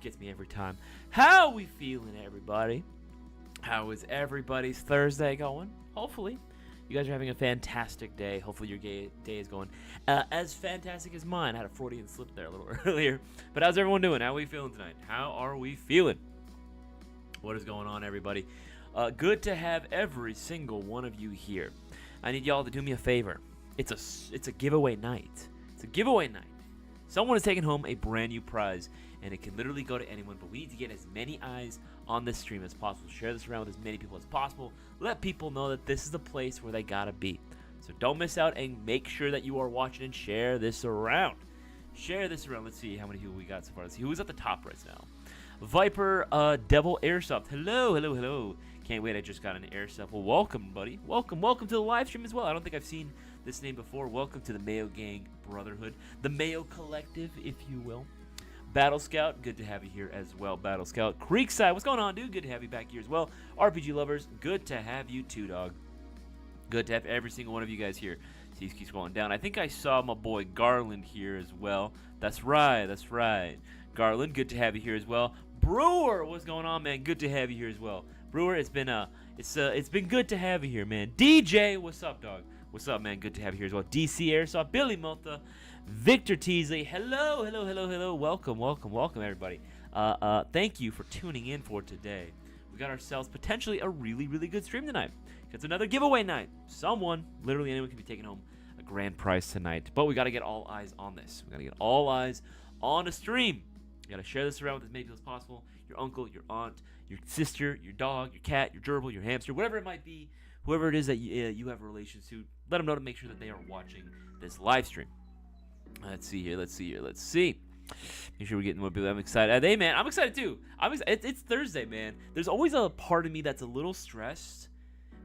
Gets me every time. How we feeling, everybody? How is everybody's Thursday going? Hopefully, you guys are having a fantastic day. Hopefully, your day is going as fantastic as mine. I had a Freudian slip there a little earlier. But how's everyone doing? How are we feeling tonight? How are we feeling? What is going on, everybody? Good to have every single one of you here. I need y'all to do me a favor. It's a giveaway night. It's a giveaway night. Someone is taking home a brand new prize, and it can literally go to anyone, but we need to get as many eyes on this stream as possible. Share this around with as many people as possible. Let people know that this is the place where they gotta be. So don't miss out, and make sure that you are watching and share this around. Share this around. Let's see how many people we got so far. Let's see who's at the top right now. Viper Devil Airsoft. Hello. Can't wait, I just got an Airsoft. Well, welcome, buddy. Welcome to the live stream as well. I don't think I've seen this name before. Welcome to the Mayo Gang Brotherhood. The Mayo Collective, if you will. Battle Scout, good to have you here as well, Battle Scout. Creekside, what's going on, dude? Good to have you back here as well. RPG Lovers, good to have you too, dog. Good to have every single one of you guys here. See, keeps going down. I think I saw my boy Garland here as well. That's right. Garland, good to have you here as well. Brewer, what's going on, man? Good to have you here as well. Brewer, it's been good to have you here, man. DJ, what's up, dog? What's up, man? Good to have you here as well. DC Airsoft, Billy Mota, Victor Teasley. Hello. Welcome, everybody. Thank you for tuning in for today. We got ourselves potentially a really, really good stream tonight. It's another giveaway night. Literally anyone can be taking home a grand prize tonight. But we got to get all eyes on this. We got to get all eyes on the stream. You got to share this around with as many people as possible. Your uncle, your aunt, your sister, your dog, your cat, your gerbil, your hamster, whatever it might be, whoever it is that you have relations to, let them know to make sure that they are watching this live stream. Let's see here. Make sure we're getting more people. I'm excited. Hey, man, I'm excited too. It's Thursday, man. There's always a part of me that's a little stressed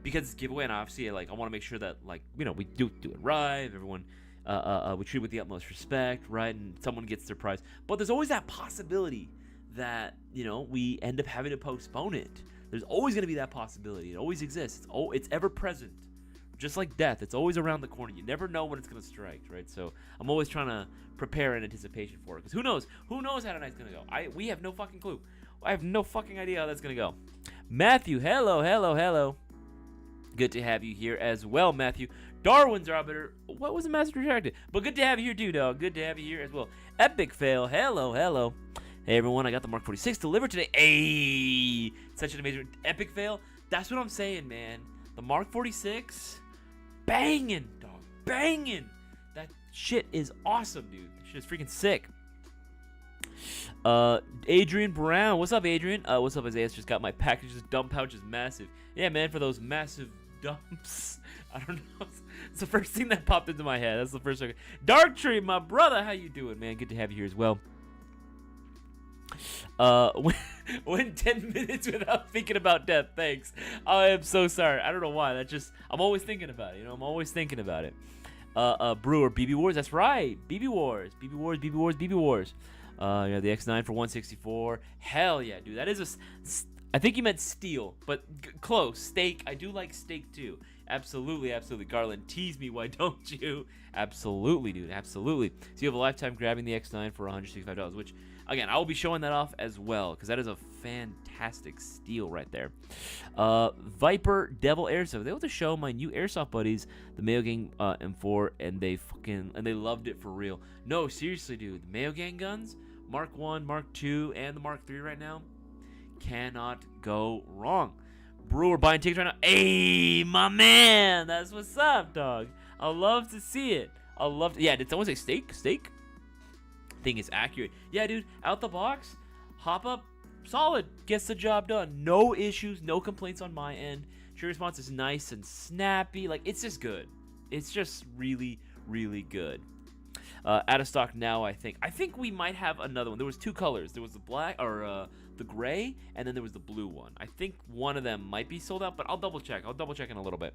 because it's giveaway, and obviously, I want to make sure that, we do it right. Everyone, we treat it with the utmost respect, right? And someone gets their prize. But there's always that possibility that, we end up having to postpone it. There's always going to be that possibility. It always exists. It's ever present. Just like death, it's always around the corner. You never know when it's going to strike, right? So I'm always trying to prepare in anticipation for it. Because who knows? Who knows how tonight's going to go? We have no fucking clue. I have no fucking idea how that's going to go. Matthew, hello. Good to have you here as well, Matthew. Darwin's Arbiter. What was the master retracted? But good to have you here too, dog. Good to have you here as well. Epic Fail. Hello. Hey, everyone. I got the Mark 46 delivered today. Hey, such an amazing Epic Fail. That's what I'm saying, man. The Mark 46, banging, dog. Banging. That shit is awesome, dude. That shit is freaking sick. Adrian Brown. What's up, Adrian? What's up, Isaias? Just got my package. This dump pouch is massive. Yeah, man, for those massive dumps. I don't know. It's the first thing that popped into my head. That's the first thing. Dark Tree, my brother. How you doing, man? Good to have you here as well. Went 10 minutes without thinking about death. Thanks. I am so sorry. I don't know why. I'm always thinking about it. I'm always thinking about it. Brewer, BB Wars. That's right. BB Wars. You have the X9 for 164. Hell yeah, dude. That is I think you meant steel, but close. Steak. I do like steak too. Absolutely. Garland, tease me. Why don't you? Absolutely, dude. Absolutely. So you have a lifetime grabbing the X9 for $165, which, again, I will be showing that off as well, because that is a fantastic steal right there. Viper Devil Airsoft. They want to show my new Airsoft buddies the Mayo Gang M4, and they loved it for real. No, seriously, dude. The Mayo Gang guns, Mark 1, Mark 2, and the Mark 3 right now, cannot go wrong. Brewer buying tickets right now. Hey, my man. That's what's up, dog. I love to see it. Yeah, did someone say steak? Steak? Thing is accurate. Yeah, dude, out the box, hop up, solid, gets the job done. No issues, no complaints on my end. Trigger response is nice and snappy. It's just good. It's just really, really good. Out of stock now, I think. I think we might have another one. There was two colors. There was the black, or the gray, and then there was the blue one. I think one of them might be sold out, but I'll double check. I'll double check in a little bit.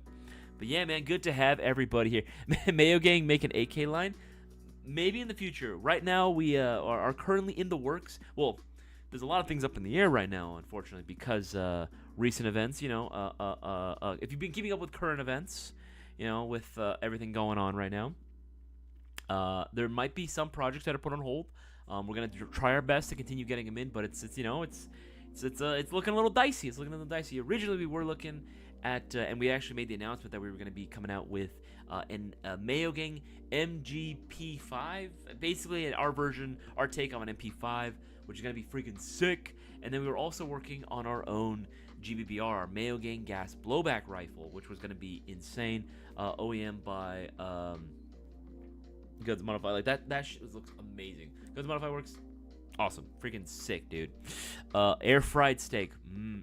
But yeah, man, good to have everybody here. Mayo Gang make an AK line. Maybe in the future. Right now, we are currently in the works. Well, there's a lot of things up in the air right now, unfortunately, because recent events, if you've been keeping up with current events, with everything going on right now, there might be some projects that are put on hold. We're gonna try our best to continue getting them in, but it's looking a little dicey. It's looking a little dicey. Originally, we were looking at, and we actually made the announcement that we were going to be coming out with a Mayo Gang MGP5, basically our version, our take on an MP5, which is going to be freaking sick. And then we were also working on our own GBBR, our Mayo Gang gas blowback rifle, which was going to be insane. OEM by Guns Modify. Like that shit looks amazing. Guns Modify works awesome, freaking sick, dude. Air fried steak.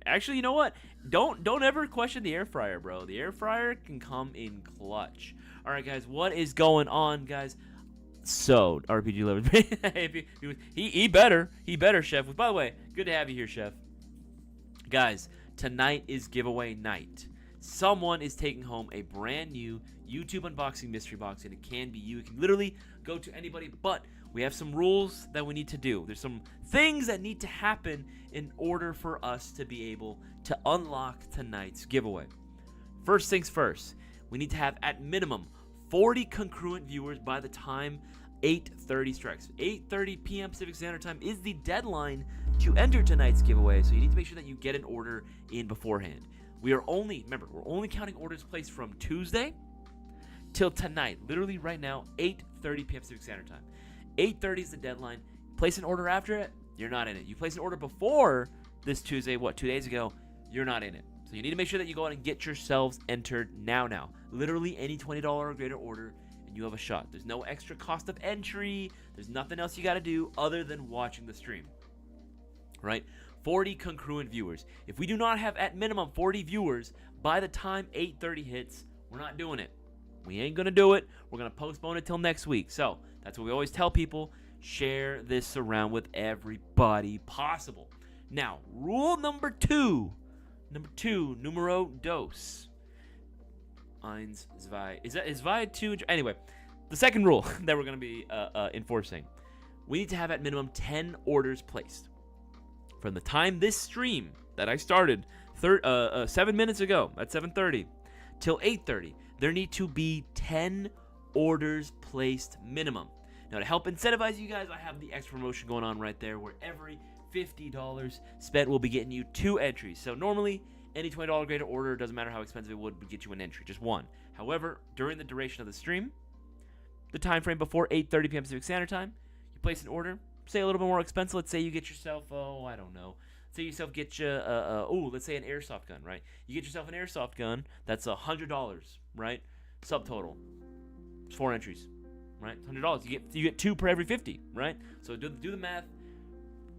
Actually, you know what? Don't ever question the air fryer, bro. The air fryer can come in clutch. All right, guys, what is going on, guys? So RPG lover, he better, Chef. By the way, good to have you here, Chef. Guys, tonight is giveaway night. Someone is taking home a brand new YouTube unboxing mystery box, and it can be you. It can literally go to anybody, but we have some rules that we need to do. There's some things that need to happen in order for us to be able to unlock tonight's giveaway. First things first, we need to have at minimum 40 concurrent viewers by the time 8:30 strikes. 8:30 p.m. Pacific Standard Time is the deadline to enter tonight's giveaway, so you need to make sure that you get an order in beforehand. We're only counting orders placed from Tuesday till tonight, literally right now, 8:30 p.m. Pacific Standard Time. 8:30 is the deadline. Place an order after it, you're not in it. You place an order before this Tuesday, 2 days ago, you're not in it. So you need to make sure that you go out and get yourselves entered now. Literally any $20 or greater order, and you have a shot. There's no extra cost of entry. There's nothing else you got to do other than watching the stream. Right? 40 congruent viewers. If we do not have at minimum 40 viewers by the time 8:30 hits, we're not doing it. We ain't going to do it. We're going to postpone it till next week. So that's what we always tell people. Share this around with everybody possible. Now, rule number two, numero dos. Eins, zwei. Is zwei two? Anyway, the second rule that we're going to be enforcing. We need to have at minimum 10 orders placed. From the time this stream that I started 7 minutes ago at 7:30 till 8:30, there need to be 10 orders placed minimum. Now, to help incentivize you guys, I have the extra promotion going on right there, where every $50 spent will be getting you 2 entries. So normally, any $20 greater order, doesn't matter how expensive it would get you an entry, just one. However, during the duration of the stream, the time frame before 8:30 p.m. Pacific Standard Time, you place an order, say a little bit more expensive. Let's say you get yourself, let's say an airsoft gun, right? You get yourself an airsoft gun, that's $100, right? Subtotal. It's 4 entries, right? $100. You get 2 per every 50, right? So do the math.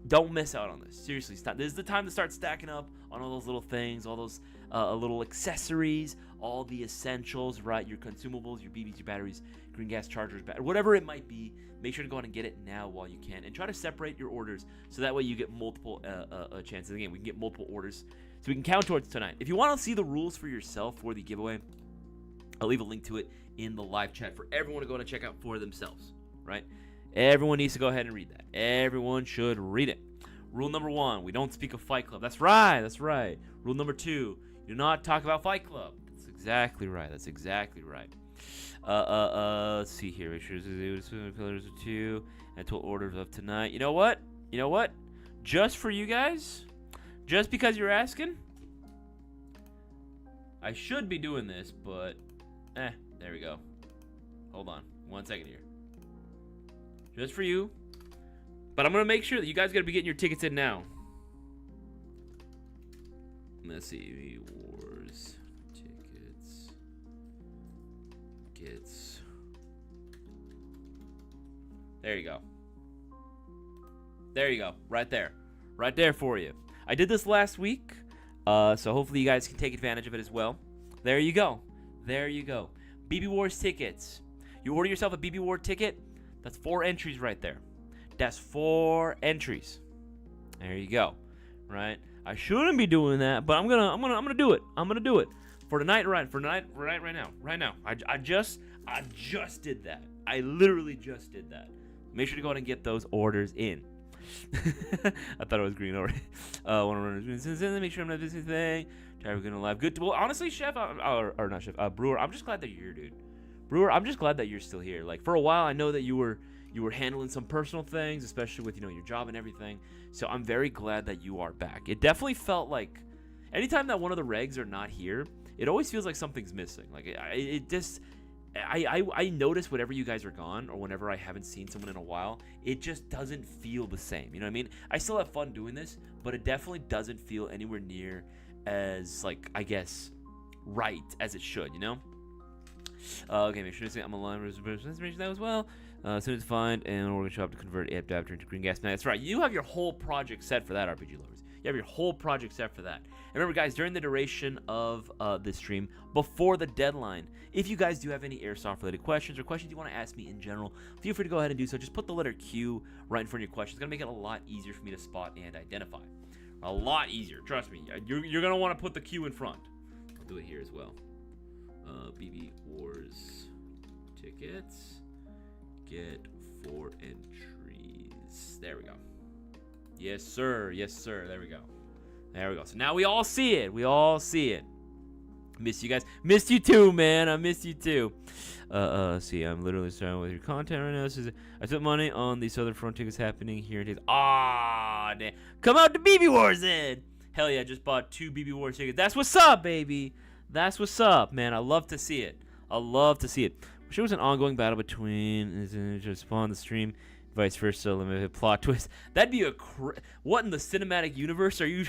Don't miss out on this. Seriously, stop. This is the time to start stacking up on all those little things, all those little accessories, all the essentials, right? Your consumables, your BBs, your batteries, green gas chargers, whatever it might be. Make sure to go out and get it now while you can, and try to separate your orders so that way you get multiple chances. Again, we can get multiple orders, so we can count towards tonight. If you want to see the rules for yourself for the giveaway, I'll leave a link to it in the live chat for everyone to go and check out for themselves, right? Everyone needs to go ahead and read that. Everyone should read it. Rule number 1, we don't speak of Fight Club. That's right. Rule number 2, do not talk about Fight Club. That's exactly right. Let's see here. Make sure pillars of 2 and total orders of tonight. You know what? Just for you guys, just because you're asking, I should be doing this, but there we go. Hold on 1 second here. Just for you. But I'm going to make sure that you guys got to be getting your tickets in now. Let's see. Wars. Tickets. There you go. Right there for you. I did this last week. So hopefully you guys can take advantage of it as well. There you go. BB Wars tickets. You order yourself a BB War ticket. That's 4 entries right there. That's 4 entries. There you go. Right? I shouldn't be doing that, but I'm gonna do it. I'm gonna do it for tonight. Right now. I just did that. I literally just did that. Make sure to go ahead and get those orders in. I thought it was green already. Want to run? Make sure I'm not missing anything. We're gonna live. Good. Well, honestly, Chef, or not Chef, Brewer. I'm just glad that you're here, dude. Brewer, I'm just glad that you're still here. Like, for a while, I know that you were you were handling some personal things, especially with, your job and everything. So I'm very glad that you are back. It definitely felt like anytime that one of the regs are not here, it always feels like something's missing. Like I notice whenever you guys are gone or whenever I haven't seen someone in a while, it just doesn't feel the same. You know what I mean? I still have fun doing this, but it definitely doesn't feel anywhere near as, like, I guess, right as it should, Okay, make sure to say I'm aligned with information that as well. As soon as find and we're gonna shop to convert adapter into green gas. Now, that's right. You have your whole project set for that, RPG lovers. You have your whole project set for that. And remember, guys, during the duration of this stream, before the deadline, if you guys do have any airsoft-related questions or questions you want to ask me in general, feel free to go ahead and do so. Just put the letter Q right in front of your question. It's gonna make it a lot easier for me to spot and identify. A lot easier, trust me. You're gonna want to put the Q in front. I'll do it here as well. BB Wars tickets. Get 4 entries. There we go. Yes, sir. Yes, sir. There we go. There we go. So now we all see it. We all see it. Miss you guys. Missed you too, man. I missed you too. See, I'm literally starting with your content right now. This is I took money on these other front tickets happening here. Ah, damn. Come out to BB Wars then. Hell yeah, just bought 2 BB Wars tickets. That's what's up, baby. That's what's up, man. I love to see it. I love to see it. Wish there was an ongoing battle between just spawn the stream, vice versa. Limited plot twist. That'd be what in the cinematic universe are you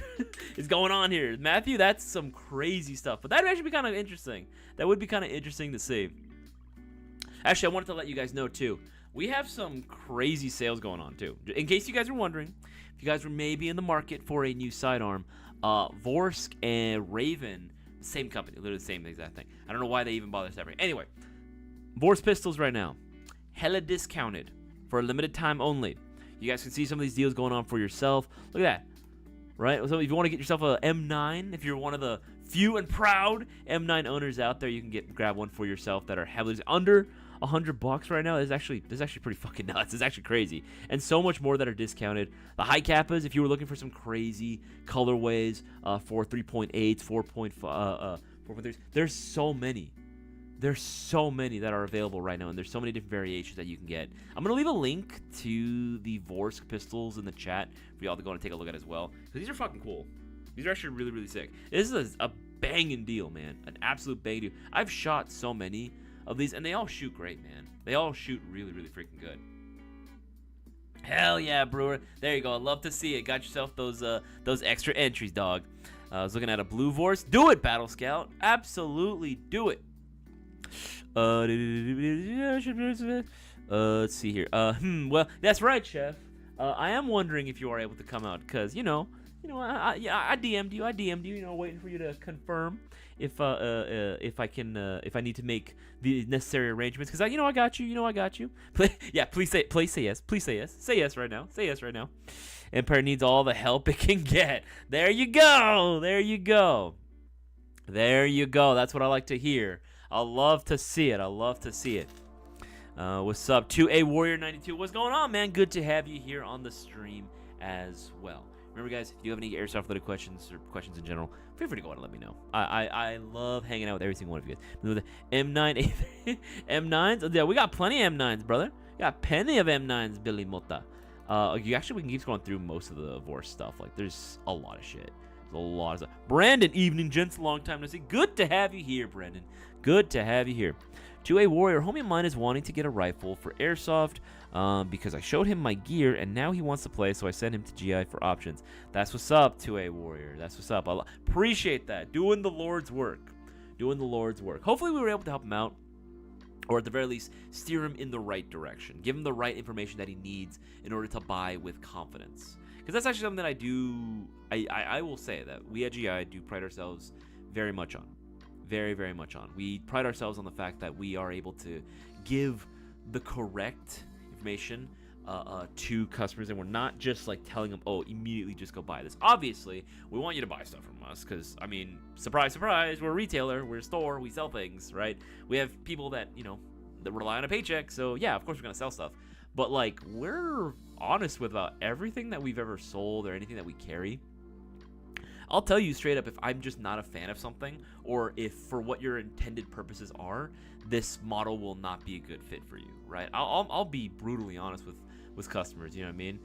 is going on here, Matthew? That's some crazy stuff. But that'd actually be kind of interesting. That would be kind of interesting to see. Actually, I wanted to let you guys know too. We have some crazy sales going on too. In case you guys are wondering, if you guys were maybe in the market for a new sidearm, Vorsk and Raven. Same company, literally the same exact thing. I don't know why they even bother separating. Anyway, Vorsk pistols right now, hella discounted for a limited time only. You guys can see some of these deals going on for yourself. Look at that, right? So if you want to get yourself a M9, if you're one of the few and proud M9 owners out there, you can grab one for yourself that are heavily under $100 right now. This is actually pretty fucking nuts. It's actually crazy, and so much more that are discounted. The high kappas, if you were looking for some crazy colorways for 3.8s, 4.3s, there's so many. There's so many that are available right now, and there's so many different variations that you can get. I'm gonna leave a link to the Vorsk pistols in the chat for y'all to go and take a look at as well, because these are fucking cool. These are actually really, really sick. This is a banging deal, man. An absolute banging deal. I've shot so many of these, and they all shoot great, man. They all shoot really, really freaking good. Hell yeah, Brewer. There you go. I love to see it. Got yourself those extra entries, dog. I was looking at a blue Vorse. Do it, Battle Scout. Absolutely do it. Let's see here. Well, that's right, Chef. I am wondering if you are able to come out, because I DM'd you. Waiting for you to confirm if I need to make the necessary arrangements, because I got you. Please say yes. Say yes right now. Empire needs all the help it can get. There you go. That's what I like to hear. I love to see it. What's up, 2A Warrior 92? What's going on, man? Good to have you here on the stream as well. Remember, guys, if you have any airsoft-related questions or questions in general, feel free to go ahead and let me know. I love hanging out with every single one of you guys. Remember the M9, M9s? Oh, yeah, we got plenty of M9s, brother. We got plenty of M9s, Billy Mota. We can keep scrolling through most of the Vorse stuff. Like, there's a lot of shit. There's a lot of stuff. Brandon, evening, gents. Long time no see. Good to have you here, Brandon. Good to have you here. 2A Warrior, homie of mine is wanting to get a rifle for airsoft because I showed him my gear and now he wants to play, so I sent him to GI for options. That's what's up, 2A Warrior. That's what's up. I appreciate that. Doing the Lord's work. Hopefully we were able to help him out, or at the very least steer him in the right direction. Give him the right information that he needs in order to buy with confidence. Because that's actually something that I do. I will say that we at GI do pride ourselves very much on. Very, very much on. We pride ourselves on the fact that we are able to give the correct information to customers, and we're not just like telling them, oh, immediately just go buy this. Obviously, we want you to buy stuff from us because, I mean, surprise, surprise, we're a retailer, we're a store, we sell things, right? We have people that, that rely on a paycheck, so yeah, of course we're going to sell stuff. But, like, we're honest with about everything that we've ever sold or anything that we carry. I'll tell you straight up if I'm just not a fan of something, or if for what your intended purposes are, this model will not be a good fit for you, right? I'll be brutally honest with customers, you know what I mean?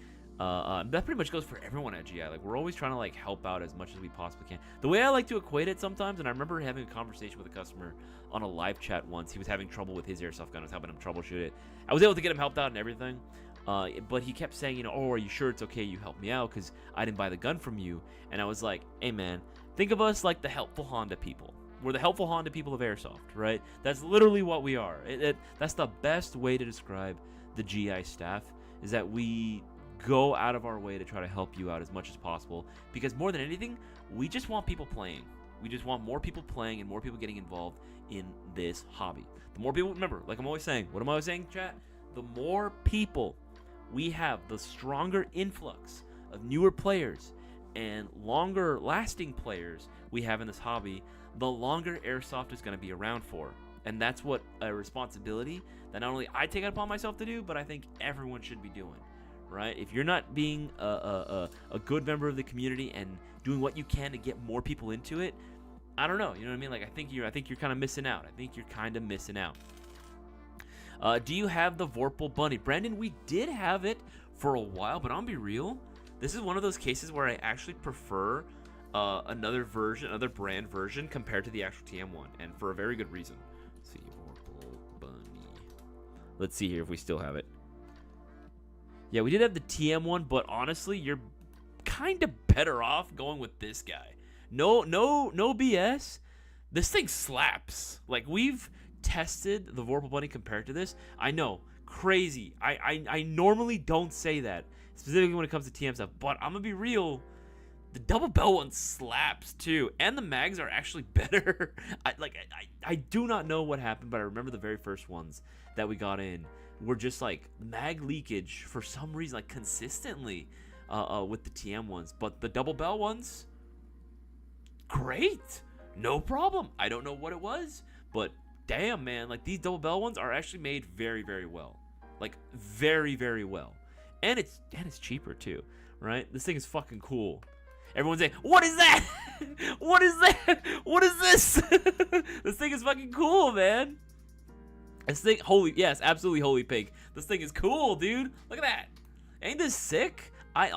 That pretty much goes for everyone at GI. Like, we're always trying to like help out as much as we possibly can. The way I like to equate it sometimes, and I remember having a conversation with a customer on a live chat once. He was having trouble with his airsoft gun. I was helping him troubleshoot it. I was able to get him helped out and everything. But he kept saying, oh, are you sure it's okay you help me out because I didn't buy the gun from you? And I was like, hey man, think of us like the helpful Honda people. We're the helpful Honda people of airsoft, right? That's literally what we are. That's the best way to describe the GI staff, is that we go out of our way to try to help you out as much as possible, because more than anything, we just want people playing. We just want more people playing and more people getting involved in this hobby. The more people, remember, like I'm always saying, what am I always saying, chat? The more people we have, the stronger influx of newer players and longer lasting players we have in this hobby, the longer airsoft is going to be around for. And that's what a responsibility that not only I take it upon myself to do, but I think everyone should be doing, right? If you're not being a good member of the community and doing what you can to get more people into it, I don't know, you know what I mean? Like, I think you're kind of missing out. I think you're kind of missing out. Do you have the Vorpal Bunny? Brandon, we did have it for a while, but I'll be real. This is one of those cases where I actually prefer another brand version compared to the actual TM1, and for a very good reason. Let's see, Vorpal Bunny. Let's see here if we still have it. Yeah, we did have the TM1, but honestly, you're kind of better off going with this guy. No BS. This thing slaps. Like, we've tested the Vorpal Bunny compared to this. I know, crazy. I normally don't say that, specifically when it comes to TM stuff, but I'm gonna be real. The double bell one slaps too, and the mags are actually better. I do not know what happened, but I remember the very first ones that we got in were just like mag leakage for some reason, like consistently with the TM ones. But the double bell ones, great, no problem. I don't know what it was, but damn, man, like these double bell ones are actually made very, very well, like very, very well, and it's cheaper too, right? This thing is fucking cool. Everyone's saying, what is that? What is that? What is this? This thing is fucking cool, man. This thing, yes, absolutely holy pig. This thing is cool, dude. Look at that. Ain't this sick? I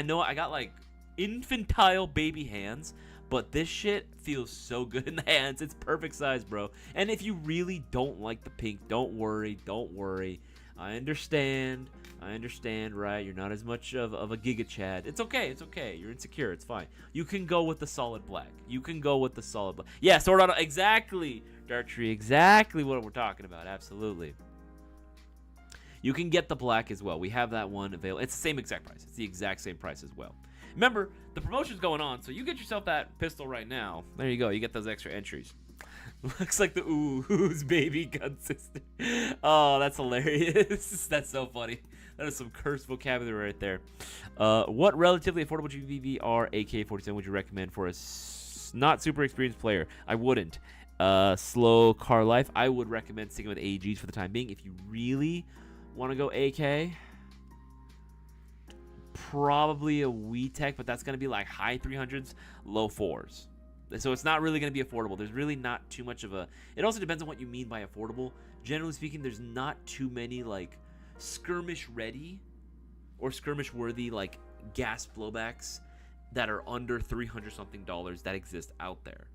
know I got like infantile baby hands, but this shit feels so good in the hands. It's perfect size, bro. And if you really don't like the pink, don't worry. I understand, right? You're not as much of a Giga Chad. It's okay. You're insecure. It's fine. You can go with the solid black. Yeah, Sword Art. Exactly, Dartree. Exactly what we're talking about. Absolutely. You can get the black as well. We have that one available. It's the same exact price. It's the exact same price as well. Remember, the promotion's going on, so you get yourself that pistol right now. There you go. You get those extra entries. Looks like the Ooh's baby gun sister. Oh, that's hilarious. That's so funny. That is some cursed vocabulary right there. What relatively affordable GVVR AK-47 would you recommend for a not super experienced player? I wouldn't. Slow car life. I would recommend sticking with AGs for the time being. If you really want to go AK, probably a WeTech, but that's going to be like high 300s, low 4s. So it's not really going to be affordable. There's really not too much of a... It also depends on what you mean by affordable. Generally speaking, there's not too many like skirmish ready or skirmish worthy like gas blowbacks that are under $300 something that exist out there,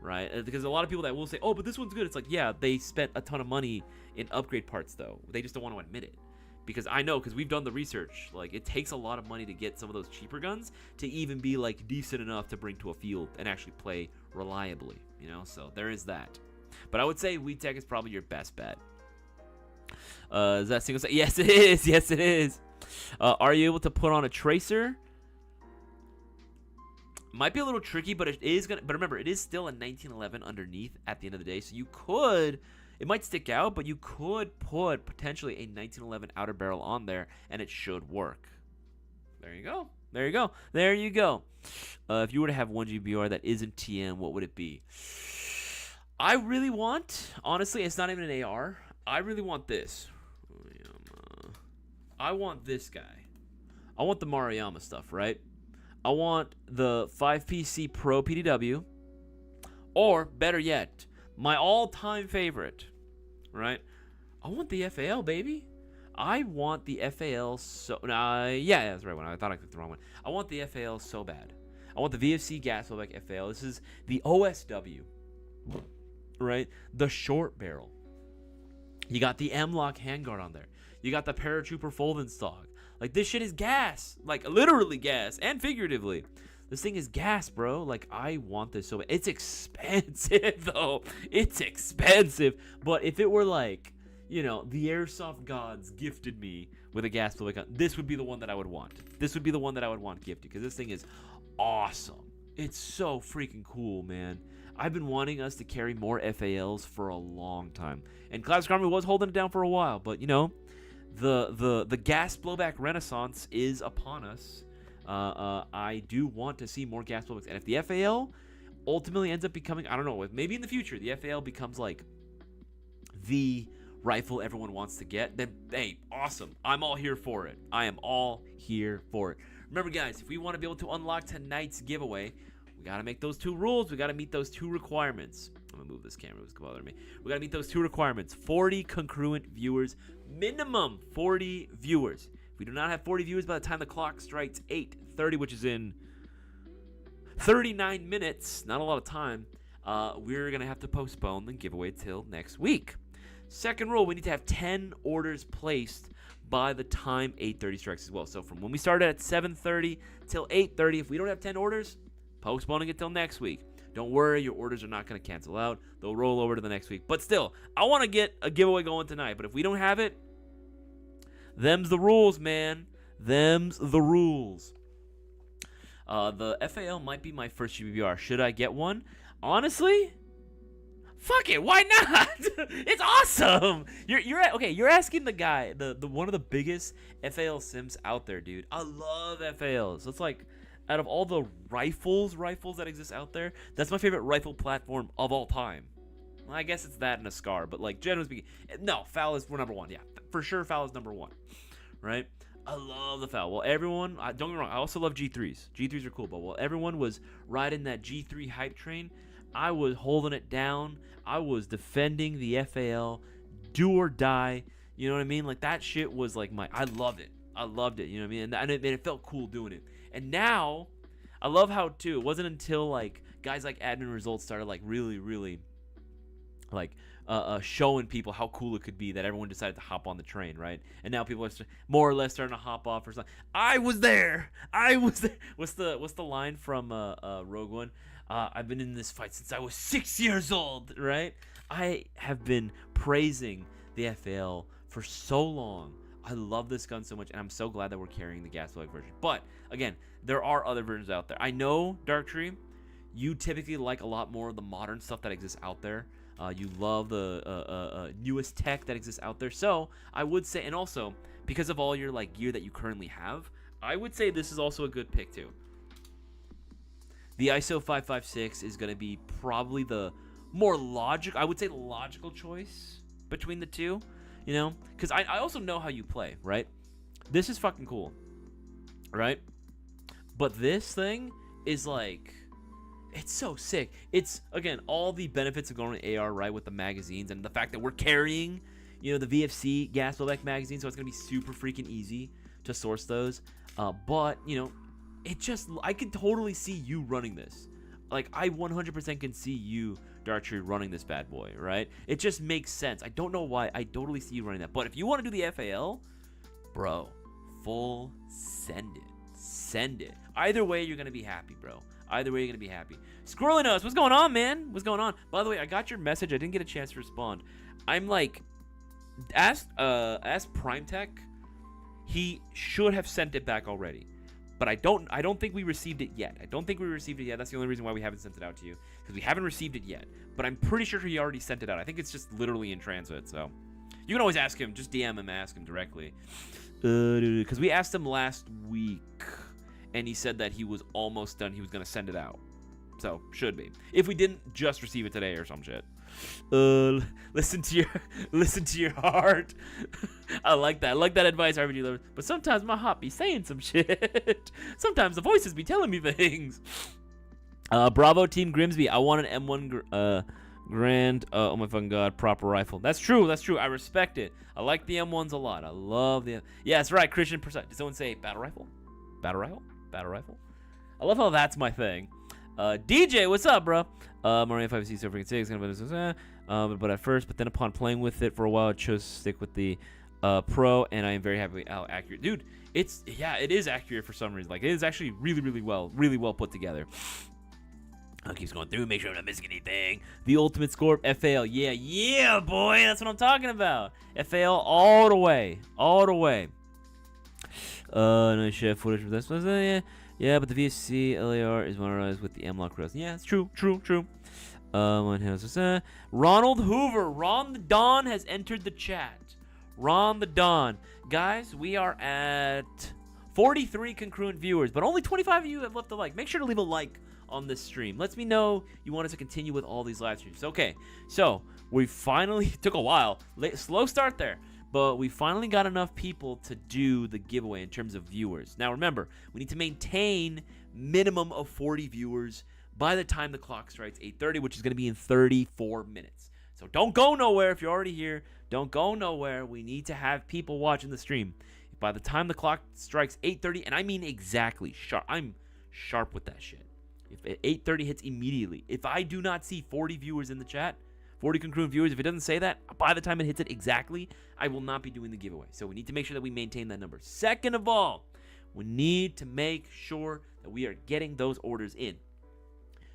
right? Because a lot of people that will say, oh, but this one's good. It's like, yeah, they spent a ton of money in upgrade parts though. They just don't want to admit it. Because I know, because we've done the research, like it takes a lot of money to get some of those cheaper guns to even be like decent enough to bring to a field and actually play reliably, you know. So there is that. But I would say WeTech is probably your best bet. Is that single? Yes, it is. Yes, it is. Are you able to put on a tracer? Might be a little tricky, but it is gonna. But remember, it is still a 1911 underneath at the end of the day, so you could. It might stick out, but you could put potentially a 1911 outer barrel on there, and it should work. There you go. There you go. There you go. If you were to have one GBR that isn't TM, what would it be? I really want, honestly, it's not even an AR. I really want this. I want this guy. I want the Maruyama stuff, right? I want the 5PC Pro PDW, or better yet, my all-time favorite, right? I want the FAL, baby. I want the FAL so... yeah, that's the right one. I thought I clicked the wrong one. I want the FAL so bad. I want the VFC gas blowback FAL. This is the OSW, right? The short barrel. You got the M-Lock handguard on there. You got the Paratrooper fold-in stock. Like, this shit is gas. Like, literally gas, and figuratively. This thing is gas, bro. Like, I want this so bad. It's expensive, though. It's expensive. But if it were like, you know, the Airsoft gods gifted me with a gas blowback gun, this would be the one that I would want. This would be the one that I would want gifted, because this thing is awesome. It's so freaking cool, man. I've been wanting us to carry more FALs for a long time. And Classic Army was holding it down for a while, but, you know, the gas blowback renaissance is upon us. I do want to see more gas blowbacks. And if the FAL ultimately ends up becoming, I don't know, maybe in the future, the FAL becomes like the rifle everyone wants to get, then, hey, awesome. I'm all here for it. I am all here for it. Remember, guys, if we want to be able to unlock tonight's giveaway, we got to make those 2 rules. We got to meet those 2 requirements. I'm going to move this camera. It's bothering me. We got to meet those 2 requirements. 40 concurrent viewers. Minimum 40 viewers. If we do not have 40 viewers by the time the clock strikes 8:30, which is in 39 minutes, not a lot of time, we're going to have to postpone the giveaway till next week. Second rule, we need to have 10 orders placed by the time 8:30 strikes as well. So from when we started at 7:30 till 8:30, if we don't have 10 orders, postponing it till next week. Don't worry, your orders are not going to cancel out. They'll roll over to the next week. But still, I want to get a giveaway going tonight. But if we don't have it, them's the rules, man. Them's the rules. The FAL might be my first GBBR. Should I get one? Honestly, fuck it. Why not? It's awesome. You're asking the guy, the one of the biggest FAL sims out there, dude. I love FALs. It's like, out of all the rifles that exist out there, that's my favorite rifle platform of all time. Well, I guess it's that and a SCAR, but like, generally speaking, no, FAL is number 1. Yeah, for sure, FAL is number 1, right? I love the FAL. Well, everyone, don't get me wrong, I also love G3s. G3s are cool, but while everyone was riding that G3 hype train, I was holding it down. I was defending the FAL, do or die. You know what I mean? Like, that shit was like I loved it. I loved it, you know what I mean? And it felt cool doing it. And now, I love how, too, it wasn't until, like, guys like Admin Results started, like, really, like, showing people how cool it could be that everyone decided to hop on the train, right? And now people are more or less starting to hop off or something. I was there! What's the line from Rogue One? I've been in this fight since I was 6 years old, right? I have been praising the FAL for so long. I love this gun so much, and I'm so glad that we're carrying the gas blowback version. But, again, there are other versions out there. I know, Darktree, you typically like a lot more of the modern stuff that exists out there. You love the newest tech that exists out there. So, I would say, and also, because of all your like gear that you currently have, I would say this is also a good pick, too. The ISO 556 is going to be probably the more logical, I would say the logical choice between the two. You know, because I also know how you play, right? This is fucking cool, right? But this thing is like, it's so sick. It's, again, all the benefits of going to AR, right, with the magazines and the fact that we're carrying, you know, the VFC gas blowback magazine, so it's going to be super freaking easy to source those. But, you know, I could totally see you running this. Like, I 100% can see you, Darktree, running this bad boy, right? It just makes sense. I don't know why. I totally see you running that. But if you want to do the FAL, bro, full send it. Send it. Either way, you're going to be happy, bro. Either way, you're going to be happy. Squirrely Nose, what's going on, man? What's going on? By the way, I got your message. I didn't get a chance to respond. I'm like, ask Primetech. He should have sent it back already. But I don't think we received it yet. That's the only reason why we haven't sent it out to you, because we haven't received it yet. But I'm pretty sure he already sent it out. I think it's just literally in transit. So you can always ask him. Just DM him, ask him directly. Because we asked him last week, and he said that he was almost done. He was gonna send it out. So should be. If we didn't just receive it today or some shit. Listen to your heart. I like that. I like that advice, RPG lovers. But sometimes my heart be saying some shit. Sometimes the voices be telling me things. Bravo Team Grimsby. I want an M1 Grand. Oh my fucking god, proper rifle. That's true. That's true. I respect it. I like the M1s a lot. I love the. Yeah, that's right. Christian Percent. Did someone say battle rifle? Battle rifle? Battle rifle? I love how that's my thing. DJ, what's up, bro? Mario 5C so freaking 6. But then upon playing with it for a while, I chose to stick with the Pro, and I am very happy with how accurate. Dude, it is accurate for some reason. Like, it is actually really well put together. Keeps going through, make sure I'm not missing anything. The ultimate score, FAL. Yeah, boy, that's what I'm talking about. FAL all the way. Nice chef footage of this. Yeah, but the VSC LAR is modernized with the M-Lock rails. Yeah, it's true. Ronald Hoover, Ron the Don has entered the chat. Ron the Don. Guys, we are at 43 concurrent viewers, but only 25 of you have left a like. Make sure to leave a like on this stream. Lets me know you want us to continue with all these live streams. Okay, so we finally took a while. Slow start there. But we finally got enough people to do the giveaway in terms of viewers. Now remember, we need to maintain minimum of 40 viewers by the time the clock strikes 8:30, which is going to be in 34 minutes. So don't go nowhere if you're already here. Don't go nowhere. We need to have people watching the stream. By the time the clock strikes 8:30, and I mean exactly sharp. I'm sharp with that shit. If 8:30 hits immediately, if I do not see 40 viewers in the chat, 40 concurrent viewers, if it doesn't say that, by the time it hits it exactly, I will not be doing the giveaway. So we need to make sure that we maintain that number. Second of all, we need to make sure that we are getting those orders in.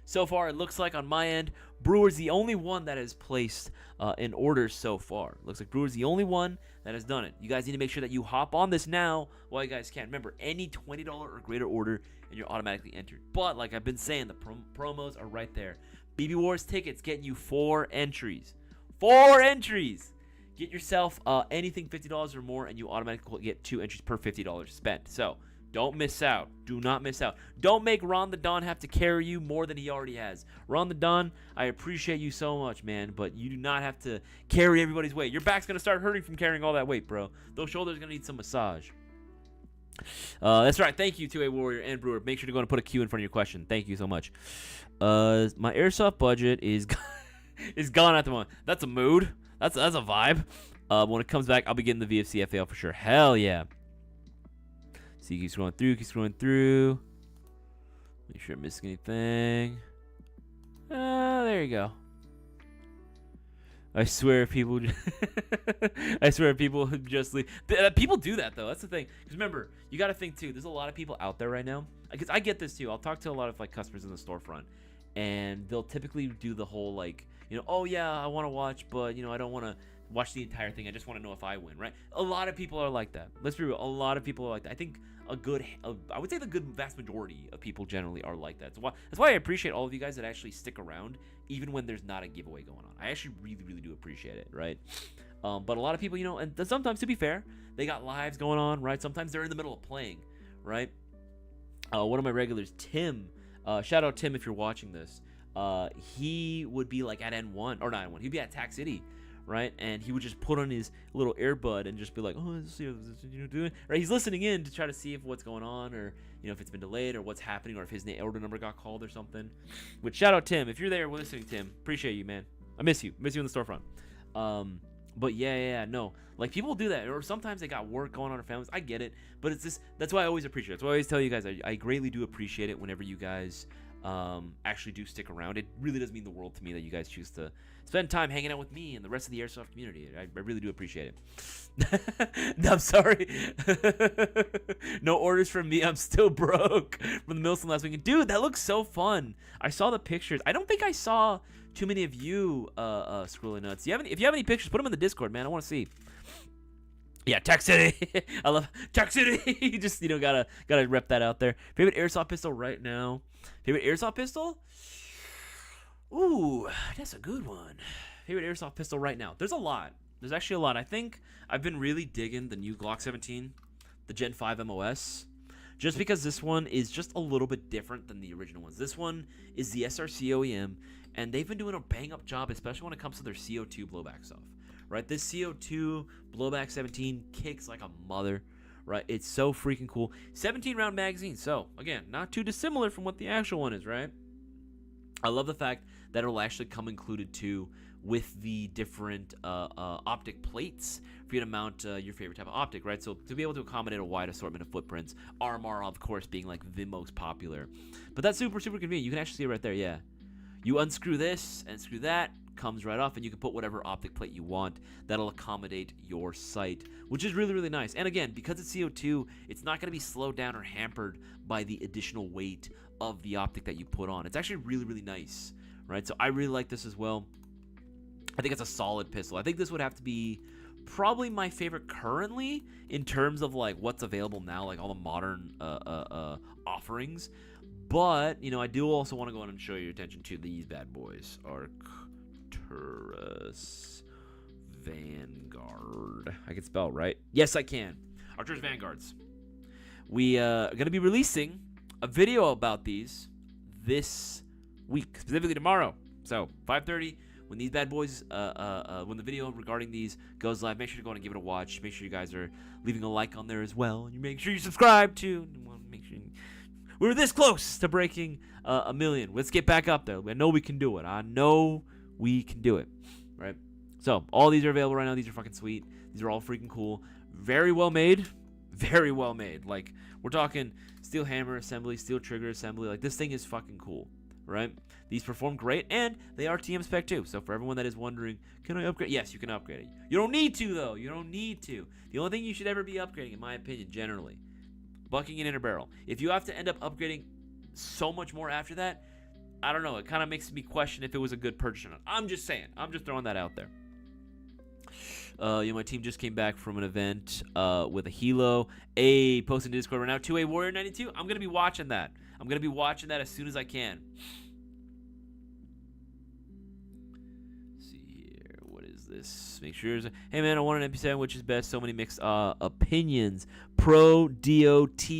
So far, it looks like on my end, Brewer's the only one that has placed an order so far. Looks like Brewer's the only one that has done it. You guys need to make sure that you hop on this now while you guys can. Remember, any $20 or greater order, and you're automatically entered. But like I've been saying, the promos are right there. BB Wars tickets getting you 4 entries. 4 entries! Get yourself anything $50 or more, and you automatically get 2 entries per $50 spent. So, don't miss out. Do not miss out. Don't make Ron the Don have to carry you more than he already has. Ron the Don, I appreciate you so much, man, but you do not have to carry everybody's weight. Your back's going to start hurting from carrying all that weight, bro. Those shoulders are going to need some massage. That's right. Thank you, 2A Warrior and Brewer. Make sure to go and put a Q in front of your question. Thank you so much. My airsoft budget is is gone at the moment. That's a mood. That's a vibe. When it comes back, I'll be getting the VFC FAL for sure. Hell yeah. See, keep scrolling through. Make sure I'm missing anything. There you go. I swear people just leave. People do that, though. That's the thing. Because remember, you got to think, too, there's a lot of people out there right now. Because I get this, too. I'll talk to a lot of, like, customers in the storefront. And they'll typically do the whole, like, you know, oh, yeah, I want to watch, but, you know, I don't want to watch the entire thing. I just want to know if I win, right? A lot of people are like that. Let's be real. A lot of people are like that. I think I would say the vast majority of people generally are like that. That's why I appreciate all of you guys that actually stick around, even when there's not a giveaway going on. I actually really do appreciate it, right? But a lot of people, you know, and sometimes, to be fair, they got lives going on, right? Sometimes they're in the middle of playing, right? One of my regulars, Tim, shout out Tim if you're watching this. He would be like at N1, or not N1, he'd be at Tac City, right? And he would just put on his little earbud and just be like, oh, this is, you know, doing, right? He's listening in to try to see if what's going on, or, you know, if it's been delayed, or what's happening, or if his order number got called or something. Which, shout out Tim, if you're there listening, Tim, appreciate you, man. I miss you in the storefront. But yeah, no, like, people do that, or sometimes they got work going on, or families. I get it, but it's just, that's why I always appreciate it. That's why I always tell you guys, I greatly do appreciate it whenever you guys actually do stick around. It really does mean the world to me that you guys choose to spend time hanging out with me and the rest of the Airsoft community. I really do appreciate it. No, I'm sorry. No orders from me. I'm still broke from the Milson last weekend. Dude, that looks so fun. I saw the pictures. I don't think I saw too many of you scrolling nuts. If you have any pictures, put them in the Discord, man. I want to see. Yeah, Tac City. I love Tac City. You just, you know, gotta rep that out there. Favorite airsoft pistol right now? Favorite airsoft pistol? Ooh, that's a good one. Favorite airsoft pistol right now? There's a lot. There's actually a lot. I think I've been really digging the new Glock 17, the Gen 5 MOS. just because this one is just a little bit different than the original ones. This one is the SRC OEM, and they've been doing a bang-up job, especially when it comes to their CO2 blowback stuff, right? This CO2 blowback 17 kicks like a mother, right? It's so freaking cool. 17-round magazine, so, again, not too dissimilar from what the actual one is, right? I love the fact that it'll actually come included, too, with the different optic plates for you to mount your favorite type of optic, right? So to be able to accommodate a wide assortment of footprints, RMR, of course, being like the most popular. But that's super, super convenient. You can actually see it right there, yeah. You unscrew this and screw that, comes right off, and you can put whatever optic plate you want that'll accommodate your sight, which is really, really nice. And again, because it's CO2, it's not going to be slowed down or hampered by the additional weight of the optic that you put on. It's actually really, really nice, right? So I really like this as well. I think it's a solid pistol. I think this would have to be probably my favorite currently in terms of like what's available now, like all the modern offerings. But, you know, I do also want to go on and show your attention to these bad boys. Arcturus Vanguard. I can spell, right? Yes, I can. Arcturus Vanguards. We are going to be releasing a video about these this week, specifically tomorrow. So, 5:30. When these bad boys, when the video regarding these goes live, make sure to go and give it a watch. Make sure you guys are leaving a like on there as well. And you make sure you subscribe too. Make sure we're this close to breaking 1 million. Let's get back up there. I know we can do it. I know we can do it. Right? So all these are available right now. These are fucking sweet. These are all freaking cool. Very well made. Very well made. Like, we're talking steel hammer assembly, steel trigger assembly. Like, this thing is fucking cool. Right? These perform great, and they are TM spec too. So for everyone that is wondering, can I upgrade? Yes, you can upgrade it. You don't need to, though. You don't need to. The only thing you should ever be upgrading, in my opinion, generally, bucking and inner barrel. If you have to end up upgrading so much more after that, I don't know. It kind of makes me question if it was a good purchase or not. I'm just saying. I'm just throwing that out there. My team just came back from an event with a Hilo. Posting to Discord right now. 2A Warrior 92. I'm going to be watching that. I'm going to be watching that as soon as I can. Let's see here. What is this? Make sure. Hey, man, I want an MP7. Which is best? So many mixed opinions. Pro DOT.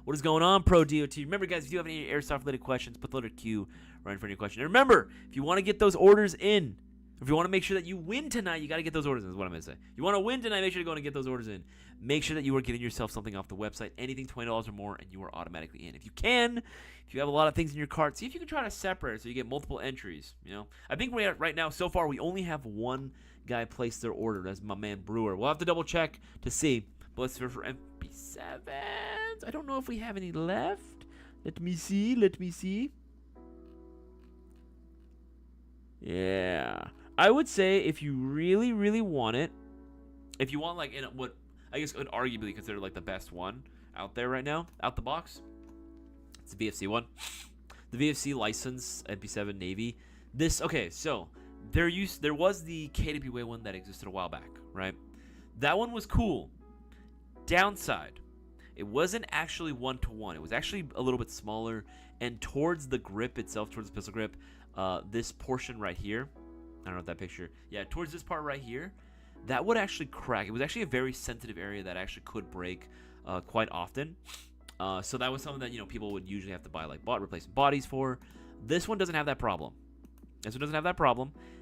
What is going on, Pro DOT? Remember, guys, if you have any Airsoft-related questions, put the letter Q right in front of your question. And remember, if you want to get those orders in, if you want to make sure that you win tonight, you got to get those orders in, is what I'm going to say. You want to win tonight, make sure to go and get those orders in. Make sure that you are getting yourself something off the website, anything $20 or more, and you are automatically in. If you have a lot of things in your cart, see if you can try to separate it so you get multiple entries. You know, I think right now, so far, we only have one guy place their order. That's my man Brewer. We'll have to double check to see. But let's search for MP7s. I don't know if we have any left. Let me see. Yeah. I would say if you really, really want it, if you want like in what I guess could arguably consider like the best one out there right now, out the box, it's the VFC one. The VFC license MP7 Navy. So there was the KWA one that existed a while back, right? That one was cool. Downside, it wasn't actually 1-to-1. It was actually a little bit smaller, and towards the grip itself, towards the pistol grip, this portion right here, I don't know if that picture, yeah, towards this part right here, that would actually crack. It was actually a very sensitive area that actually could break quite often. So that was something that, you know, people would usually have to buy like replacement bodies for. This one doesn't have that problem.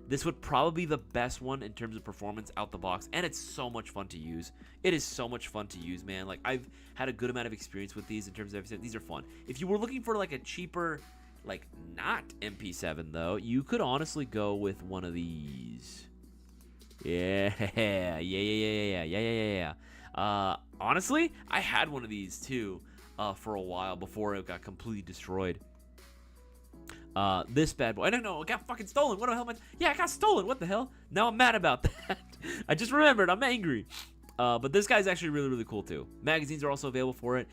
This would probably be the best one in terms of performance out the box, and it's so much fun to use. It is so much fun to use, man. Like, I've had a good amount of experience with these in terms of everything. These are fun. If you were looking for like a cheaper, like not MP7 though, you could honestly go with one of these. Yeah. Honestly, I had one of these too for a while before it got completely destroyed. This bad boy. I don't know. It got fucking stolen. What the hell? Yeah, it got stolen. What the hell? Now I'm mad about that. I just remembered. I'm angry. But this guy's actually really, really cool too. Magazines are also available for it.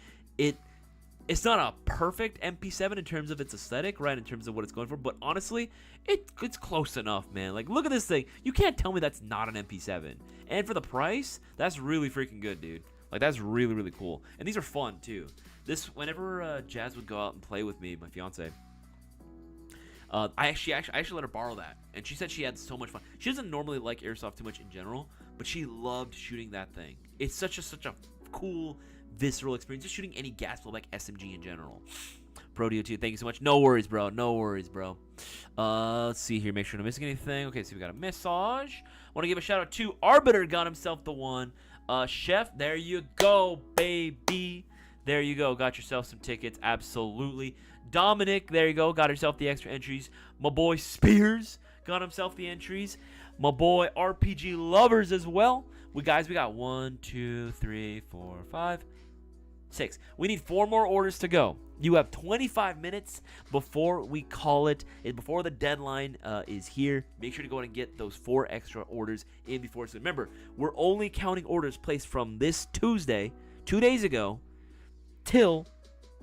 It's not a perfect MP7 in terms of its aesthetic, right? In terms of what it's going for. But honestly, it's close enough, man. Like, look at this thing. You can't tell me that's not an MP7. And for the price, that's really freaking good, dude. Like, that's really, really cool. And these are fun too. Whenever Jazz would go out and play with me, my fiance, I actually let her borrow that, and she said she had so much fun. She doesn't normally like airsoft too much in general, but she loved shooting that thing. It's such a cool, visceral experience, just shooting any gas blow like SMG in general. Prodeo2, thank you so much. No worries, bro. No worries, bro. Let's see here. Make sure I'm not missing anything. Okay, so we got a massage. Want to give a shout out to Arbiter. Got himself the one. Chef, there you go, baby. There you go. Got yourself some tickets. Absolutely. Dominic, there you go. Got yourself the extra entries. My boy Spears got himself the entries. My boy RPG Lovers as well. We got 1, 2, 3, 4, 5, 6. We need 4 more orders to go. You have 25 minutes before we call it, before the deadline is here. Make sure to go ahead and get those 4 extra orders in before. So remember, we're only counting orders placed from this Tuesday, 2 days ago, till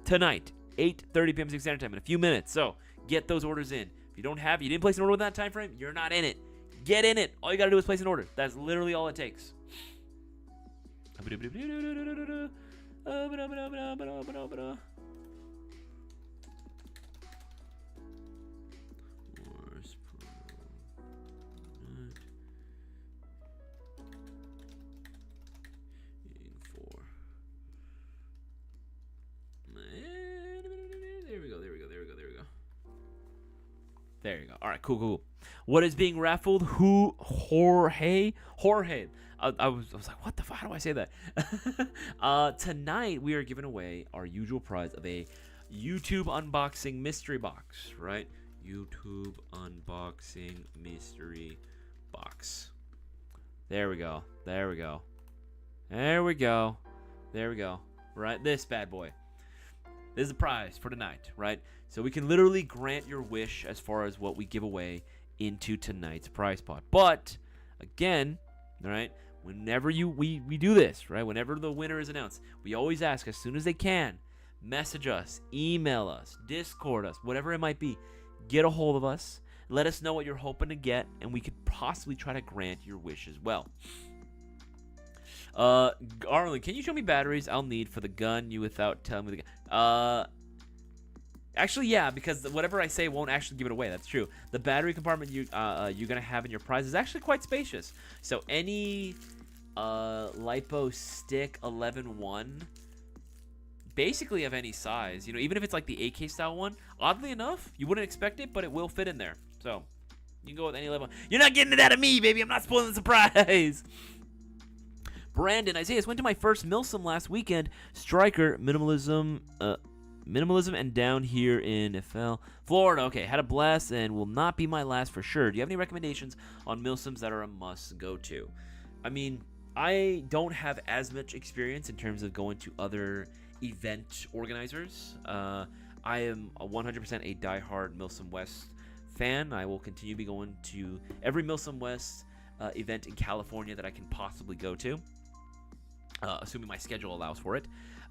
tonight, 8:30 p.m. Pacific Standard Time, in a few minutes. So get those orders in. If you didn't place an order within that time frame, you're not in it. Get in it. All you gotta do is place an order. That's literally all it takes. There you go. All right, cool. What is being raffled? Jorge. I was like, what the fuck? How do I say that? Tonight we are giving away our usual prize of a YouTube unboxing mystery box, right? YouTube unboxing mystery box. There we go. Right, this bad boy. This is the prize for tonight, right? So we can literally grant your wish as far as what we give away into tonight's prize pot. But again, right, whenever we do this, right, whenever the winner is announced, we always ask as soon as they can, message us, email us, Discord us, whatever it might be, get a hold of us, let us know what you're hoping to get, and we could possibly try to grant your wish as well. Arlen, can you show me batteries I'll need for the gun you without telling me the gun? Actually, yeah, because whatever I say won't actually give it away. That's true. The battery compartment you're gonna have in your prize is actually quite spacious. So any lipo stick 11-1, basically of any size, you know, even if it's like the AK style one, oddly enough, you wouldn't expect it, but it will fit in there. So you can go with any level. You're not getting it out of me, baby. I'm not spoiling the surprise. Brandon, Isaias, went to my first Milsim last weekend. Striker, minimalism and down here in Florida. Okay, had a blast and will not be my last for sure. Do you have any recommendations on Milsims that are a must go to? I mean, I don't have as much experience in terms of going to other event organizers. I am 100% a diehard Milsim West fan. I will continue to be going to every Milsim West event in California that I can possibly go to. Assuming my schedule allows for it.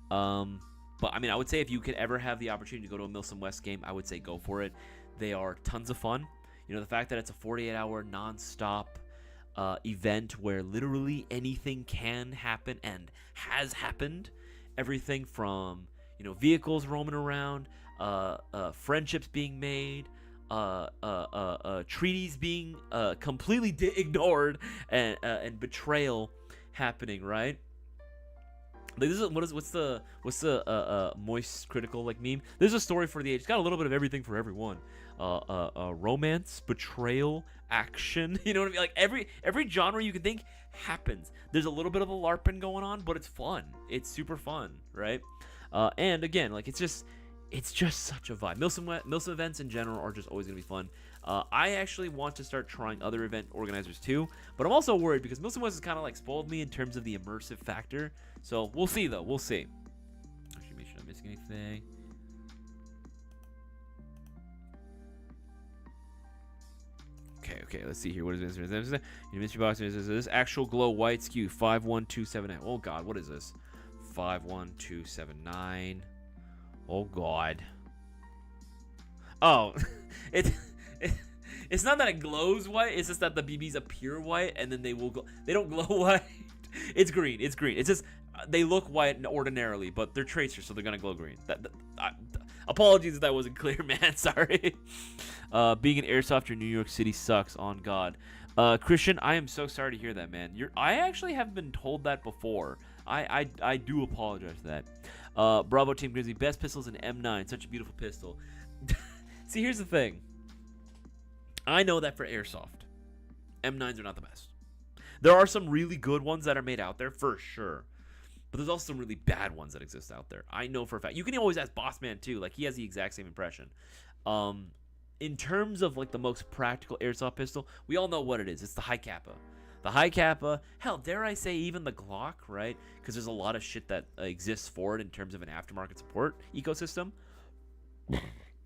But, I mean, I would say if you could ever have the opportunity to go to a Milsim West game, I would say go for it. They are tons of fun. You know, the fact that it's a 48-hour non-stop event where literally anything can happen and has happened. Everything from, you know, vehicles roaming around, friendships being made, treaties being completely ignored, and betrayal happening, right? Like this is what's the moist critical like meme? This is a story for the age. It's got a little bit of everything for everyone. Romance, betrayal, action. You know what I mean? Like every genre you can think happens. There's a little bit of a LARPing going on, but it's fun. It's super fun, right? And again, like it's just such a vibe. Milsim events in general are just always gonna be fun. I actually want to start trying other event organizers too, but I'm also worried because Milsim West has kind of like spoiled me in terms of the immersive factor. So we'll see though. We'll see. Actually, make sure I'm not missing anything. Okay. Let's see here. What is this? Mystery box. Is this actual glow white SKU 51279? Oh God, what is this? 51279. Oh God. Oh, it's not that it glows white. It's just that the BBs appear white, and then they will glow. They don't glow white. It's green. It's just they look white ordinarily, but they're tracers, so they're gonna glow green. Apologies if that wasn't clear, man. Sorry. Being an airsoft in New York City sucks. On God. Christian, I am so sorry to hear that, man. I actually have been told that before. I do apologize for that. Bravo Team Grizzly, best pistols in M9. Such a beautiful pistol. See, here's the thing. I know that for Airsoft, M9s are not the best. There are some really good ones that are made out there, for sure. But there's also some really bad ones that exist out there. I know for a fact. You can always ask Bossman, too. Like, he has the exact same impression. In terms of, like, the most practical Airsoft pistol, we all know what it is. It's the High Kappa. The High Kappa, hell, dare I say even the Glock, right? Because there's a lot of shit that exists for it in terms of an aftermarket support ecosystem.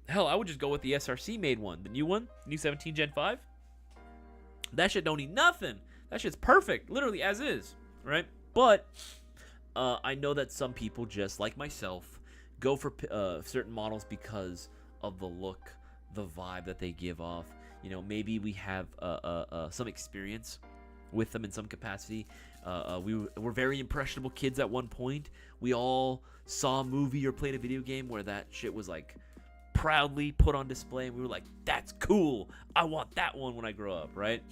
Hell, I would just go with the SRC made one. The new one, new 17 Gen 5. That shit don't need nothing. That shit's perfect, literally as is, right? But I know that some people, just like myself, go for certain models because of the look, the vibe that they give off. You know, maybe we have some experience with them in some capacity. We were very impressionable kids at one point. We all saw a movie or played a video game where that shit was like proudly put on display, and we were like, that's cool, I want that one when I grow up, right?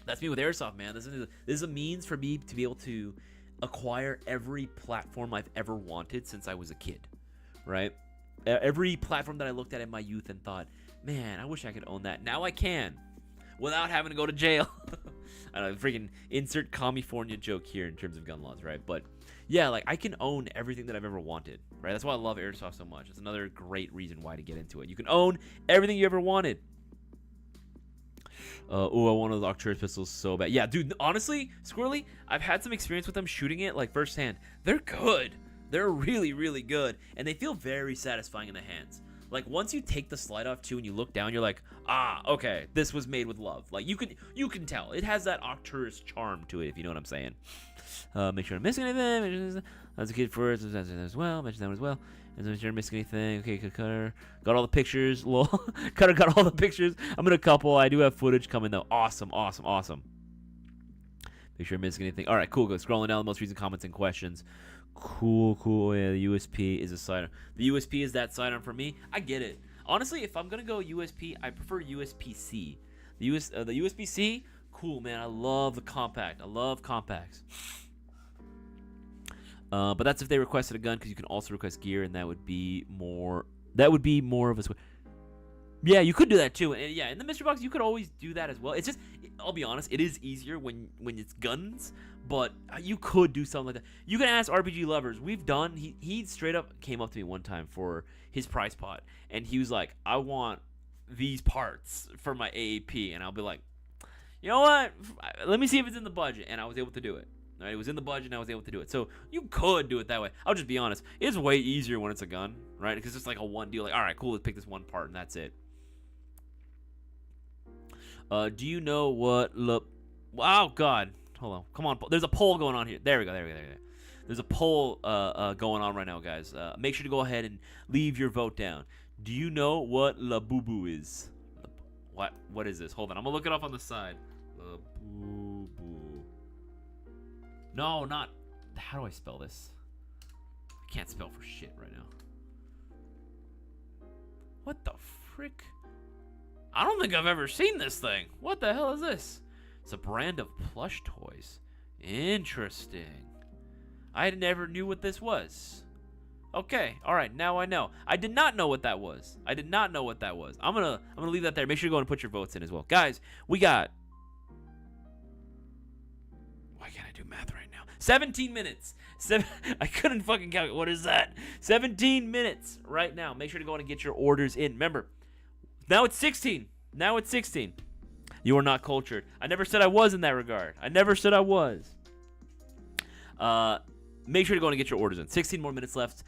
That's me with Airsoft, man. This is a means for me to be able to acquire every platform I've ever wanted since I was a kid, right? Every platform that I looked at in my youth and thought, man, I wish I could own that. Now I can, without having to go to jail. I don't know, freaking insert California joke here in terms of gun laws, right? But yeah, like, I can own everything that I've ever wanted, right? That's why I love Airsoft so much. It's another great reason why to get into it. You can own everything you ever wanted. I want those Arcturus pistols so bad. Yeah, dude, honestly, Squirrely, I've had some experience with them shooting it, like, firsthand. They're good. They're really, really good. And they feel very satisfying in the hands. Like, once you take the slide off, too, and you look down, you're like, ah, okay, this was made with love. Like, you can tell. It has that Arcturus charm to it, if you know what I'm saying. Make sure I'm missing anything. As a kid first, as well. Mention that one as well. And make sure I'm missing anything. Okay, Cutter. Got all the pictures. Lol. Cutter got all the pictures. I'm in a couple. I do have footage coming, though. Awesome. Make sure I'm missing anything. All right, cool. Go scrolling down the most recent comments and questions. Cool. Oh, yeah, the USP is a sidearm. The USP is that sidearm for me. I get it. Honestly, if I'm going to go USP, I prefer USP-C. The USP-C, cool, man. I love the compact. I love compacts. But that's if they requested a gun, because you can also request gear, and that would be more of a switch. Yeah, you could do that too. And yeah, in the mystery box, you could always do that as well. It's just, I'll be honest, it is easier when it's guns, but you could do something like that. You can ask RPG Lovers. He straight up came up to me one time for his prize pot, and he was like, I want these parts for my AAP, and I'll be like, you know what? Let me see if it's in the budget, and I was able to do it. Right, it was in the budget, and I was able to do it. So you could do it that way. I'll just be honest. It's way easier when it's a gun, right? Because it's like a one deal. Like, all right, cool, let's pick this one part, and that's it. Do you know what? Oh, God. Hold on. Come on. There's a poll going on here. There we go. There's a poll going on right now, guys. Make sure to go ahead and leave your vote down. Do you know what La Boo Boo is? What is this? Hold on. I'm going to look it up on the side. La Boo Boo. No, not. How do I spell this? I can't spell for shit right now. What the frick? I don't think I've ever seen this thing. What the hell is this? It's a brand of plush toys. Interesting. I never knew what this was. Okay, all right, now I know. I did not know what that was. I'm gonna leave that there. Make sure you go and put your votes in as well, guys. We got. Why can't I do math right now? 17 minutes. I couldn't fucking calculate. What is that? 17 minutes right now. Make sure to go and get your orders in. Remember, now it's 16. You are not cultured. I never said I was in that regard. I never said I was. Make sure to go and get your orders in. 16 more minutes left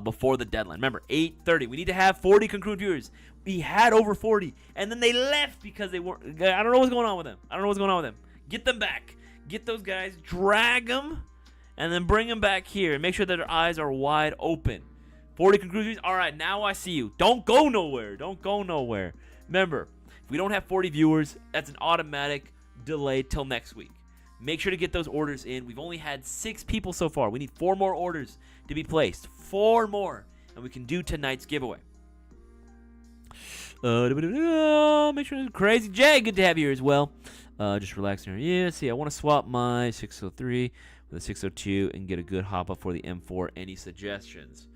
before the deadline. Remember, 8:30. We need to have 40 concurrent viewers. We had over 40, and then they left because they weren't. I don't know what's going on with them. Get them back. Get those guys, drag them, and then bring them back here. And make sure that their eyes are wide open. 40 concurrent viewers. All right, now I see you. Don't go nowhere. Remember, if we don't have 40 viewers, that's an automatic delay till next week. Make sure to get those orders in. We've only had 6 people so far. We need 4 more orders to be placed. 4 more. And we can do tonight's giveaway. Make sure Crazy Jay, good to have you here as well. Just relax here. Yeah, see, I want to swap my 603 with the 602 and get a good hop up for the M4. Any suggestions?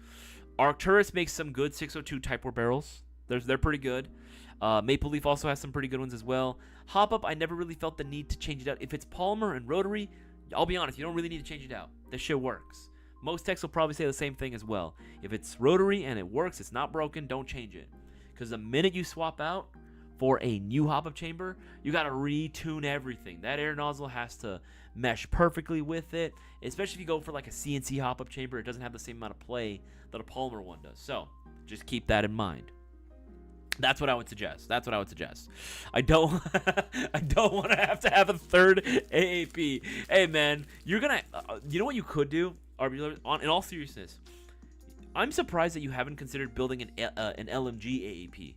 Arcturus makes some good 602 Type 4 barrels. They're pretty good. Maple Leaf also has some pretty good ones as well. Hop up, I never really felt the need to change it out. If it's polymer and rotary, I'll be honest, you don't really need to change it out. This shit works. Most techs will probably say the same thing as well. If it's rotary and it works, it's not broken, don't change it. Because the minute you swap out for a new hop-up chamber, you got to retune everything. That air nozzle has to mesh perfectly with it, especially if you go for like a CNC hop-up chamber. It doesn't have the same amount of play that a polymer one does. So just keep that in mind. That's what I would suggest. I don't I don't want to have a third AAP. Hey man, you're gonna you know what you could do? In all seriousness, I'm surprised that you haven't considered building an LMG AAP.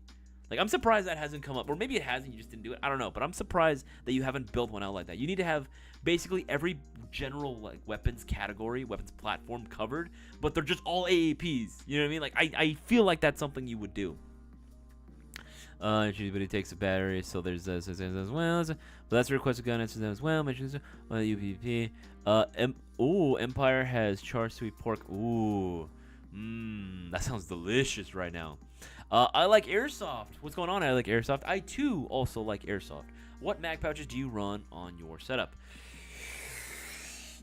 Like, I'm surprised that hasn't come up, or maybe it has and you just didn't do it. I don't know, but I'm surprised that you haven't built one out like that. You need to have basically every general like weapons category, weapons platform covered, but they're just all AAPs. You know what I mean? Like, I feel like that's something you would do. But it takes a battery, so there's this as well. But that's a requested gun answer as well. UPP. Empire has char sweet pork. Ooh, that sounds delicious right now. I like Airsoft. What's going on? I like Airsoft. I too also like Airsoft. What mag pouches do you run on your setup?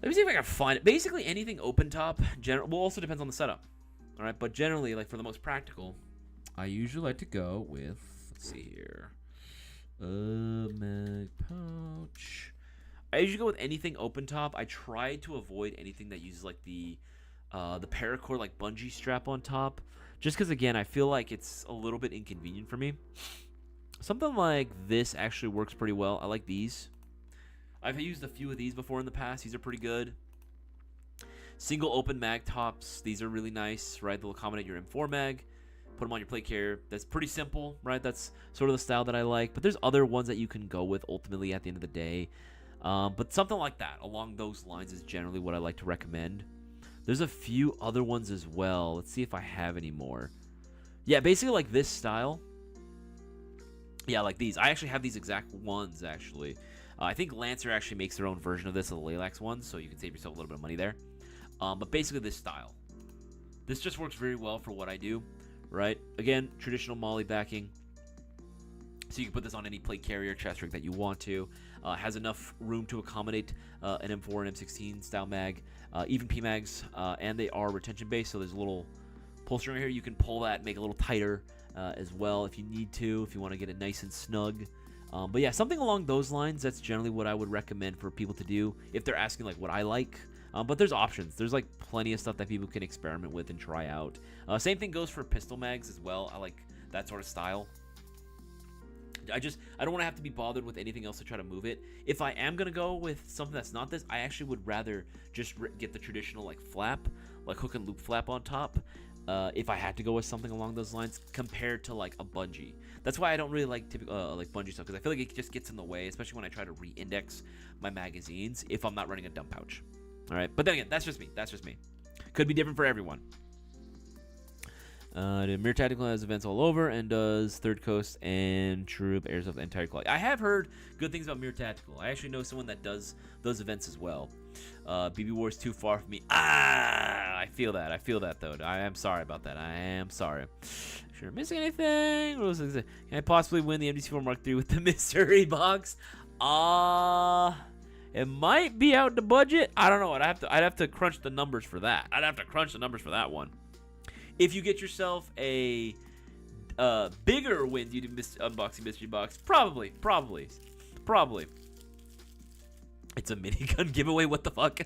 Let me see if I can find it. Basically anything open top. Well, also depends on the setup. All right, but generally, like for the most practical, I usually like to go with. Let's see here. Mag pouch. I usually go with anything open top. I try to avoid anything that uses like the paracord like bungee strap on top, just because again I feel like it's a little bit inconvenient for me. Something like this actually works pretty well. I like these. I've used a few of these before in the past. These are pretty good. Single open mag tops. These are really nice, right? They'll accommodate your M4 mag. Put them on your plate carrier. That's pretty simple, right? That's sort of the style that I like. But there's other ones that you can go with ultimately at the end of the day. But something like that, along those lines, is generally what I like to recommend. There's a few other ones as well. Let's see if I have any more. Yeah, basically like this style. Yeah, like these. I actually have these exact ones, actually. I think Lancer actually makes their own version of this, of the Lilacs ones, so you can save yourself a little bit of money there. But basically this style. This just works very well for what I do. Right, again, traditional Molly backing, so you can put this on any plate carrier, chest rig that you want to. Has enough room to accommodate an M4 and M16 style mag, even P mags, and they are retention based. So there's a little pull string right here. You can pull that, make it a little tighter as well if you need to, if you want to get it nice and snug. But yeah, something along those lines. That's generally what I would recommend for people to do if they're asking like what I like. But there's options. There's like plenty of stuff that people can experiment with and try out. Same thing goes for pistol mags as well. I like that sort of style. I don't want to have to be bothered with anything else to try to move it. If I am gonna go with something that's not this, I actually would rather just get the traditional like flap, like hook and loop flap on top. If I had to go with something along those lines, compared to like a bungee. That's why I don't really like typical like bungee stuff, because I feel like it just gets in the way, especially when I try to re-index my magazines if I'm not running a dump pouch. All right, but then again, that's just me. Could be different for everyone. Mir Tactical has events all over and does Third Coast and Troop Airsoft the entire quality. I have heard good things about Mir Tactical. I actually know someone that does those events as well. BB War is too far from me. I feel that though. I am sorry about that. I am sorry. Sure, missing anything? What was it? Can I possibly win the MDC4 Mark III with the mystery box? It might be out the budget. I don't know. I'd have to crunch the numbers for that. I'd have to crunch the numbers for that one. If you get yourself a bigger win due to unboxing mystery box, probably. It's a minigun giveaway. What the fuck?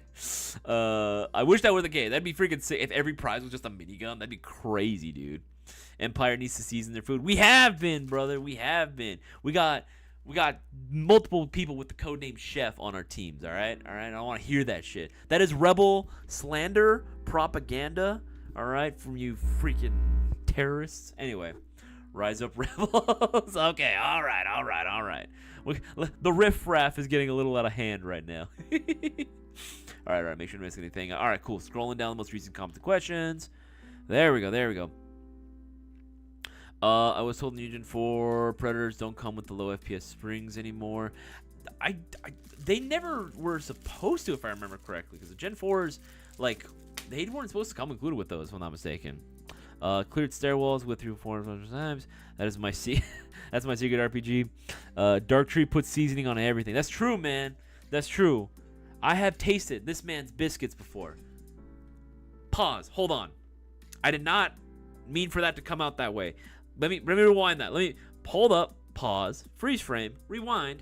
I wish that were the case. That'd be freaking sick. If every prize was just a minigun, that'd be crazy, dude. Empire needs to season their food. We have been, brother. We have been. We got multiple people with the codename Chef on our teams, all right? I don't want to hear that shit. That is rebel slander propaganda, all right, from you freaking terrorists. Anyway, rise up rebels. Okay, all right. The riffraff is getting a little out of hand right now. All right, make sure to miss anything. All right, cool. Scrolling down the most recent comments and questions. There we go. I was told Legion 4 Predators don't come with the low FPS springs anymore. they never were supposed to, if I remember correctly, because the Gen 4s, like, they weren't supposed to come included with those, if I'm not mistaken. Cleared stairwells with 3 4 times. That is my that's my secret RPG. Dark Tree puts seasoning on everything. That's true, man. That's true. I have tasted this man's biscuits before. Pause. Hold on. I did not mean for that to come out that way. Let me rewind that. Let me hold up. Pause. Freeze frame. Rewind.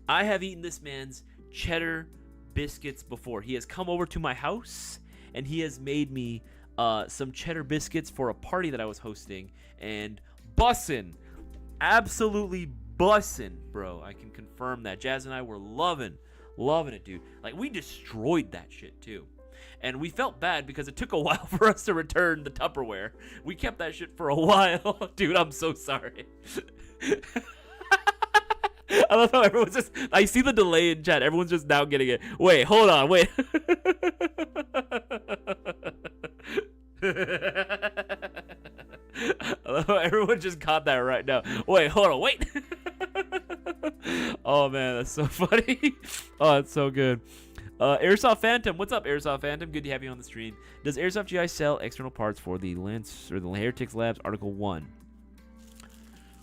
I have eaten this man's cheddar biscuits before. He has come over to my house and he has made me some cheddar biscuits for a party that I was hosting, and bussin', absolutely bussin', bro. I can confirm that. Jazz and I were loving it, dude. Like, we destroyed that shit too, and we felt bad because it took a while for us to return the Tupperware. We kept that shit for a while. Dude, I'm so sorry. I love how everyone's just, I see the delay in chat. Everyone's just now getting it. Wait, hold on, wait. Everyone just caught that right now. Wait, hold on, wait. Oh man, that's so funny. Oh, it's so good. Airsoft Phantom, what's up, Airsoft Phantom? Good to have you on the stream. Does Airsoft GI sell external parts for the Lance or the Heretics Labs Article 1?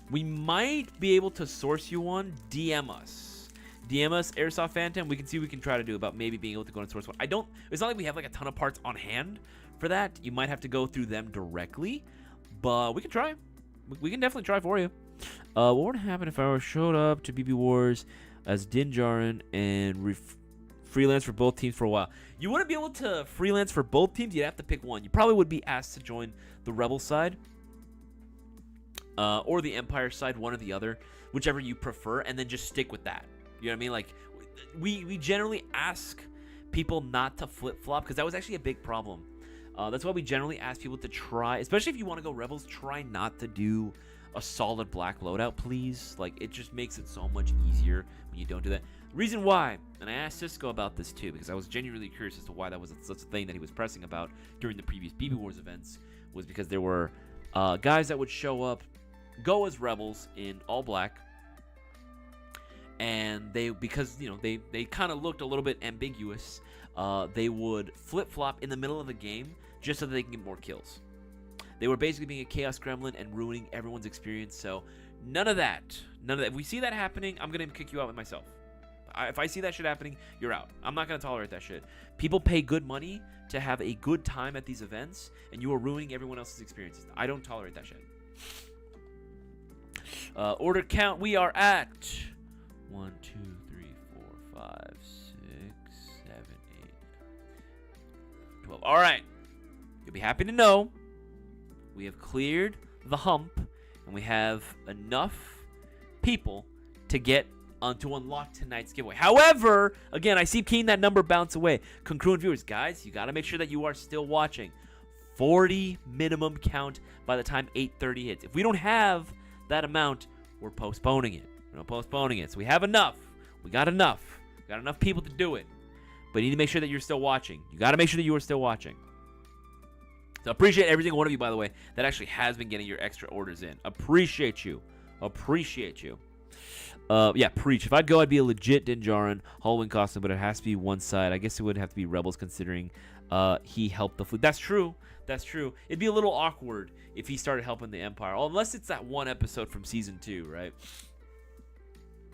We might be able to source you one. DM us, Airsoft Phantom. We can see what we can try to do about maybe being able to go and source one. It's not like we have like a ton of parts on hand for that. You might have to go through them directly, but we can try. We can definitely try for you. What would happen if I showed up to BB Wars as Din Djarin and freelance for both teams for a while? You wouldn't be able to freelance for both teams. You'd have to pick one. You probably would be asked to join the Rebel side. Or the Empire side, one or the other, whichever you prefer, and then just stick with that. You know what I mean? Like, we generally ask people not to flip-flop, because that was actually a big problem. That's why we generally ask people to try, especially if you want to go Rebels, try not to do a solid black loadout, please. Like, it just makes it so much easier when you don't do that. Reason why, and I asked Cisco about this too, because I was genuinely curious as to why that was such a thing that he was pressing about during the previous BB Wars events, was because there were guys that would show up, go as Rebels in all black, and because they kind of looked a little bit ambiguous, they would flip-flop in the middle of the game just so that they can get more kills. They were basically being a chaos gremlin and ruining everyone's experience. So none of that. If we see that happening, I'm gonna kick you out with myself. If I see that shit happening, you're out. I'm not gonna tolerate that shit. People pay good money to have a good time at these events, and you are ruining everyone else's experiences. I don't tolerate that shit. Order count, we are at 1, 2, 3, 4, 5, 6, 7, 8, 12. All right. You'll be happy to know we have cleared the hump, and we have enough people to get to unlock tonight's giveaway. However, again, I see seeing that number bounce away. Congruent viewers, guys, you got to make sure that you are still watching. 40 minimum count by the time 8:30 hits. If we don't have that amount, we're postponing it. So we have enough. We got enough. We got enough people to do it. But you need to make sure that you're still watching. You got to make sure that you are still watching. So appreciate every single one of you, by the way, that actually has been getting your extra orders in. Appreciate you. Yeah, preach. If I'd go, I'd be a legit Din Djarin Halloween costume, but it has to be one side. I guess it would have to be Rebels, considering he helped the fleet. That's true. It'd be a little awkward if he started helping the Empire, unless it's that one episode from season 2, right?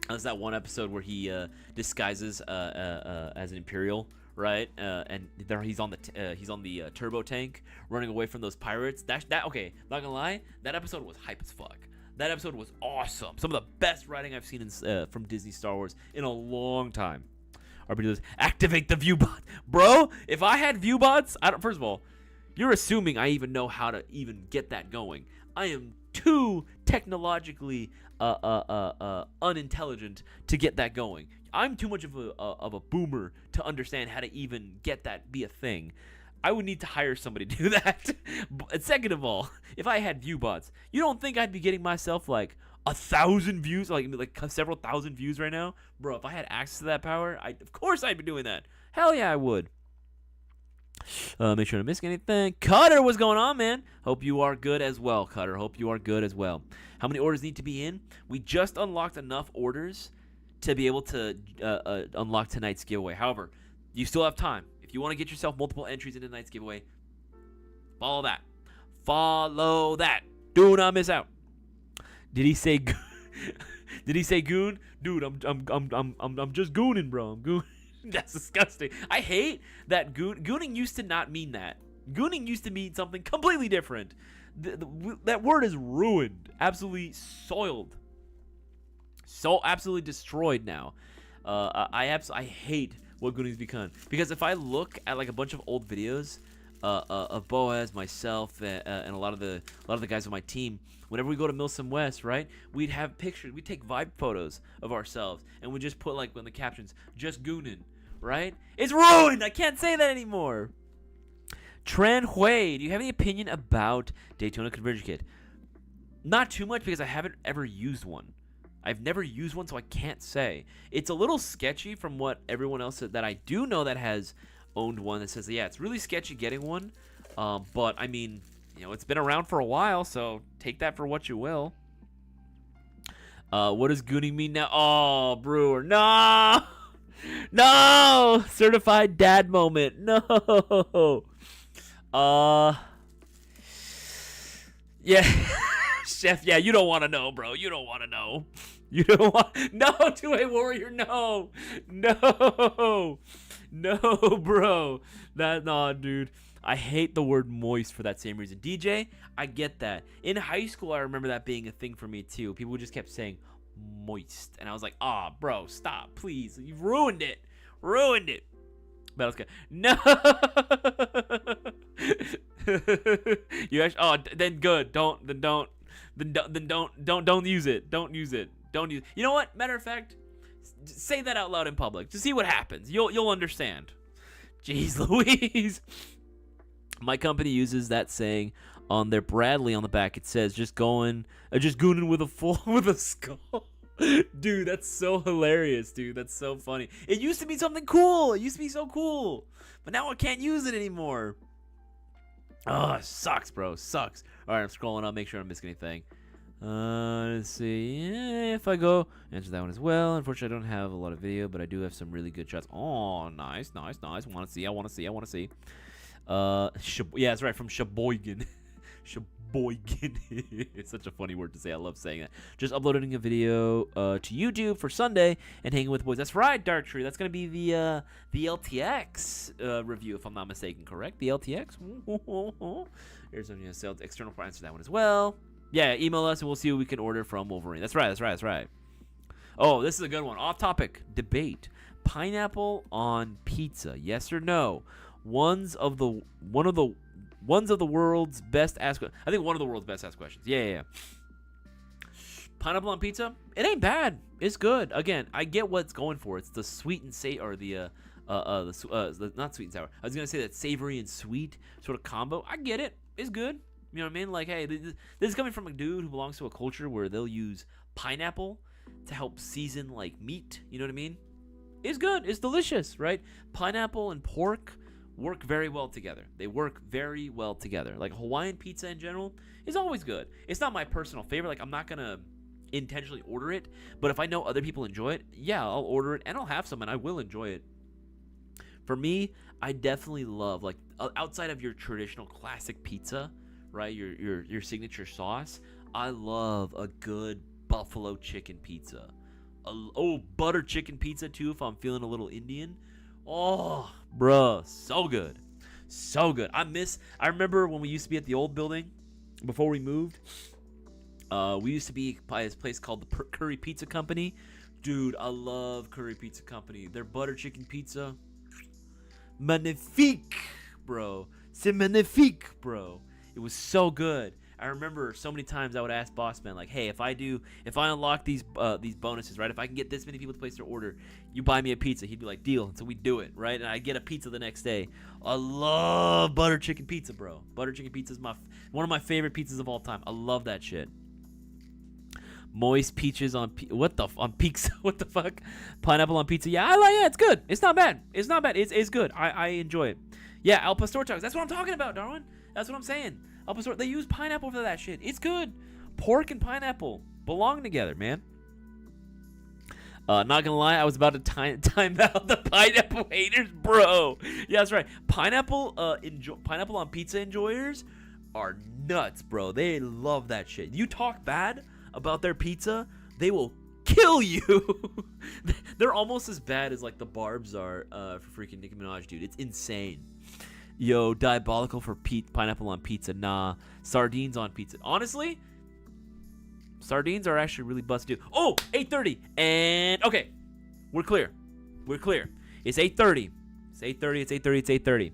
That's that one episode where he disguises as an Imperial, right? And there he's on the turbo tank running away from those pirates. That okay, not gonna lie, that episode was hype as fuck. That episode was awesome. Some of the best writing I've seen from Disney Star Wars in a long time. RP does activate the view bot, bro. If I had view bots, first of all, you're assuming I even know how to even get that going. I am too technologically unintelligent to get that going. I'm too much of a boomer to understand how to even get that be a thing. I would need to hire somebody to do that. And second of all, if I had view bots, you don't think I'd be getting myself like 1,000 views, like several thousand views right now, bro? If I had access to that power, of course I'd be doing that. Hell yeah, I would. Make sure to miss anything. Cutter, what's going on, man? Hope you are good as well, Cutter. Hope you are good as well. How many orders need to be in? We just unlocked enough orders to be able to unlock tonight's giveaway. However, you still have time. If you want to get yourself multiple entries into tonight's giveaway, follow that. Follow that. Do not miss out. Did he say? Did he say goon? Dude, I'm just gooning, bro. I'm gooning. That's disgusting. I hate that gooning used to not mean that. Gooning used to mean something completely different. That word is ruined. Absolutely soiled. So absolutely destroyed now. I hate what gooning's become. Because if I look at like a bunch of old videos of Boaz, myself, and a lot of the guys on my team, whenever we go to Milsom West, right, we'd have pictures. We'd take vibe photos of ourselves, and we'd just put like in the captions, "just gooning," right? It's ruined. I can't say that anymore. Tran Hui, do you have any opinion about Daytona Conversion Kit? Not too much, because I haven't ever used one. I've never used one, so I can't say. It's a little sketchy from what everyone else said that I do know that has owned one that says, yeah, it's really sketchy getting one. But, I mean, you know, it's been around for a while, so take that for what you will. What does gooning mean now? Oh, Brewer, no! No! Certified dad moment. No! Yeah. Chef, yeah, you don't want to know, bro. You don't want to know. You don't want... No, to a warrior, no. No. No, bro. No, dude. I hate the word moist for that same reason. DJ, I get that. In high school, I remember that being a thing for me, too. People just kept saying moist. And I was like, bro, stop, please. You've ruined it. Ruined it. But I was good. No. You actually... then good. Don't use it. Don't use it. You know what? Matter of fact, say that out loud in public to see what happens. You'll understand. Jeez Louise. My company uses that saying on their Bradley on the back. It says just gooning with a skull. Dude, that's so hilarious, dude. That's so funny. It used to be something cool. It used to be so cool. But now I can't use it anymore. Oh, it sucks, bro. Sucks. All right, I'm scrolling up. Make sure I don't miss anything. Let's see. If I go answer that one as well. Unfortunately, I don't have a lot of video, but I do have some really good shots. Oh, nice. I want to see. Yeah, that's right. From Sheboygan. Sheboygan. It's such a funny word to say. I love saying that. Just uploading a video to YouTube for Sunday and hanging with the boys. That's right, Dark Tree. That's gonna be the LTX review, if I'm not mistaken. Correct? The LTX. Here's some sales external for answer that one as well. Yeah, email us and we'll see what we can order from Wolverine. That's right. Oh, this is a good one. Off topic debate: pineapple on pizza, yes or no? One of the world's best asked. I think one of the world's best asked questions. Yeah. Pineapple on pizza? It ain't bad. It's good. Again, I get what it's going for. It's the sweet and or the not sweet and sour. I was gonna say that savory and sweet sort of combo. I get it. It's good. You know what I mean? Like, hey, this is coming from a dude who belongs to a culture where they'll use pineapple to help season like meat. You know what I mean? It's good. It's delicious, right? Pineapple and pork work very well together. They work very well together. Like Hawaiian pizza in general is always good. It's not my personal favorite. Like, I'm not gonna intentionally order it, but if I know other people enjoy it, yeah, I'll order it and I'll have some and I will enjoy it. For me, I definitely love, like, outside of your traditional classic pizza, right? Your signature sauce. I love a good buffalo chicken pizza. Butter chicken pizza too if I'm feeling a little Indian. Oh, bruh, so good. I remember when we used to be at the old building before we moved. We used to be by this place called the Curry Pizza Company. Dude, I love Curry Pizza Company. Their butter chicken pizza, magnifique, bro. C'est magnifique, bro. It was so good. I remember so many times I would ask boss man, like, hey, if I unlock these bonuses, right? If I can get this many people to place their order, you buy me a pizza. He'd be like, deal. And so we do it, right? And I get a pizza the next day. I love butter chicken pizza, bro. Butter chicken pizza is one of my favorite pizzas of all time. I love that shit. Moist peaches on pizza. What the fuck? Pineapple on pizza. Yeah, it's good. It's not bad. It's good. I enjoy it. Yeah, Al Pastor tacos. That's what I'm talking about, Darwin. That's what I'm saying. Al Pastor. They use pineapple for that shit. It's good. Pork and pineapple belong together, man. Not gonna lie, I was about to time out the pineapple haters, bro. Yeah, that's right. Pineapple on pizza enjoyers are nuts, bro. They love that shit. You talk bad about their pizza, they will kill you. They're almost as bad as like the Barbs are for freaking Nicki Minaj, dude. It's insane. Yo, diabolical for pineapple on pizza. Nah, sardines on pizza. Honestly, sardines are actually really busted, dude. Oh, 8:30, and okay, we're clear. We're clear. It's 8:30. It's 8:30. It's 8:30. It's 8:30.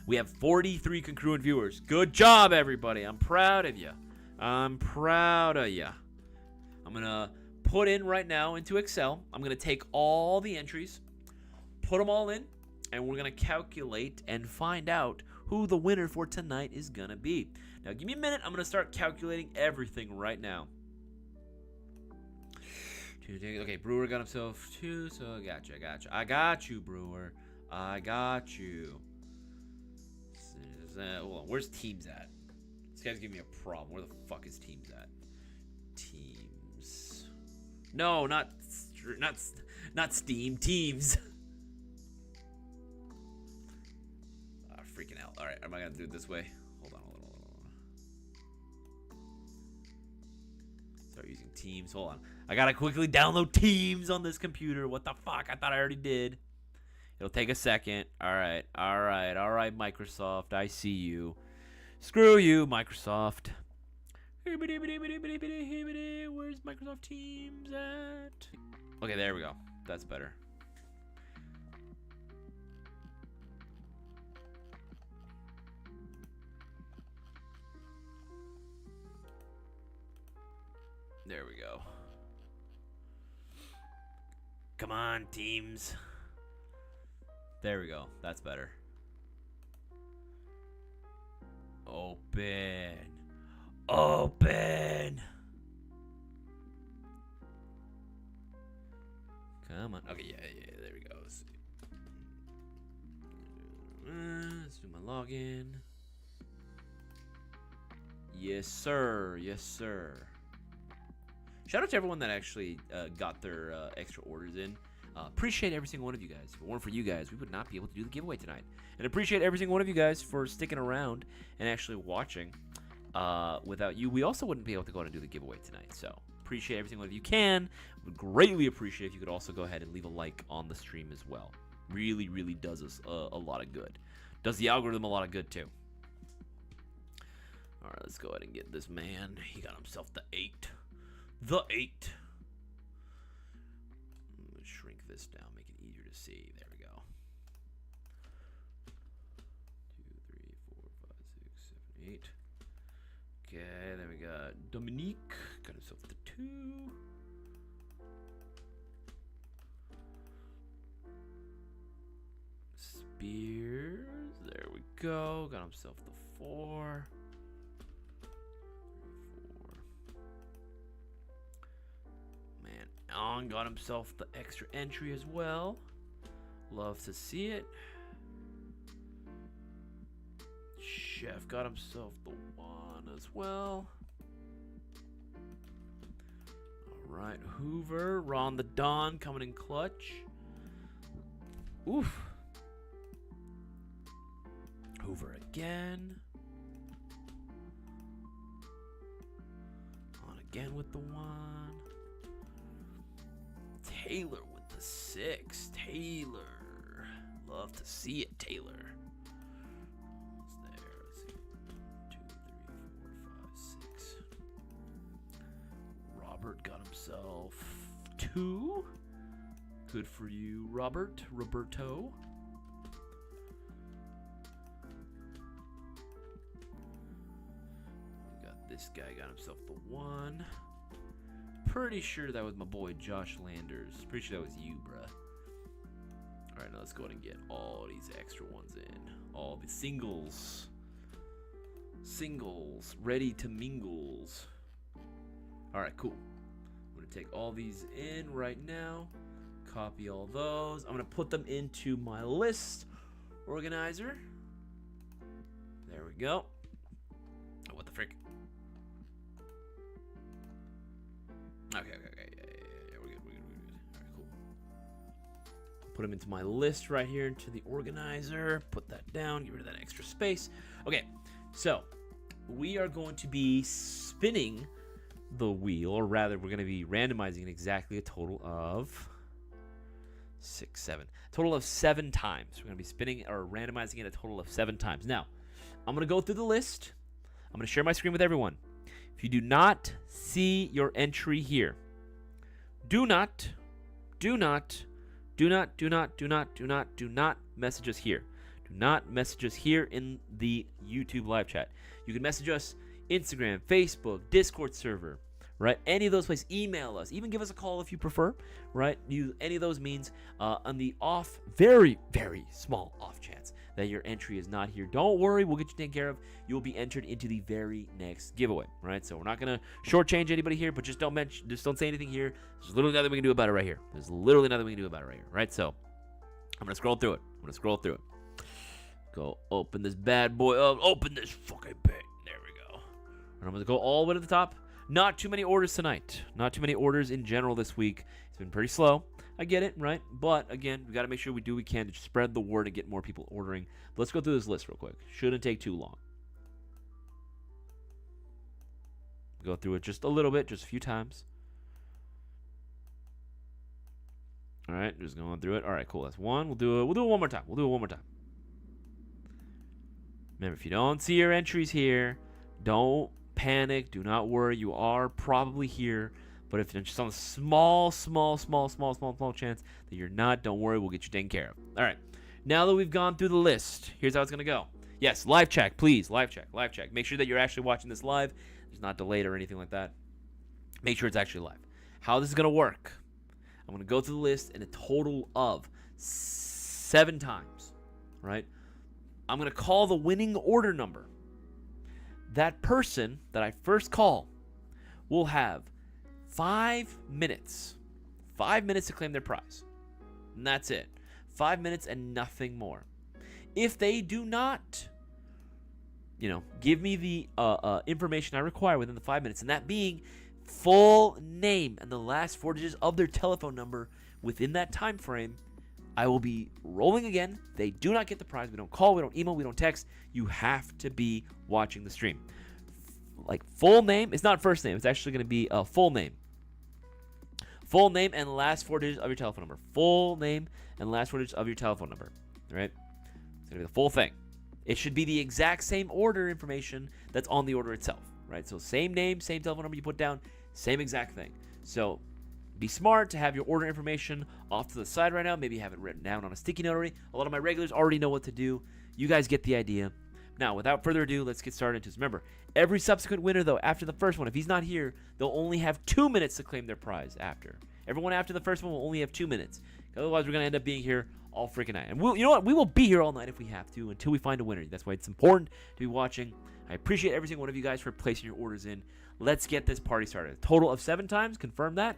We have 43 congruent viewers. Good job, everybody. I'm proud of you. I'm proud of you. I'm gonna put in right now into Excel. I'm gonna take all the entries, put them all in, and we're gonna calculate and find out who the winner for tonight is gonna be. Now, give me a minute. I'm gonna start calculating everything right now. Okay, Brewer got himself 2, so I got you, Brewer. I got you. Hold on, where's Teams at? This guy's giving me a problem. Where the fuck is Teams at? Teams. No, not Steam. Teams. Freaking hell. All right, am I gonna do it this way? Hold on. Start using Teams. Hold on. I gotta quickly download Teams on this computer. What the fuck? I thought I already did. It'll take a second. All right, Microsoft. I see you. Screw you, Microsoft. Where's Microsoft Teams at? Okay, there we go. That's better. There we go. Come on, Teams. There we go. That's better. Open. Come on. Okay, yeah. There we go. Let's do my login. Yes, sir. Shout out to everyone that actually got their extra orders in. Appreciate every single one of you guys. If it weren't for you guys, we would not be able to do the giveaway tonight. And appreciate every single one of you guys for sticking around and actually watching. Without you, we also wouldn't be able to go out and do the giveaway tonight. So appreciate every single one of you can. Would greatly appreciate if you could also go ahead and leave a like on the stream as well. Really, really does us a lot of good. Does the algorithm a lot of good too. All right, let's go ahead and get this man. He got himself the 8. The 8. I'm going to shrink this down, make it easier to see. There we go. 2, 3, 4, 5, 6, 7, 8. Okay, then we got Dominique. Got himself the 2. Spears. There we go. Got himself the 4. On got himself the extra entry as well. Love to see it. Chef got himself the 1 as well. Alright, Hoover, Ron the Don coming in clutch. Oof. Hoover again. On again with the 1. Taylor with the 6. Taylor. Love to see it, Taylor. What's there? Let's see. 2, 3, 4, 5, 6. Robert got himself 2. Good for you, Roberto. We got this guy got himself the 1. Pretty sure that was my boy Josh Landers. Pretty sure that was you, bruh. Alright, now let's go ahead and get all these extra ones in. All the singles. Ready to mingles. Alright, cool. I'm going to take all these in right now. Copy all those. I'm going to put them into my list organizer. There we go. Oh, what the frick? Okay. Yeah, we're good. put them into my list right here into the organizer. Put that down, get rid of that extra space. Okay, so we are going to be spinning the wheel, or rather, we're going to be randomizing it exactly a total of 7 times. We're going to be spinning or randomizing it a total of 7 times. Now, I'm going to go through the list. I'm going to share my screen with everyone. If you do not see your entry here, do not message us here. Do not message us here in the YouTube live chat. You can message us Instagram, Facebook, Discord server, right? Any of those places. Email us. Even give us a call if you prefer, right? Any of those means on the very, very small off chance that your entry is not here. Don't worry. We'll get you taken care of. You'll be entered into the very next giveaway, right? So we're not going to shortchange anybody here, but just don't say anything here. There's literally nothing we can do about it right here. Right? So I'm going to scroll through it. Go open this bad boy up. Open this fucking pit. There we go. And I'm going to go all the way to the top. Not too many orders tonight. Not too many orders in general this week. It's been pretty slow. I get it, right? But again, we got to make sure we do what we can to spread the word and get more people ordering. But let's go through this list real quick. Shouldn't take too long. Go through it just a little bit, just a few times. All right, just going through it. All right, cool. That's one. We'll do it one more time. Remember, if you don't see your entries here, don't panic. Do not worry. You are probably here. But if it's just on a small chance that you're not, don't worry. We'll get you taken care of. All right. Now that we've gone through the list, here's how it's going to go. Yes, live check, please. Live check. Make sure that you're actually watching this live. It's not delayed or anything like that. Make sure it's actually live. How this is going to work, I'm going to go through the list in a total of 7 times, right? I'm going to call the winning order number. That person that I first call will have 5 minutes. 5 minutes to claim their prize. And that's it. 5 minutes and nothing more. If they do not, give me the information I require within the 5 minutes, and that being full name and the last 4 digits of their telephone number within that time frame, I will be rolling again. They do not get the prize. We don't call, we don't email, we don't text. You have to be watching the stream. Like full name, it's not first name. It's actually going to be a full name. Full name and the last 4 digits of your telephone number. Full name and last 4 digits of your telephone number. All right? It's going to be the full thing. It should be the exact same order information that's on the order itself, right? So same name, same telephone number you put down, same exact thing. So be smart to have your order information off to the side right now. Maybe have it written down on a sticky note already. A lot of my regulars already know what to do. You guys get the idea. Now, without further ado, let's get started into this. Remember, every subsequent winner, though, after the first one, if he's not here, they'll only have 2 minutes to claim their prize after. Everyone after the first one will only have 2 minutes. Otherwise, we're going to end up being here all freaking night. And you know what? We will be here all night if we have to until we find a winner. That's why it's important to be watching. I appreciate every single one of you guys for placing your orders in. Let's get this party started. A total of 7 times. Confirm that.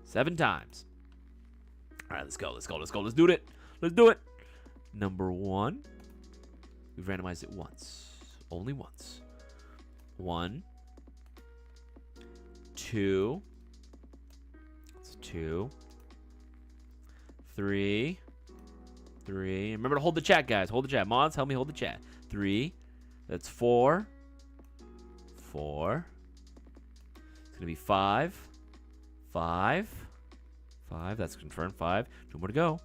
7 times. All right, let's go. Let's do it. Let's do it. Number 1. We've randomized it once. Only once. 1. 2. That's 2. 3. Remember to hold the chat, guys. Hold the chat. Mods, help me hold the chat. 3. That's 4. 4. It's going to be 5. 5. That's confirmed. 5. 2 more to go.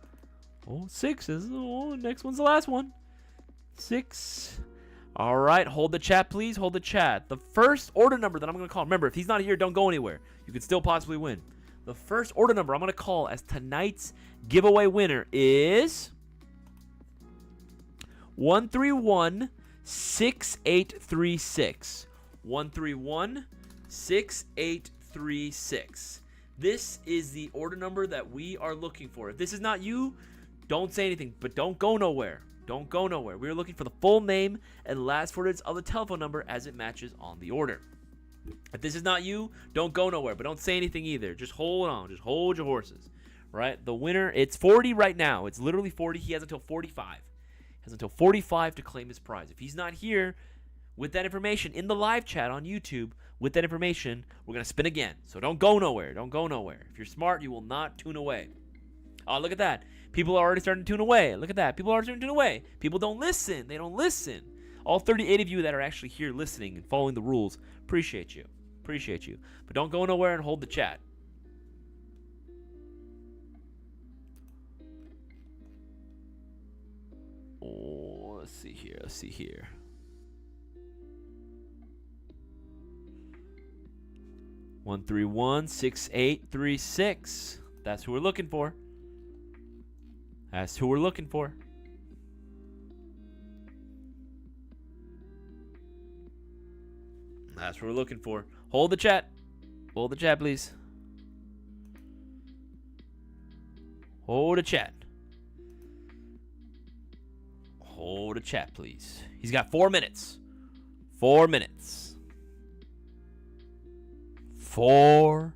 Oh, 6 is. Oh, next one's the last one. 6. All right. Hold the chat, please. Hold the chat. The first order number that I'm going to call. Remember, if he's not here, don't go anywhere. You could still possibly win. The first order number I'm going to call as tonight's giveaway winner is 1316836. 1316836. This is the order number that we are looking for. If this is not you, don't say anything, but don't go nowhere. Don't go nowhere. We're looking for the full name and last 4 digits of the telephone number as it matches on the order. If this is not you, don't go nowhere, but don't say anything either. Just hold on. Just hold your horses, right? The winner, it's 40 right now. It's literally 40. He has until 45. He has until 45 to claim his prize. If he's not here with that information in the live chat on YouTube, with that information, we're going to spin again. So don't go nowhere. Don't go nowhere. If you're smart, you will not tune away. Oh, look at that. People are already starting to tune away. Look at that. People are already starting to tune away. People don't listen. They don't listen. All 38 of you that are actually here listening and following the rules, appreciate you. Appreciate you. But don't go nowhere and hold the chat. Oh, let's see here. Let's see here. One three one 6836. That's who we're looking for. That's who we're looking for. That's what we're looking for. Hold the chat. Hold the chat, please. Hold the chat. Hold the chat, please. He's got 4 minutes. 4 minutes. 4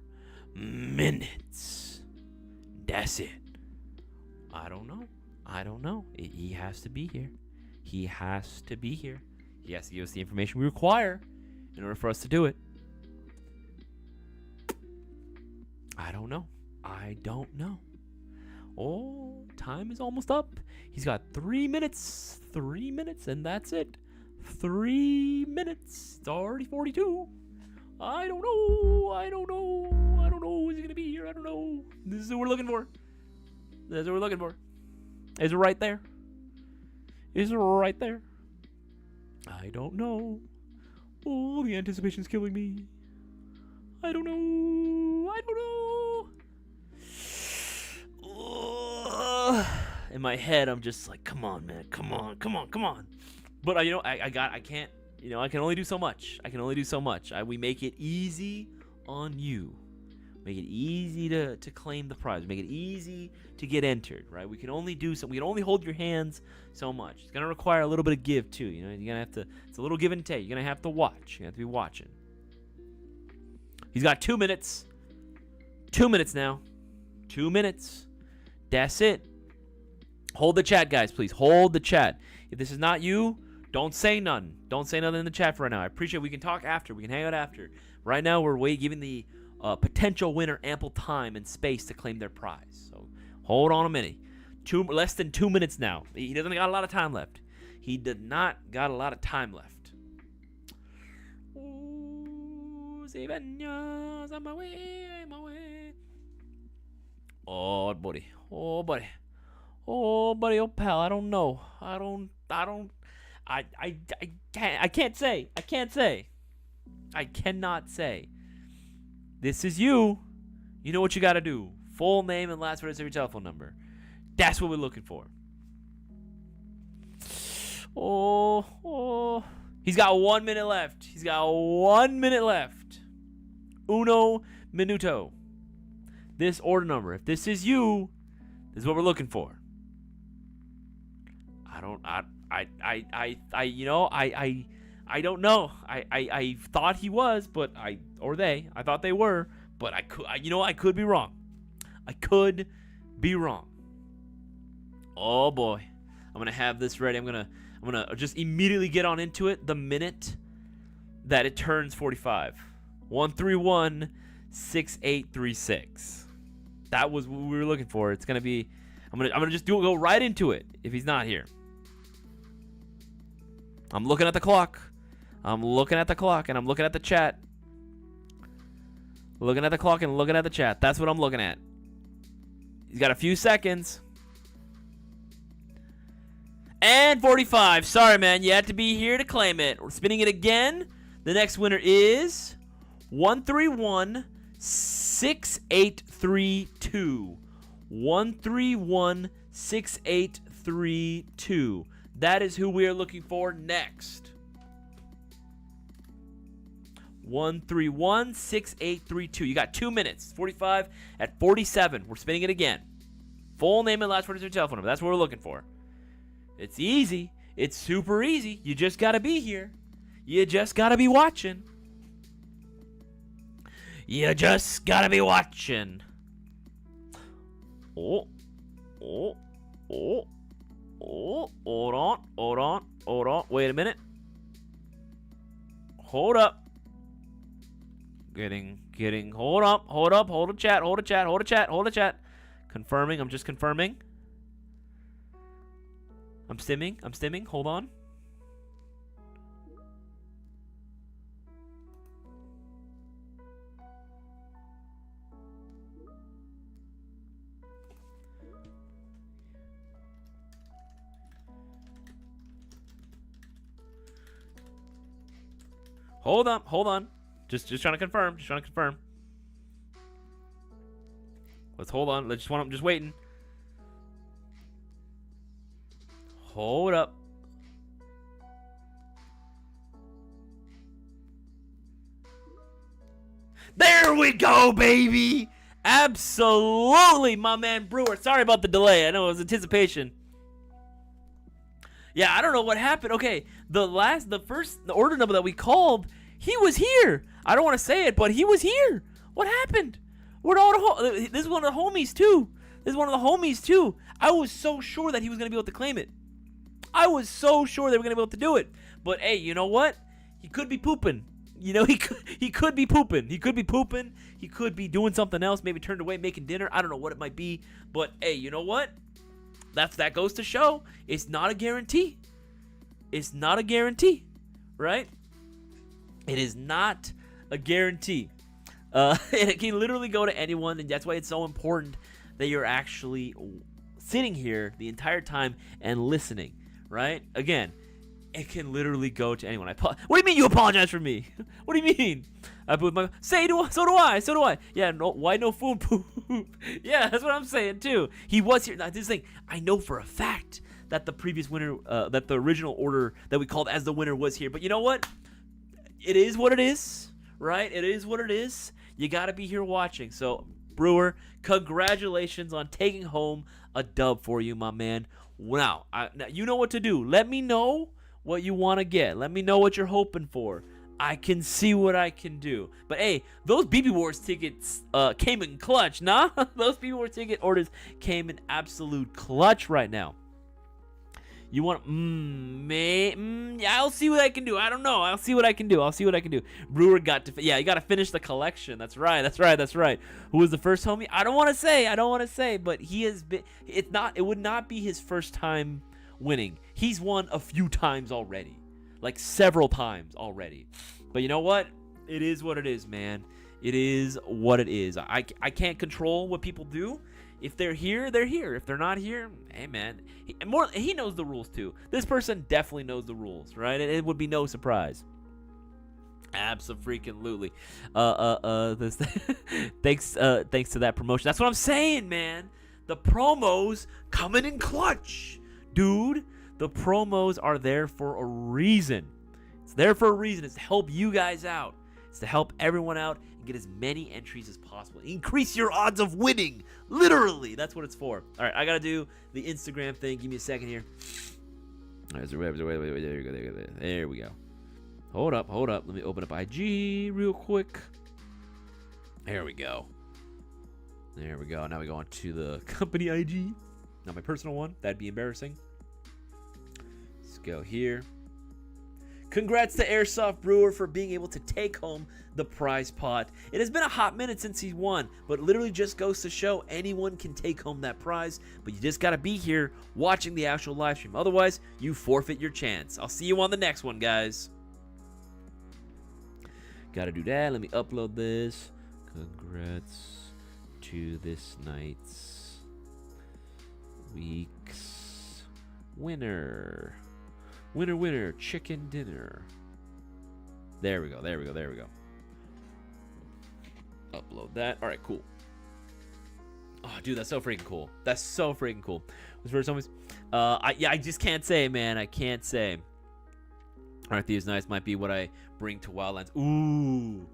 minutes. That's it. I don't know. I don't know. He has to be here. He has to be here. He has to give us the information we require in order for us to do it. I don't know. I don't know. Oh, time is almost up. He's got 3 minutes. 3 minutes, and that's it. 3 minutes. It's already 42. I don't know. I don't know. I don't know. Is he going to be here? I don't know. This is what we're looking for. This is what we're looking for. Is it right there? Is it right there? I don't know. Oh, the anticipation's killing me. I don't know. I don't know. In my head, I'm just like, come on, man. Come on, come on, come on. But, I can't, I can only do so much. I can only do so much. We make it easy on you. Make it easy to claim the prize. Make it easy to get entered, right? We can only do so. We can only hold your hands so much. It's gonna require a little bit of give too. You're gonna have to. It's a little give and take. You're gonna have to watch. You have to be watching. He's got 2 minutes. 2 minutes now. 2 minutes. That's it. Hold the chat, guys, please. Hold the chat. If this is not you, don't say none. Don't say nothing in the chat for right now. I appreciate it. We can talk after. We can hang out after. Right now, we're giving the potential winner ample time and space to claim their prize. So hold on a minute. Less than 2 minutes now. He doesn't got a lot of time left. He did not got a lot of time left. Ooh, 7 years on my way, my way. Oh, buddy. Oh, buddy. Oh, buddy, oh, pal. I don't know. I can't say. I can't say. I cannot say. This is you. You know what you got to do. Full name and last words of your telephone number. That's what we're looking for. Oh. He's got 1 minute left. He's got 1 minute left. Uno minuto. This order number. If this is you, this is what we're looking for. I don't know. I thought he was, but I thought they were, but I could be wrong. I could be wrong. Oh boy. I'm going to have this ready. I'm going to just immediately get on into it the minute that it turns 45. 131-6836. That was what we were looking for. It's going to be I'm going to just go right into it if he's not here. I'm looking at the clock. I'm looking at the clock and I'm looking at the chat. Looking at the clock and looking at the chat. That's what I'm looking at. He's got a few seconds. And 45. Sorry, man. You had to be here to claim it. We're spinning it again. The next winner is 131-6832. 131-6832. That is who we are looking for next. 131-6832. You got 2 minutes. 45 at 47. We're spinning it again. Full name and last words of your telephone number. That's what we're looking for. It's easy. It's super easy. You just got to be here. You just got to be watching. You just got to be watching. Oh. Hold on. Wait a minute. Hold up. Hold the chat. Confirming. I'm just confirming. I'm stimming. Hold on. Hold on. Just trying to confirm. Let's hold on. I'm just waiting. Hold up. There we go, baby. Absolutely, my man Brewer. Sorry about the delay. I know it was anticipation. Yeah, I don't know what happened. Okay, the order number that we called, he was here. I don't want to say it, but he was here. What happened? Where'd all the this is one of the homies too. I was so sure that he was gonna be able to claim it. I was so sure they were gonna be able to do it. But hey, you know what? He could be pooping. You know, he could be pooping. He could be doing something else. Maybe turned away making dinner. I don't know what it might be. But hey, you know what? That goes to show it's not a guarantee. It's not a guarantee, right? It is not a guarantee. And it can literally go to anyone, and that's why it's so important that you're actually sitting here the entire time and listening, right? Again, it can literally go to anyone. What do you mean you apologize for me? What do you mean? I put my so do I. Yeah, no, why no food poop? Yeah, that's what I'm saying too. He was here. Now this thing, I know for a fact that the previous winner, that the original order that we called as the winner was here. But you know what? It is what it is, right? It is what it is. You gotta be here watching. So Brewer, congratulations on taking home a dub for you, my man. Now you know what to do. Let me know what you want to get. Let me know what you're hoping for. I can see what I can do. But hey, those BB Wars tickets came in clutch, nah? Those BB Wars ticket orders came in absolute clutch right now. You want yeah, I'll see what I can do. I don't know. I'll see what I can do. Brewer got to you got to finish the collection. That's right. Who was the first homie? I don't want to say, but he has been it would not be his first time winning. He's won a few times already. Like several times already. But you know what? It is what it is, man. It is what it is. I can't control what people do. If they're here, they're here. If they're not here, hey, man. He knows the rules, too. This person definitely knows the rules, right? It would be no surprise. Abso-freaking-lutely. Thanks to that promotion. That's what I'm saying, man. The promos coming in clutch. Dude, the promos are there for a reason. It's there for a reason. It's to help you guys out. It's to help everyone out and get as many entries as possible. Increase your odds of winning. Literally, that's what it's for. All right, I got to do the Instagram thing. Give me a second here. All right, wait. There we go. Hold up. Let me open up IG real quick. There we go. Now we go on to the company IG. Not my personal one. That'd be embarrassing. Let's go here. Congrats to Airsoft Brewer for being able to take home the prize pot. It has been a hot minute since he won, but literally just goes to show anyone can take home that prize, but you just got to be here watching the actual live stream. Otherwise, you forfeit your chance. I'll see you on the next one, guys. Got to do that. Let me upload this. Congrats to this night's week's winner. Winner, chicken dinner. There we go. Upload that. All right, cool. Oh, dude, that's so freaking cool. What's first homies? I just can't say, man. I can't say. All right, these nights might be what I bring to Wildlands. Ooh,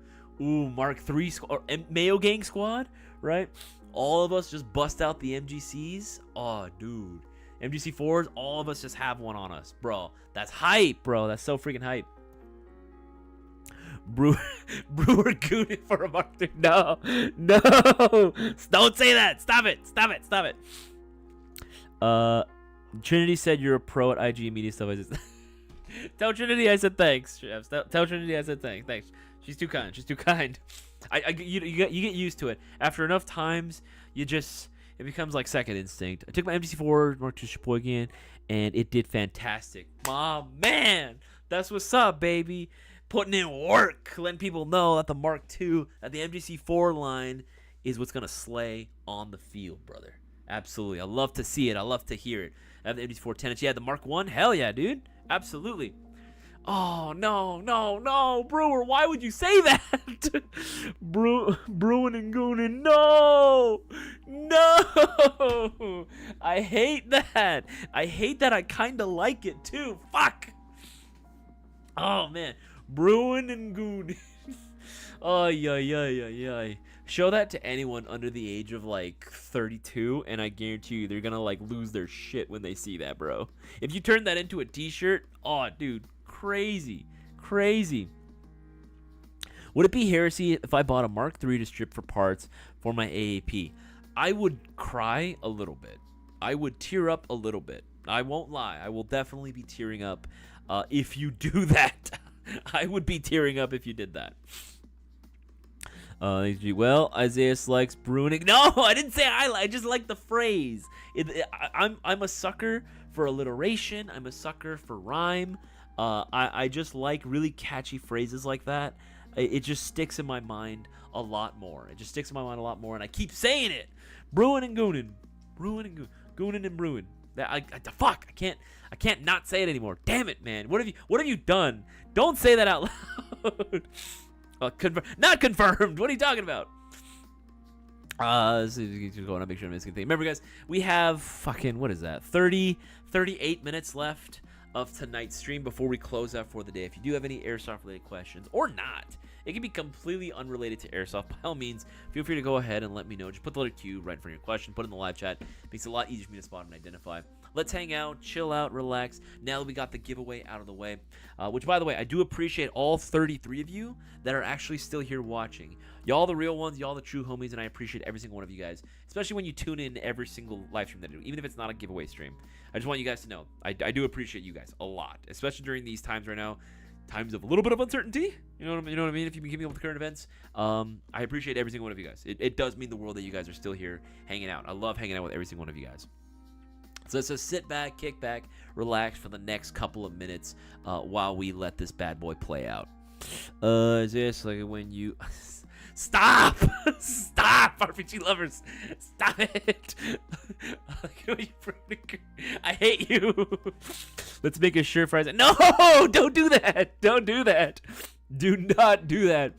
Mark III or Mayo Gang squad, right? All of us just bust out the MGCs. Oh, dude. MGC4s, all of us just have one on us. Bro, that's hype, bro. That's so freaking hype. Brewer gooning for a Mark III. No. Don't say that. Stop it. Trinity said you're a pro at IG media stuff. Tell Trinity I said thanks. Tell Trinity I said thanks. She's too kind. You get used to it. After enough times, It becomes like second instinct. I took my MGC4 Mark II Sheboygan, and it did fantastic. Oh, man. That's what's up, baby. Putting in work. Letting people know that the Mark II, that the MGC4 line is what's going to slay on the field, brother. Absolutely. I love to see it. I love to hear it. I have the MGC4 10-inch. Yeah, the Mark I. Hell yeah, dude. Absolutely. Oh, no, Brewer, why would you say that? Bruin and Goonin, no! I hate that. I kind of like it, too. Fuck! Oh, man. Bruin and Goonin. Oh, yeah. Show that to anyone under the age of, like, 32, and I guarantee you they're gonna, like, lose their shit when they see that, bro. If you turn that into a t-shirt, oh, dude. Crazy. Would it be heresy if I bought a Mark III to strip for parts for my AAP? I would cry a little bit. I would tear up a little bit. I won't lie. I will definitely be tearing up if you do that. I would be tearing up if you did that. Well, Isaias likes Bruining. No, I didn't say I just like the phrase. I'm a sucker for alliteration. I'm a sucker for rhyme. I just like really catchy phrases like that. It just sticks in my mind a lot more. And I keep saying it. Bruin and Goonin. Goonin and Bruin. Fuck. I can't not say it anymore. Damn it, man. What have you done? Don't say that out loud. Not confirmed. What are you talking about? Just going to make sure I'm missing anything. Remember, guys, we have fucking, what is that? 38 minutes left of tonight's stream before we close out for the day. If you do have any Airsoft related questions, or not, it can be completely unrelated to Airsoft, by all means, feel free to go ahead and let me know. Just put the letter Q right in front of your question, put it in the live chat. Makes it a lot easier for me to spot and identify. Let's hang out, chill out, relax. Now that we got the giveaway out of the way, which, by the way, I do appreciate all 33 of you that are actually still here watching. Y'all the real ones, y'all the true homies, and I appreciate every single one of you guys, especially when you tune in every single live stream that I do, even if it's not a giveaway stream. I just want you guys to know, I do appreciate you guys a lot, especially during these times right now, times of a little bit of uncertainty. You know what I mean? If you've been keeping up with current events, I appreciate every single one of you guys. It does mean the world that you guys are still here hanging out. I love hanging out with every single one of you guys. So let's just sit back, kick back, relax for the next couple of minutes while we let this bad boy play out. Is this like when you... Stop! Stop, RPG lovers! Stop it! I hate you! Let's make a shirt for Isaias. No! Don't do that! Don't do that! Do not do that!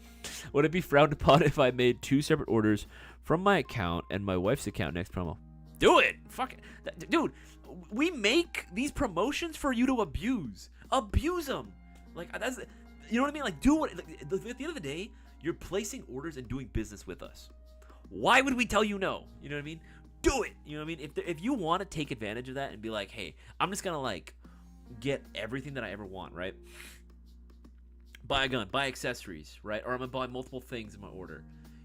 Would it be frowned upon if I made 2 separate orders from my account and my wife's account next promo? Do it! Fuck it. Dude, we make these promotions for you to abuse. Abuse them! Like, that's... You know what I mean? Like, do what... Like, at the end of the day, you're placing orders and doing business with us. Why would we tell you no? You know what I mean? Do it. You know what I mean? If you want to take advantage of that and be like, hey, I'm just going to, like, get everything that I ever want, right? Buy a gun, buy accessories, right? Or I'm going to buy multiple things in my order.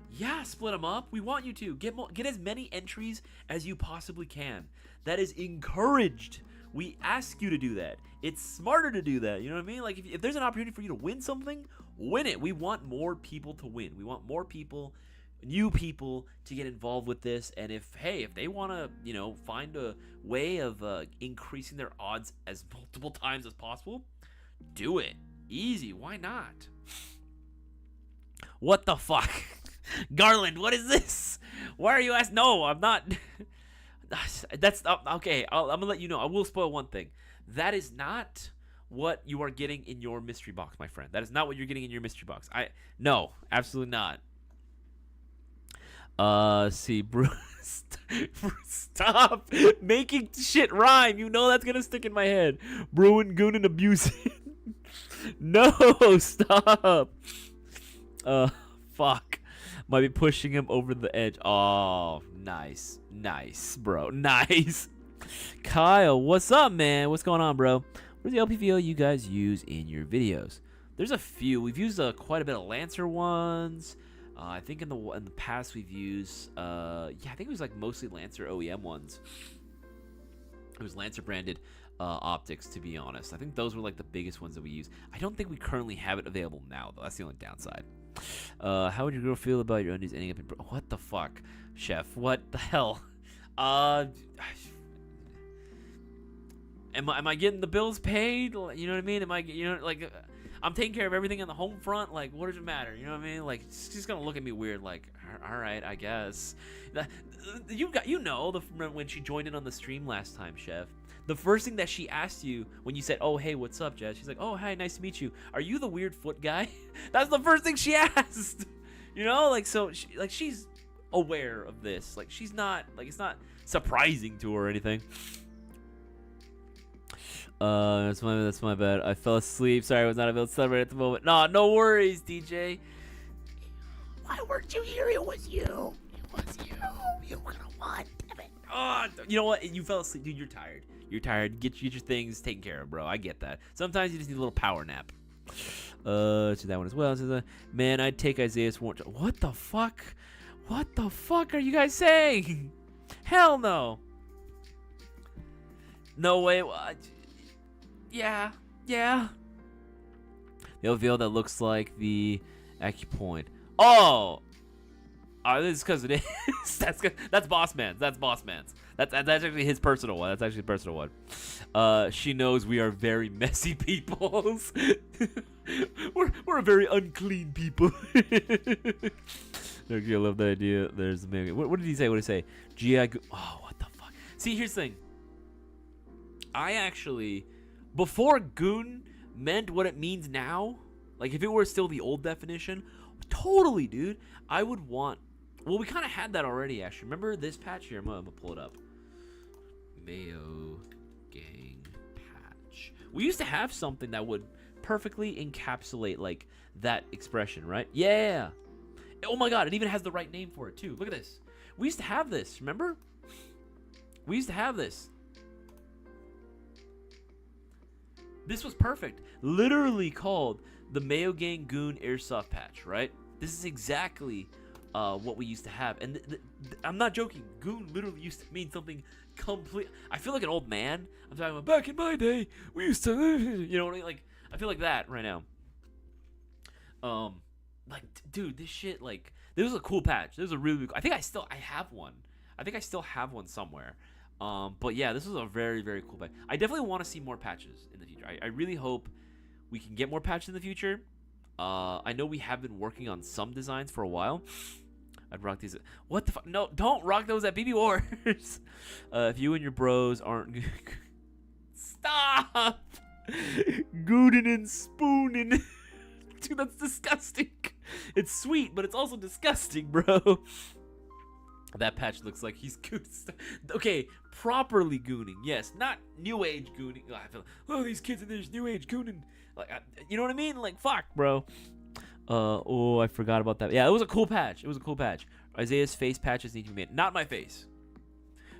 Yeah, split them up. We want you to. Get as many entries as you possibly can. That is encouraged. We ask you to do that. It's smarter to do that. You know what I mean? Like, if there's an opportunity for you to win something, win it. We want more people to win. We want more people, new people, to get involved with this. And if they want to, you know, find a way of increasing their odds as multiple times as possible, do it. Easy. Why not? What the fuck? Garland, what is this? Why are you asking? No, I'm not. That's okay. I'm gonna let you know. I will spoil one thing. That is not what you are getting in your mystery box, my friend. That is not what you're getting in your mystery box. No, absolutely not. See, Bruce, stop making shit rhyme. You know that's gonna stick in my head. Bruin, goon, and abusing. No, stop. Fuck. Might be pushing him over the edge. Oh, nice, bro, nice. Kyle, what's up, man? What's going on, bro? What is the LPVO you guys use in your videos? There's a few. We've used quite a bit of Lancer ones. I think in the past we've used, I think it was like mostly Lancer OEM ones. It was Lancer branded optics, to be honest. I think those were like the biggest ones that we use. I don't think we currently have it available now, though. That's the only downside. How would your girl feel about your undies ending up in... What the fuck, chef? What the hell? Am I getting the bills paid? You know what I mean? I'm taking care of everything on the home front. Like, what does it matter? You know what I mean? Like, she's gonna look at me weird. Like, all right, I guess. When she joined in on the stream last time, Chef. The first thing that she asked you when you said, "Oh, hey, what's up, Jess?" She's like, "Oh, hi, nice to meet you. Are you the weird foot guy?" That's the first thing she asked. You know, like, so she's aware of this. Like, she's not, like, it's not surprising to her or anything. That's my bad. I fell asleep. Sorry, I was not able to celebrate at the moment. No worries, DJ. Why weren't you here? It was you. It was you. You were gonna want. Damn it. Oh, you know what? You fell asleep, dude. You're tired. You're tired. Get your things taken care of, bro. I get that. Sometimes you just need a little power nap. To that one as well. Man, I'd take Isaias. What the fuck? What the fuck are you guys saying? Hell no. No way. Yeah. The OVL that looks like the acupoint. Oh, this is because it is. That's Boss Man's. That's actually his personal one. That's actually a personal one. She knows we are very messy peoples. we're a very unclean people. Okay, I love that idea. There's maybe. What did he say? What did he say? GI. Oh, what the fuck? See, here's the thing. I actually, before goon meant what it means now, like if it were still the old definition, totally, dude, I would want. Well, we kind of had that already, actually. Remember this patch here? I'm gonna pull it up. Mayo Gang patch. We used to have something that would perfectly encapsulate like that expression, right? Yeah. Oh my god, it even has the right name for it too. Look at this. We used to have this, remember? We used to have this. This was perfect. Literally called the Mayo Gang Goon Airsoft patch, right? This is exactly what we used to have. And I'm not joking. Goon literally used to mean something complete. I feel like an old man. I'm talking about back in my day. We used to, you know what I mean? Like, I feel like that right now. Like, dude, this shit, like, this was a cool patch. This was a really, I think I have one. I think I still have one somewhere. But yeah, this was a very, very cool patch. I definitely want to see more patches in the future. I really hope we can get more patches in the future. I know we have been working on some designs for a while. I'd rock these. What the fuck? No, don't rock those at BB Wars. If you and your bros aren't... Stop! Gooning and spooning. Dude, that's disgusting. It's sweet, but it's also disgusting, bro. That patch looks like he's gooned. Okay, properly gooning. Yes, not new age gooning. Oh, I feel like, oh, these kids in there's new age gooning. Like, you know what I mean? Like, fuck, bro. Oh, I forgot about that. Yeah, it was a cool patch. It was a cool patch. Isaiah's face patches need to be made. Not my face.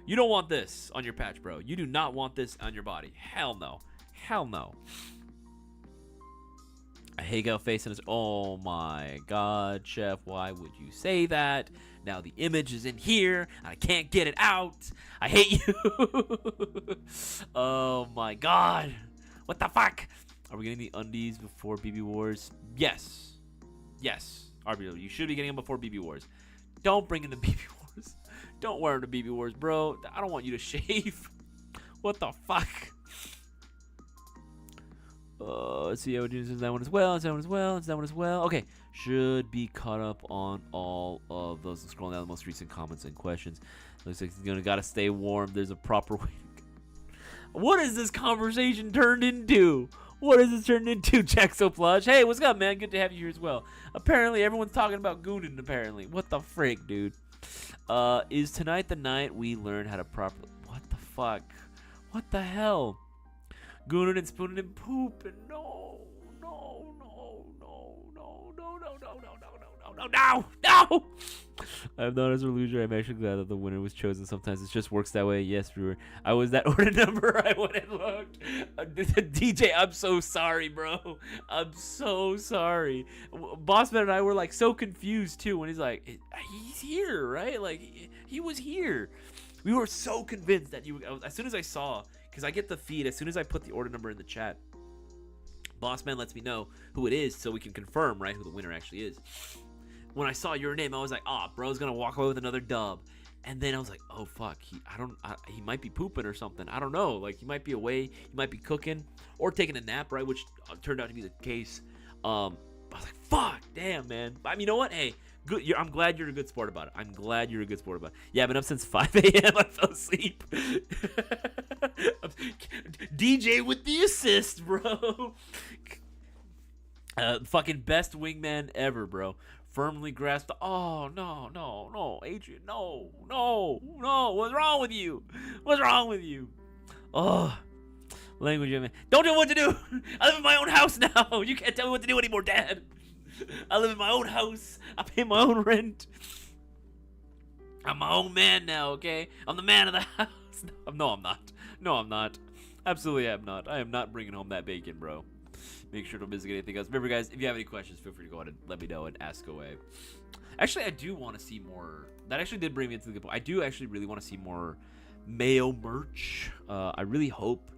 You don't want this on your patch, bro. You do not want this on your body. Hell no. Hell no. A Hegel face in his... Oh my god, Chef. Why would you say that? Now the image is in here. And I can't get it out. I hate you. Oh my god. What the fuck? Are we getting the undies before BB Wars? Yes. Yes. RBW, you should be getting them before BB Wars. Don't bring in the BB Wars. Don't wear them to BB Wars, bro. I don't want you to shave. What the fuck? Let's see how it is. That one as well. Is that one as well. Is that one as well. Okay. Should be caught up on all of those. Scrolling down the most recent comments and questions. Looks like he's gotta stay warm. There's a proper way to go. What is this conversation turned into? What is this turned into, Jaxo Plush? Hey, what's up, man? Good to have you here as well. Apparently, everyone's talking about gooning, apparently. What the frick, dude? Is tonight the night we learn how to properly... What the fuck? What the hell? Gooning and spooning and pooping. No. I'm not as a loser. I'm actually glad that the winner was chosen. Sometimes it just works that way. Yes, Brewer. I was that order number. I went and looked. DJ, I'm so sorry, bro. I'm so sorry. Bossman and I were like so confused too when he's like, he's here, right? Like he was here. We were so convinced that you. As soon as I saw, because I get the feed as soon as I put the order number in the chat. Bossman lets me know who it is so we can confirm, right, who the winner actually is. When I saw your name, I was like, bro's gonna walk away with another dub. And then I was like, oh fuck, he might be pooping or something. I don't know. Like he might be away, he might be cooking or taking a nap, right? Which turned out to be the case. I was like, fuck, damn, man. I mean, you know what? Hey, good. I'm glad you're a good sport about it. I'm glad you're a good sport about it. Yeah, I've been up since 5 a.m. I fell asleep. DJ with the assist, bro. Fucking best wingman ever, bro. Firmly grasped. Oh, no, Adrian, no. What's wrong with you? Oh, language, man. Don't tell me what to do. I live in my own house now. You can't tell me what to do anymore, Dad. I live in my own house. I pay my own rent. I'm my own man now, okay? I'm the man of the house. No, I'm not. Absolutely, I'm not. I am not bringing home that bacon, bro. Make sure to miss anything else. Remember, guys, if you have any questions, feel free to go ahead and let me know and ask away. Actually, I do want to see more. That actually did bring me into the good point. I do actually really want to see more Mayo merch. I really hope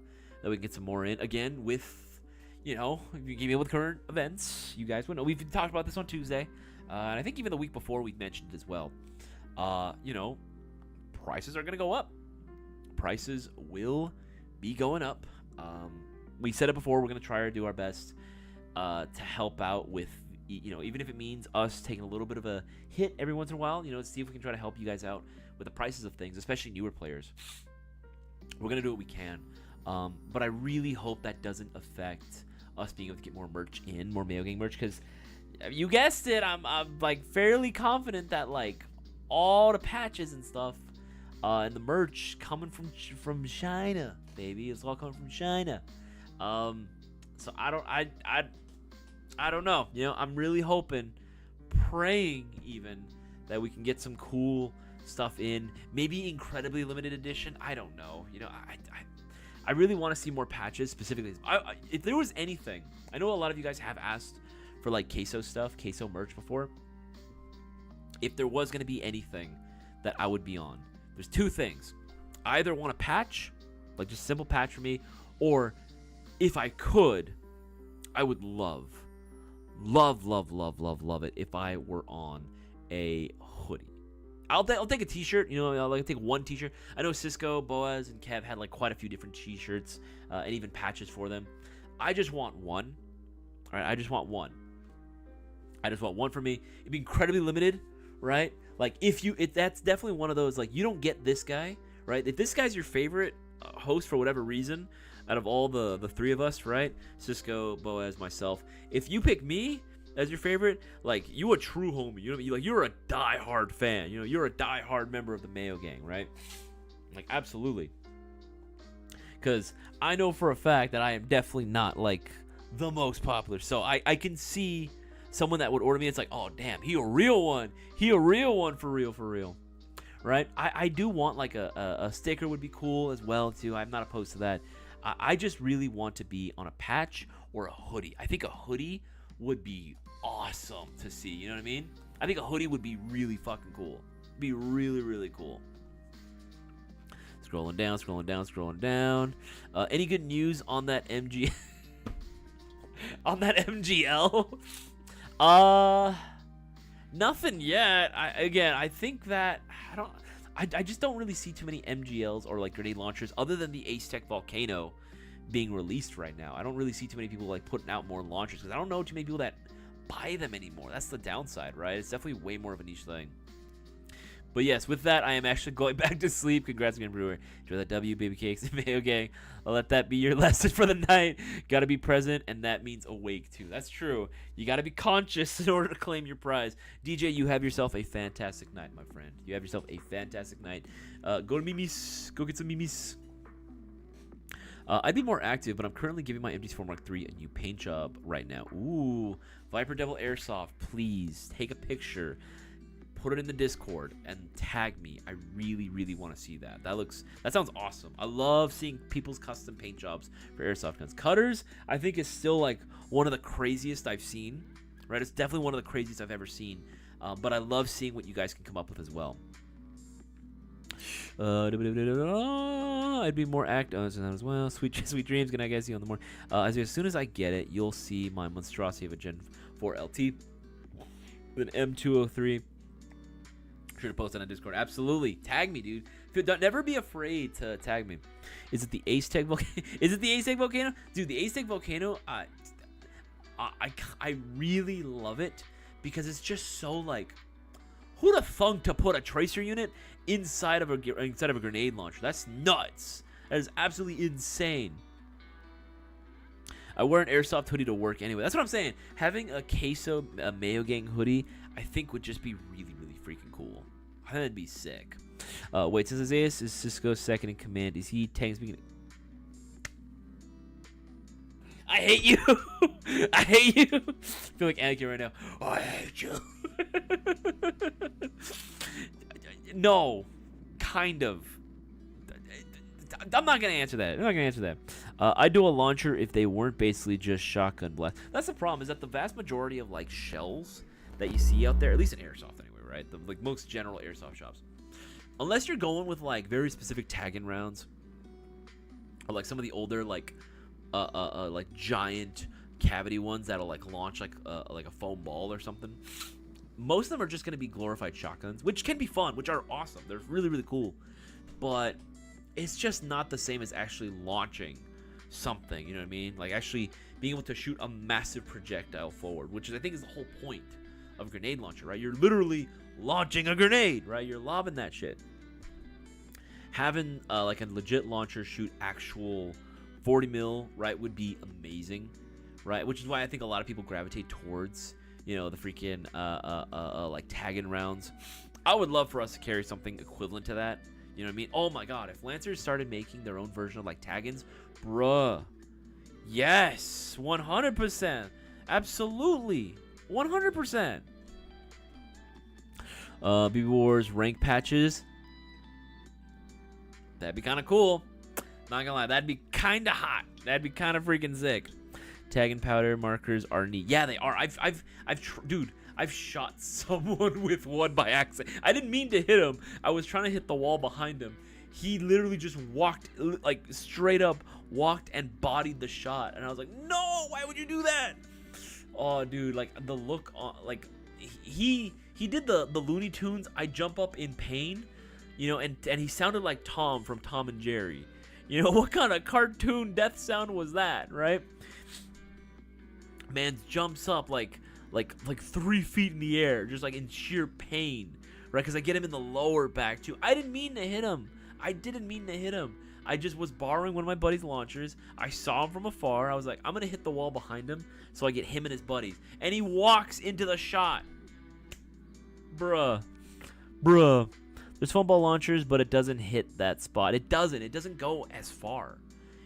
that we can get some more in. Again, with, you know, if you keep in with current events, you guys would know. We've talked about this on Tuesday. And I think even the week before we mentioned it as well. You know, prices are going to go up. Prices will be going up. We said it before, we're going to try to do our best to help out with, you know, even if it means us taking a little bit of a hit every once in a while, you know, see if we can try to help you guys out with the prices of things, especially newer players. We're going to do what we can. But I really hope that doesn't affect us being able to get more merch in, more Mayo Gang merch, because you guessed it, I'm like fairly confident that like all the patches and stuff and the merch coming from China, baby. It's all coming from China. So I don't know. You know, I'm really hoping, praying even, that we can get some cool stuff in. Maybe incredibly limited edition. I don't know. You know, I really want to see more patches specifically. If there was anything, I know a lot of you guys have asked for like queso stuff, queso merch before. If there was going to be anything that I would be on, there's two things. I either want a patch, like just simple patch for me, or if I could, I would love it if I were on a hoodie. I'll take a t-shirt, you know, I'll like take one t-shirt. I know Cisco, Boaz, and Kev had like quite a few different t-shirts and even patches for them. I just want one. All right, I just want one for me. It'd be incredibly limited, right? Like if that's definitely one of those, like you don't get this guy, right? If this guy's your favorite host for whatever reason, out of all the three of us, right? Cisco, Boaz, myself. If you pick me as your favorite, like you a true homie, you know what I mean? Like you're a diehard fan, you know, you're a diehard member of the Mayo Gang, right? Like absolutely. Because I know for a fact that I am definitely not like the most popular. So I can see someone that would order me. It's like, oh damn, he a real one for real. Right? I do want like a sticker would be cool as well too. I'm not opposed to that. I just really want to be on a patch or a hoodie. I think a hoodie would be awesome to see. You know what I mean? I think a hoodie would be really fucking cool. Be really, really cool. Scrolling down. Any good news on that MG? On that MGL? Nothing yet. I think that I just don't really see too many MGLs or like grenade launchers other than the Ace Tech Volcano being released right now. I don't really see too many people like putting out more launchers because I don't know too many people that buy them anymore. That's the downside, right? It's definitely way more of a niche thing. But yes, with that, I am actually going back to sleep. Congrats again, Brewer. Enjoy that W, baby cakes, and Mayo Gang. I'll let that be your lesson for the night. Got to be present, and that means awake, too. That's true. You got to be conscious in order to claim your prize. DJ, you have yourself a fantastic night, my friend. You have yourself a fantastic night. Go to Mimi's. Go get some Mimi's. I'd be more active, but I'm currently giving my MG4 Mark III a new paint job right now. Ooh. Viper Devil Airsoft, please take a picture. Put it in the Discord and tag me. I really, really want to see that. That sounds awesome. I love seeing people's custom paint jobs for airsoft guns. Cutters, I think, is still like one of the craziest I've seen. Right? It's definitely one of the craziest I've ever seen. But I love seeing what you guys can come up with as well. I'd be more active as well. Sweet dreams. Can I guess you on the morning? As soon as I get it, you'll see my monstrosity of a Gen 4 LT with an M203. Should have posted on Discord. Absolutely. Tag me, dude. Don't never be afraid to tag me. Is it the Ace Tech Volcano? Is it the Ace Tech Volcano? Dude, the Ace Tech Volcano, I really love it because it's just so like, who'd have thunk to put a tracer unit inside of a grenade launcher? That's nuts. That is absolutely insane. I wear an Airsoft hoodie to work anyway. That's what I'm saying. Having a Queso Mayo Gang hoodie, I think would just be really, really freaking cool. I think that'd be sick. Wait, since Isaias is Cisco's second in command, is he tank speaking? I hate you. I hate you. I feel like Anakin right now. I hate you. No, kind of. I'm not gonna answer that. I'd do a launcher if they weren't basically just shotgun blast. That's the problem, is that the vast majority of like shells that you see out there, at least in Airsoft anyway, right? Like most general Airsoft shops, unless you're going with like very specific tagging rounds, or like some of the older like giant cavity ones that'll like launch like a foam ball or something. Most of them are just gonna be glorified shotguns, which can be fun, which are awesome. They're really, really cool, but it's just not the same as actually launching something, you know what I mean? Like actually being able to shoot a massive projectile forward, which is, I think, is the whole point of a grenade launcher, right? You're literally launching a grenade, right? You're lobbing that shit. Having like a legit launcher shoot actual 40 mil, right, would be amazing, right? Which is why I think a lot of people gravitate towards, you know, the freaking like tagging rounds. I would love for us to carry something equivalent to that. You know what I mean? Oh my god, if Lancers started making their own version of like tag-ins, bruh. Yes, 100%. Absolutely. 100%. BB Wars rank patches. That'd be kind of cool. Not gonna lie, that'd be kind of hot. That'd be kind of freaking sick. Tag and powder markers are neat. Yeah, they are. Dude, I've shot someone with one by accident. I didn't mean to hit him. I was trying to hit the wall behind him. He literally just walked, like straight up walked and bodied the shot. And I was like, no, why would you do that? Oh, dude, like the look on, like he did the Looney Tunes, I jump up in pain, you know, and he sounded like Tom from Tom and Jerry. You know, what kind of cartoon death sound was that, right? Man jumps up like 3 feet in the air, just like in sheer pain, right? Because I get him in the lower back too. I didn't mean to hit him. I just was borrowing one of my buddy's launchers. I saw him from afar. I was like, I'm gonna hit the wall behind him so I get him and his buddies. And he walks into the shot. Bruh. There's foam ball launchers, but it doesn't hit that spot. It doesn't go as far.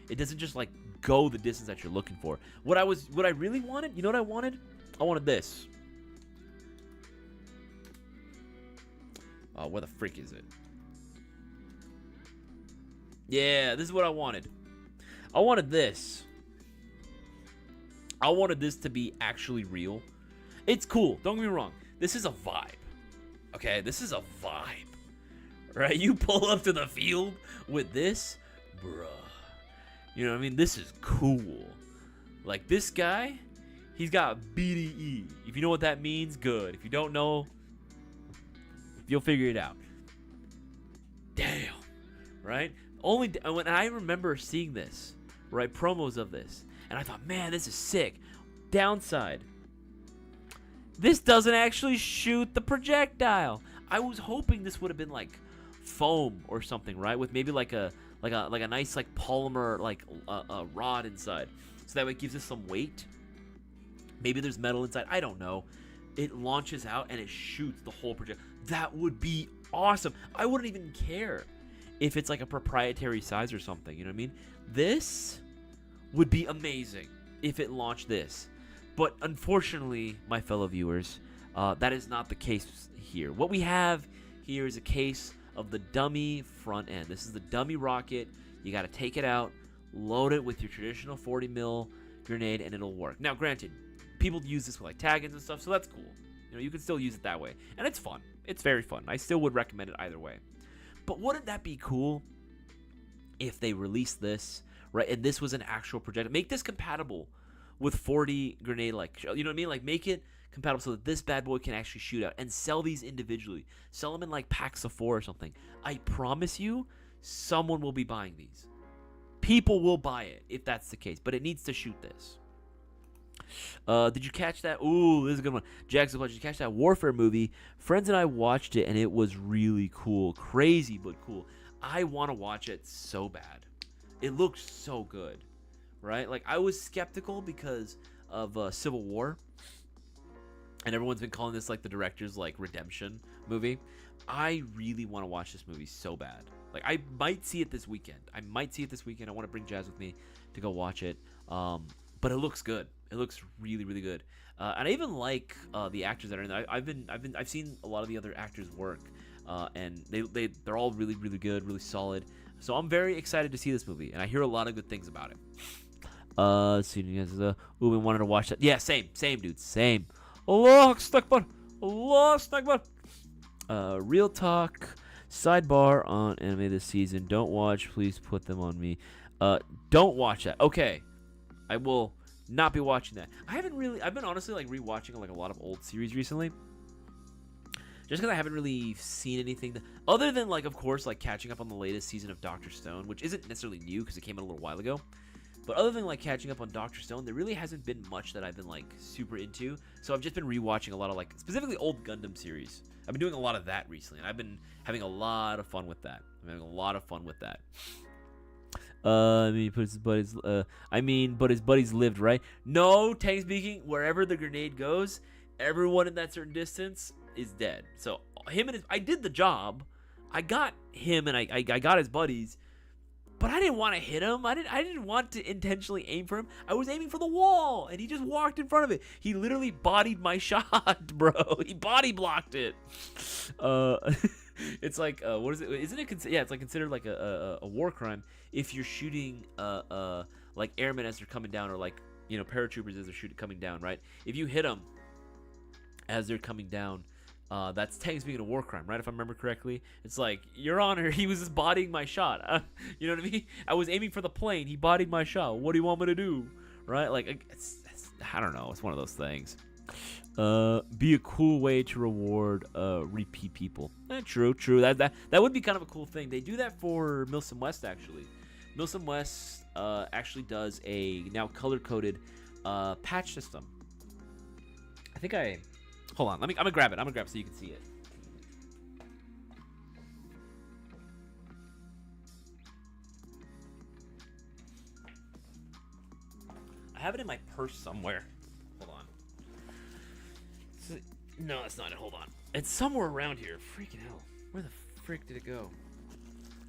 It doesn't just like go the distance that you're looking for. What I really wanted, you know what I wanted? I wanted this. Oh, where the freak is it? Yeah, this is what I wanted. I wanted this. I wanted this to be actually real. It's cool. Don't get me wrong. This is a vibe. Okay, this is a vibe. Right? You pull up to the field with this, bruh. You know what I mean? This is cool. Like this guy, he's got BDE. If you know what that means, good. If you don't know, you'll figure it out. Damn. Right? When I remember seeing this, right, promos of this, and I thought, man, this is sick. Downside, this doesn't actually shoot the projectile. I was hoping this would have been like foam or something, right, with maybe like a nice like polymer like a rod inside, so that way it gives us some weight. Maybe there's metal inside. I don't know. It launches out and it shoots the whole project. That would be awesome. I wouldn't even care if it's like a proprietary size or something. You know what I mean? This would be amazing if it launched this. But unfortunately, my fellow viewers, that is not the case here. What we have here is a case of the dummy front end. This is the dummy rocket. You got to take it out, load it with your traditional 40 mil grenade, and it'll work. Now, granted, people use this with like tag-ins and stuff, so that's cool. You know, you can still use it that way, and it's fun. It's very fun. I still would recommend it either way. But wouldn't that be cool if they released this, right? And this was an actual projectile. Make this compatible with 40 grenade, like, you know what I mean? Like, make it compatible so that this bad boy can actually shoot out, and sell these individually. Sell them in like packs of 4 or something. I promise you, someone will be buying these. People will buy it if that's the case, but it needs to shoot this. Did you catch that? Ooh, this is a good one. Jackson, did you catch that Warfare movie? Friends and I watched it, and it was really cool. Crazy, but cool. I want to watch it so bad. It looks so good, right? Like, I was skeptical because of Civil War, and everyone's been calling this, like, the director's, like, redemption movie. I really want to watch this movie so bad. Like, I might see it this weekend. I want to bring Jazz with me to go watch it. But it looks good. It looks really, really good. And I even like the actors that are in there. I've seen a lot of the other actors work, and they're all really, really good, really solid. So I'm very excited to see this movie, and I hear a lot of good things about it. So you guys, we wanted to watch that. Yeah, same, dude, same. Allah Akbar. Real talk. Sidebar on anime this season. Don't watch. Please put them on me. Don't watch that. Okay. I will not be watching that. I've been honestly like rewatching like a lot of old series recently. Just because I haven't really seen anything other than like, of course, like catching up on the latest season of Dr. Stone, which isn't necessarily new because it came out a little while ago. But other than like catching up on Dr. Stone, there really hasn't been much that I've been like super into. So I've just been rewatching a lot of like specifically old Gundam series. I've been doing a lot of that recently, and I've been having a lot of fun with that. But his buddies lived, right? No, tank speaking, wherever the grenade goes, everyone in that certain distance is dead. So I did the job. I got him, and I got his buddies, but I didn't want to hit him. I didn't want to intentionally aim for him. I was aiming for the wall, and he just walked in front of it. He literally bodied my shot, bro. He body blocked it. It's like what is it? Isn't it? Yeah, it's like considered like a war crime if you're shooting like airmen as they're coming down, or like, you know, paratroopers as they're coming down, right? If you hit them as they're coming down, that's technically being a war crime, right? If I remember correctly, it's like, Your Honor, he was just bodying my shot. You know what I mean? I was aiming for the plane. He bodied my shot. What do you want me to do, right? Like, I don't know. It's one of those things. Be a cool way to reward repeat people. True. That would be kind of a cool thing. They do that for Milsim West, actually. Milsim West actually does a now color-coded patch system. I think hold on. I'm gonna grab it. So you can see it. I have it in my purse somewhere. No, that's not it. Hold on. It's somewhere around here. Freaking hell. Where the frick did it go?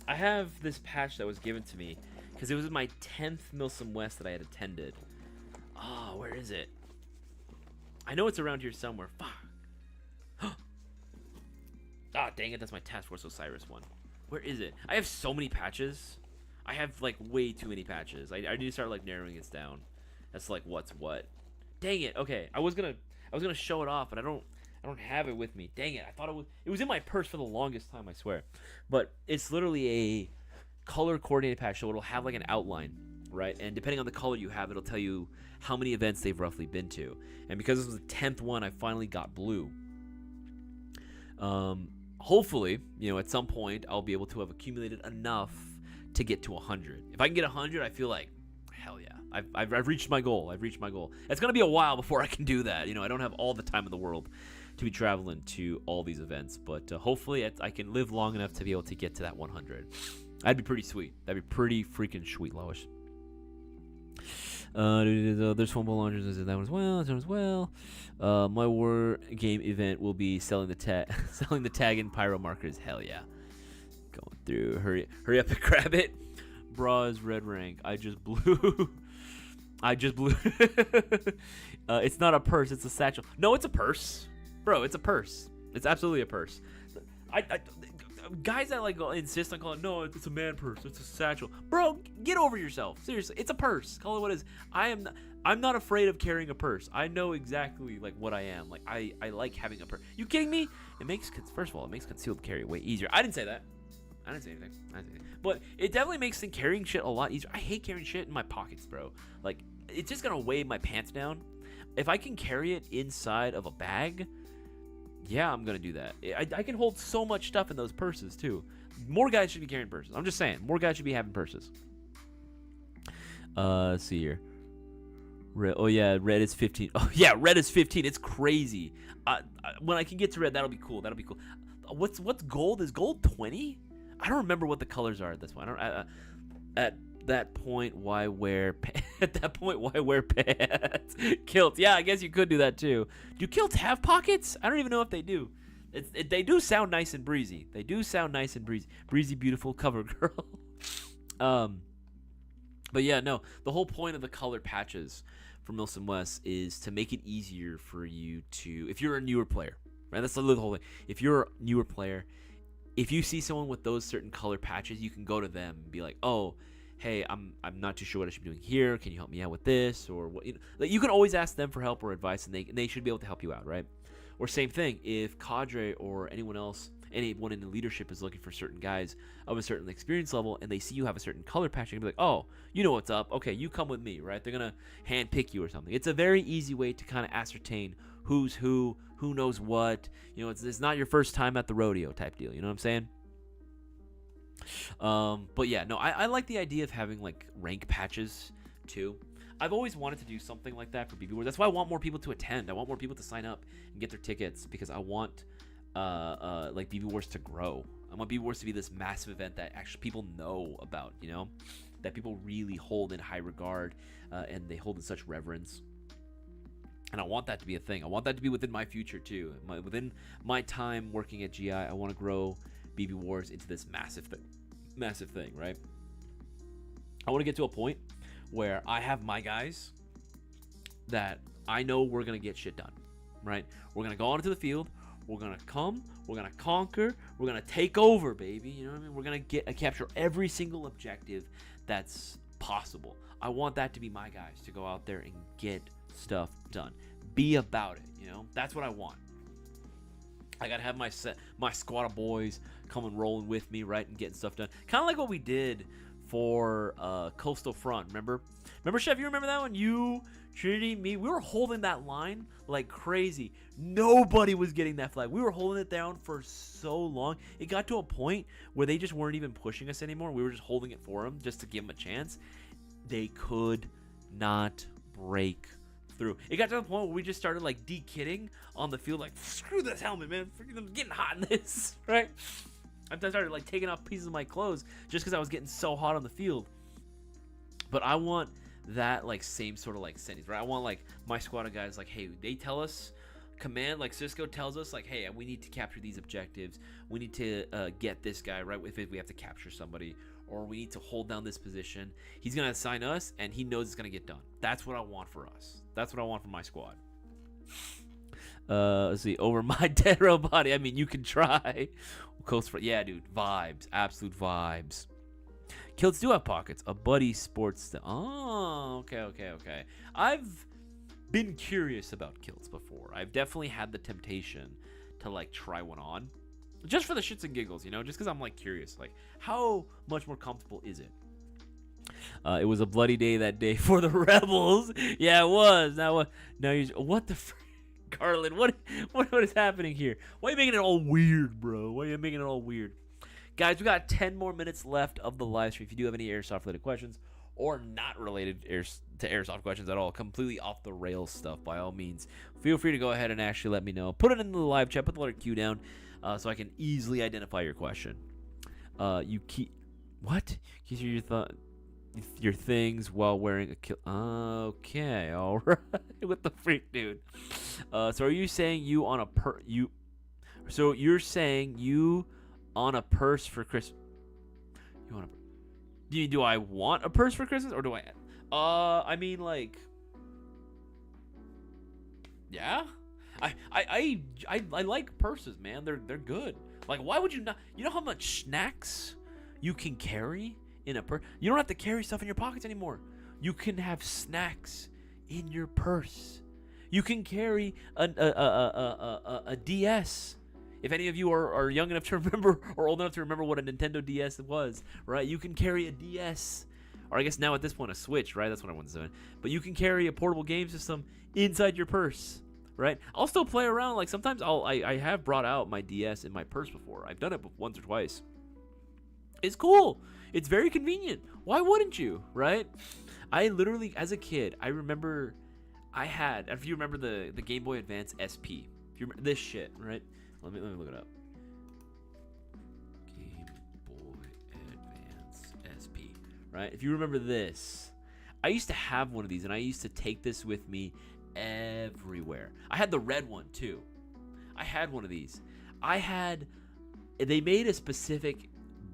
I have this patch that was given to me because it was my 10th Milsim West that I had attended. Oh, where is it? I know it's around here somewhere. Fuck. Ah, dang it. That's my Task Force Osiris one. Where is it? I have so many patches. I have like way too many patches. I need to start like narrowing this down. That's like what's what. Dang it. Okay. I was gonna show it off, but I don't have it with me. Dang it. I thought it was in my purse for the longest time, I swear. But it's literally a color coordinated patch, so it'll have like an outline, right? And depending on the color you have, it'll tell you how many events they've roughly been to. And because this was the 10th one, I finally got blue. Hopefully, you know, at some point I'll be able to have accumulated enough to get to 100. If I can get 100, I feel like hell yeah. I've reached my goal. It's going to be a while before I can do that. You know, I don't have all the time in the world to be traveling to all these events, but hopefully I can live long enough to be able to get to that 100. That'd be pretty sweet. That'd be pretty freaking sweet, Lois. There's fumble launchers. That one as well. My war game event will be selling the tag and pyro markers. Hell yeah. Going through. Hurry up and grab it. Bras red rank. I just blew. It's not a purse. It's a satchel. No, it's a purse. Bro, it's a purse. It's absolutely a purse. Guys that like insist on calling, no, it's a man purse. It's a satchel. Bro, get over yourself. Seriously, it's a purse. Call it what it is. I'm not afraid of carrying a purse. I know exactly like what I am. Like I like having a purse. You kidding me? First of all, it makes concealed carry way easier. I didn't say that. I didn't say anything. But it definitely makes carrying shit a lot easier. I hate carrying shit in my pockets, bro. Like, it's just gonna weigh my pants down. if I can carry it inside of a bag, yeah, I'm going to do that. I can hold so much stuff in those purses, too. More guys should be carrying purses. I'm just saying. More guys should be having purses. Let's see here. Red, oh, yeah, red is 15. Oh, yeah, red is 15. It's crazy. When I can get to red, that'll be cool. That'll be cool. What's gold? Is gold 20? I don't remember what the colors are at this point. At that point, why wear at that point, why wear pants? Kilts. Yeah, I guess you could do that too. Do kilts have pockets? I don't even know if they do. They do sound nice and breezy. They do sound nice and breezy. Breezy, beautiful cover girl. But yeah, no. The whole point of the color patches for Milsim West is to make it easier for you to, if you're a newer player, right? That's the whole thing. If you're a newer player, if you see someone with those certain color patches, you can go to them and be like, oh, hey, I'm not too sure what I should be doing here. Can you help me out with this? Or what? Like, you can always ask them for help or advice, and they should be able to help you out, right? Or same thing, if Cadre or anyone else, anyone in the leadership is looking for certain guys of a certain experience level, and they see you have a certain color patch, they can be like, oh, you know what's up. Okay, you come with me, right? They're gonna hand pick you or something. It's a very easy way to kind of ascertain who's who knows what. It's not your first time at the rodeo type deal. You know what I'm saying? But yeah, no, I like the idea of having like rank patches too. I've always wanted to do something like that for BB Wars. That's why I want more people to attend. I want more people to sign up and get their tickets, because I want like BB Wars to grow. I want BB Wars to be this massive event that actually people know about, that people really hold in high regard, and they hold in such reverence. And I want that to be a thing. I want that to be within my future too. Within my time working at GI, I want to grow BB Wars into this massive thing, right? I want to get to a point where I have my guys that I know we're going to get shit done, right? We're going to go onto the field. We're going to come. We're going to conquer. We're going to take over, baby. You know what I mean? We're going to capture every single objective that's possible. I want that to be my guys, to go out there and get stuff done. Be about it, That's what I want. I got to have my squad of boys coming rolling with me, right, and getting stuff done. Kind of like what we did for Coastal Front, remember, Chef? You remember that one? You, Trinity, me, we were holding that line like crazy. Nobody was getting that flag. We were holding it down for so long. It got to a point where they just weren't even pushing us anymore. We were just holding it for them just to give them a chance. They could not break through. It got to the point where we just started like de-kitting on the field, like, screw this helmet, man. I'm getting hot in this, right? I started like taking off pieces of my clothes just because I was getting so hot on the field. But I want that like same sort of like sentence, right? I want like my squad of guys like, hey, they tell us, command, like Cisco tells us, like, hey, we need to capture these objectives. We need to get this guy, right? If we have to capture somebody, or we need to hold down this position, he's gonna assign us, and he knows it's gonna get done. That's what I want for us. That's what I want for my squad. Let's see. Over my dead row body. I mean, you can try. Coast for, yeah, dude. Vibes. Absolute vibes. Kilts do have pockets. A buddy sports. Oh, okay. I've been curious about kilts before. I've definitely had the temptation to like try one on, just for the shits and giggles, just because I'm like curious, like how much more comfortable is it? It was a bloody day that day for the rebels. Yeah, it was. Now you. What the? Garland, what is happening here? Why are you making it all weird, bro? Why are you making it all weird? Guys, we got 10 more minutes left of the live stream. If you do have any Airsoft-related questions, or not related to Airsoft questions at all, completely off the rails stuff, by all means, feel free to go ahead and actually let me know. Put it in the live chat. Put the letter Q down so I can easily identify your question. You keep... What? Keep your things while wearing a kill. Okay, all right. What the freak, dude? So are you saying you on a So you're saying you on a purse for Christmas? You want a? Do I want a purse for Christmas, or do I? I mean, like, yeah. I like purses, man. They're good. Like, why would you not? You know how much snacks you can carry in a purse? You don't have to carry stuff in your pockets anymore. You can have snacks in your purse. You can carry a DS. If any of you are young enough to remember or old enough to remember what a Nintendo DS was, right? You can carry a DS or I guess now at this point a Switch, right? That's what I want to say. But you can carry a portable game system inside your purse, right? I'll still play around. Like sometimes I have brought out my DS in my purse before. I've done it once or twice. It's cool. It's very convenient. Why wouldn't you, right? I literally, as a kid, I remember I had, if you remember the Game Boy Advance SP, if you remember this shit, right? Let me look it up. Game Boy Advance SP, right? If you remember this, I used to have one of these, and I used to take this with me everywhere. I had the red one too. I had one of these. They made a specific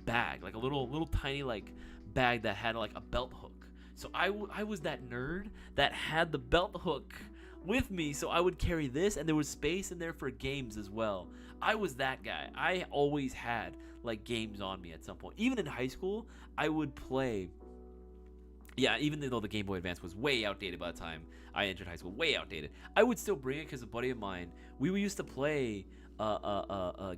bag, like a little tiny like bag that had like a belt hook. So I was that nerd that had the belt hook with me, so I would carry this, and there was space in there for games as well. I was that guy. I always had like games on me at some point. Even in high school, I would play. Yeah, even though the Game Boy Advance was way outdated by the time I entered high school, way outdated, I would still bring it because a buddy of mine, we used to play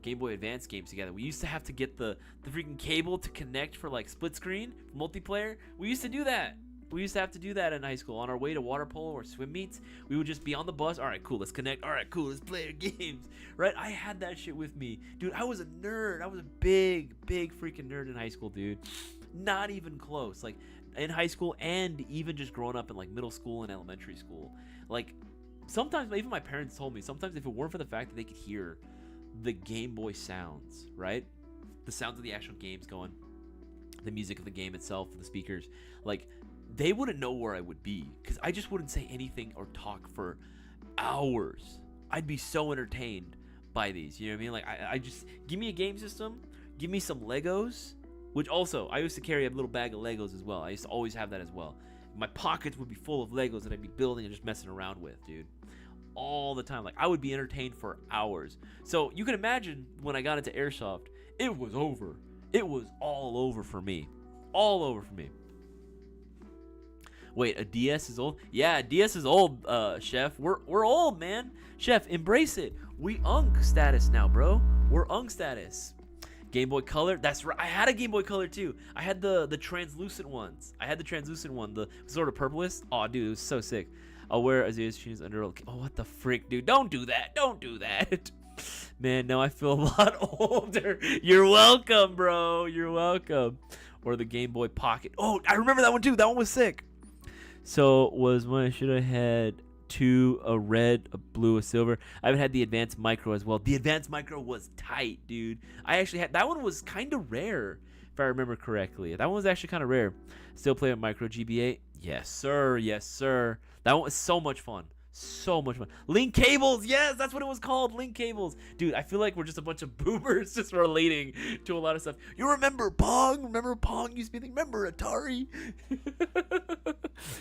Game Boy Advance games together. We used to have to get the freaking cable to connect for like split screen multiplayer. We used to do that. We used to have to do that in high school. On our way to water polo or swim meets, we would just be on the bus. All right, cool, let's connect. All right, cool, let's play our games. Right? I had that shit with me. Dude, I was a nerd. I was a big freaking nerd in high school, dude. Not even close. Like, in high school and even just growing up in, like, middle school and elementary school. Like, sometimes, even my parents told me, sometimes if it weren't for the fact that they could hear the Game Boy sounds, right? The sounds of the actual games going, the music of the game itself, the speakers, like, they wouldn't know where I would be because I just wouldn't say anything or talk for hours. I'd be so entertained by these. You know what I mean? Like, I just, give me a game system, give me some Legos, which also, I used to carry a little bag of Legos as well. I used to always have that as well. My pockets would be full of Legos that I'd be building and just messing around with, dude. All the time. Like, I would be entertained for hours. So, you can imagine when I got into Airsoft, it was over. It was all over for me. All over for me. Wait, a DS is old? Yeah, a DS is old, Chef. We're old, man. Chef, embrace it. We Unk status now, bro. We're Unk status. Game Boy Color. That's right. I had a Game Boy Color too. I had the translucent ones. I had the translucent one, the sort of purplish. Oh, dude, it was so sick. I'll wear Isaias jeans under. Oh, what the frick, dude? Don't do that. Don't do that. Man, now I feel a lot older. You're welcome, bro. You're welcome. Or the Game Boy Pocket. Oh, I remember that one too. That one was sick. So was when I should have had two, a red, a blue, a silver. I haven't had the Advanced Micro as well. The Advanced Micro was tight, dude. I actually had that one. Was kind of rare, if I remember correctly. That one was actually kind of rare. Still play with Micro GBA? Yes, sir. Yes, sir. That one was so much fun. So much fun. Link cables. Yes, that's what it was called. Link cables. Dude, I feel like we're just a bunch of boomers just relating to a lot of stuff. You remember Pong? Remember Pong? Used to be remember Atari?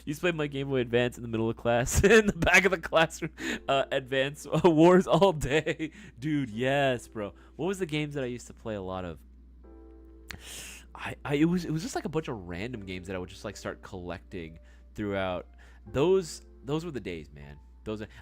Used to play my Game Boy Advance in the middle of class, in the back of the classroom. Advance Wars all day. Dude, yes, bro. What was the games that I used to play a lot of? It was just like a bunch of random games that I would just like start collecting throughout. Those were the days, man.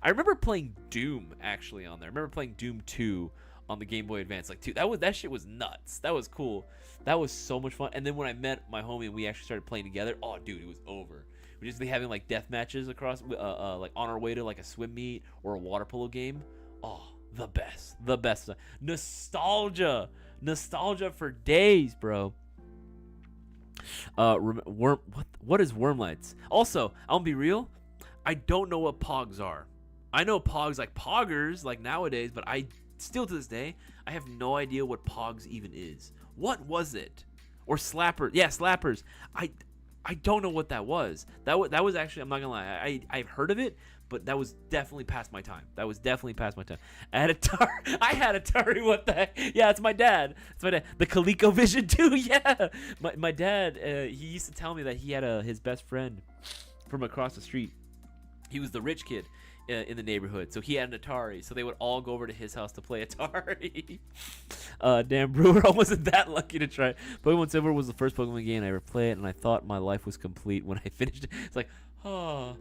I remember playing Doom actually on there. I remember playing Doom 2 on the Game Boy Advance. Like, dude, that shit was nuts. That was cool. That was so much fun. And then when I met my homie and we actually started playing together, oh, dude, it was over. We'd just be having like death matches across, like on our way to like a swim meet or a water polo game. Oh, the best. Nostalgia for days, bro. What is Wormlights? Also, I'll be real. I don't know what pogs are. I know pogs like poggers, like nowadays, but I still to this day, I have no idea what pogs even is. What was it? Or slappers? Yeah, slappers. I don't know what that was. That was actually, I'm not gonna lie, I've heard of it, but that was definitely past my time. I had Atari. What the heck? Yeah, it's my dad. The ColecoVision too. Yeah, my dad. He used to tell me that he had his best friend from across the street. He was the rich kid in the neighborhood, so he had an Atari. So they would all go over to his house to play Atari. Damn, Brewer, I wasn't that lucky to try. Pokemon Silver was the first Pokemon game I ever played, and I thought my life was complete when I finished it. It's like, oh.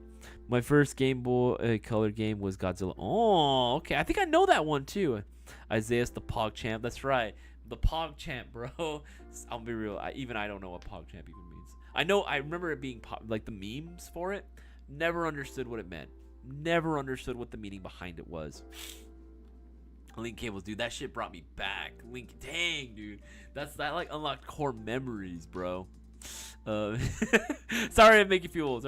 My first Game Boy Color game was Godzilla. Oh, okay. I think I know that one too. Isaias the PogChamp. That's right. The PogChamp, bro. I'll be real. Even I don't know what PogChamp even means. I know, I remember it being like the memes for it. Never understood what it meant. Never understood what the meaning behind it was. Link cables, dude, that shit brought me back. Link, dang, dude, that like unlocked core memories, bro. Sorry to make you feel old.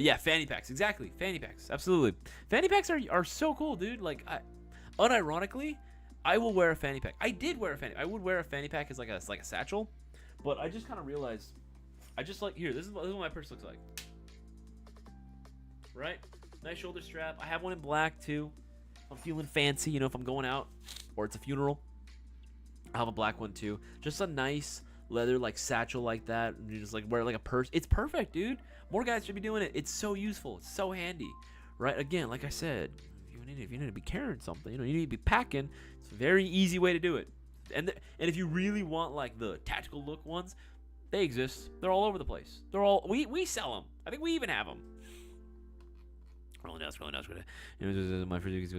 Yeah, fanny packs, exactly. Fanny packs, absolutely. Fanny packs are so cool, dude. Like, unironically, I will wear a fanny pack. I would wear a fanny pack as like a satchel, but I just kind of realized, I just like, here. This is what my purse looks like. Right, nice shoulder strap. I have one in black too. I'm feeling fancy, you know, if I'm going out or it's a funeral. I have a black one too. Just a nice leather like satchel like that. And you just like wear it like a purse. It's perfect, dude. More guys should be doing it. It's so useful. It's so handy, right? If you need to be carrying something, you know, you need to be packing. It's a very easy way to do it. And if you really want like the tactical look ones, they exist. They're all over the place. We sell them. I think we even have them. Rolling down. My first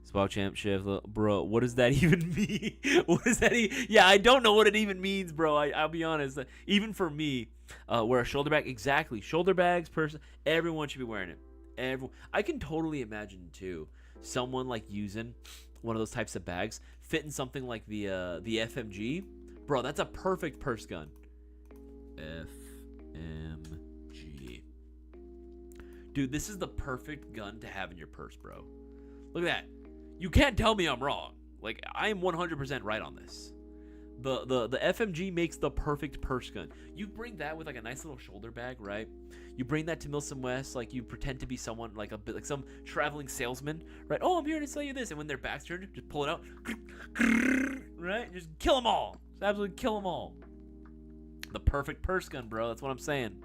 spot champ shift, bro. What does that even mean? What does that? Yeah, I don't know what it even means, bro. I'll be honest. Even for me, wear a shoulder bag. Exactly, shoulder bags. Person, everyone should be wearing it. I can totally imagine too. Someone like using one of those types of bags, fitting something like the FMG, bro. That's a perfect purse gun. FMG. Dude, this is the perfect gun to have in your purse, bro. Look at that. You can't tell me I'm wrong. Like, I am 100% right on this. The FMG makes the perfect purse gun. You bring that with like a nice little shoulder bag, right? You bring that to Milsom West, like you pretend to be someone like some traveling salesman, right? Oh, I'm here to sell you this, and when their back's turned, just pull it out, right? Just kill them all. Just absolutely kill them all. The perfect purse gun, bro. That's what I'm saying.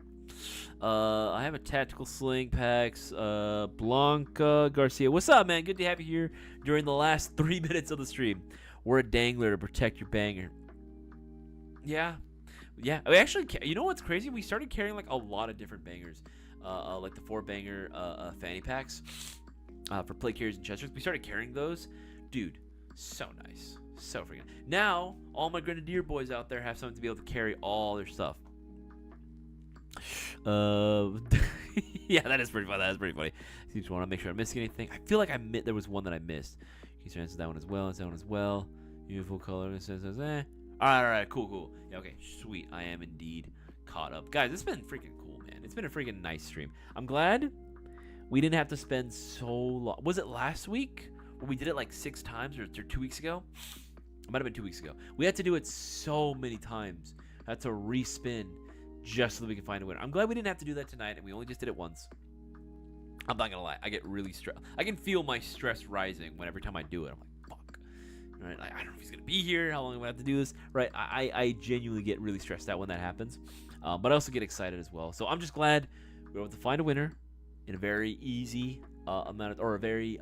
I have a tactical sling packs. Blanca Garcia, what's up, man? Good to have you here during the last 3 minutes of the stream. We're a dangler to protect your banger. Yeah. We actually, you know what's crazy? We started carrying like a lot of different bangers, like the 4-banger fanny packs for plate carriers and chesters. We started carrying those, dude. So nice, so freaking. Now all my grenadier boys out there have something to be able to carry all their stuff. Yeah, that is pretty funny. I just want to make sure I'm missing anything. I feel like there was one that I missed. He's answers that one as well. Beautiful color. All right, cool. Yeah, okay, sweet. I am indeed caught up, guys. It's been freaking cool, man. It's been a freaking nice stream. I'm glad we didn't have to spend so long. Was it last week when we did it like 6 times, or 2 weeks ago? It might have been 2 weeks ago. We had to do it so many times. I had to respin just so that we can find a winner. I'm glad we didn't have to do that tonight, and we only just did it once. I'm not gonna lie, I get really stressed. I can feel my stress rising every time I do it. I'm like, fuck. Right? I don't know if he's gonna be here, how long am I have to do this? Right? I genuinely get really stressed out when that happens. But I also get excited as well. So I'm just glad we were able to find a winner in a very easy a very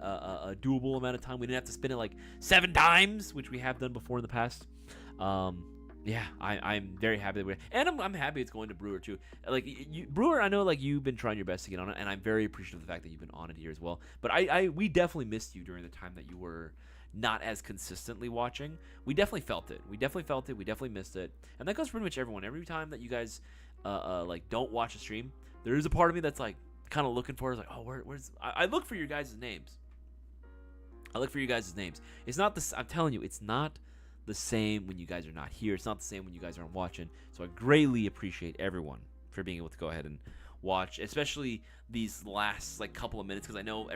doable amount of time. We didn't have to spin it like 7 times, which we have done before in the past. Yeah, I'm very happy that I'm happy it's going to Brewer too. Like Brewer, I know like you've been trying your best to get on it, and I'm very appreciative of the fact that you've been on it here as well. But we definitely missed you during the time that you were not as consistently watching. We definitely felt it. We definitely missed it, and that goes for pretty much everyone. Every time that you guys like don't watch a stream, there is a part of me that's like kind of looking for it. Like, oh, where's I look for your guys' names. It's not this. I'm telling you, it's not the same when you guys are not here. It's not the same when you guys aren't watching. So I greatly appreciate everyone for being able to go ahead and watch, especially these last like couple of minutes, because I know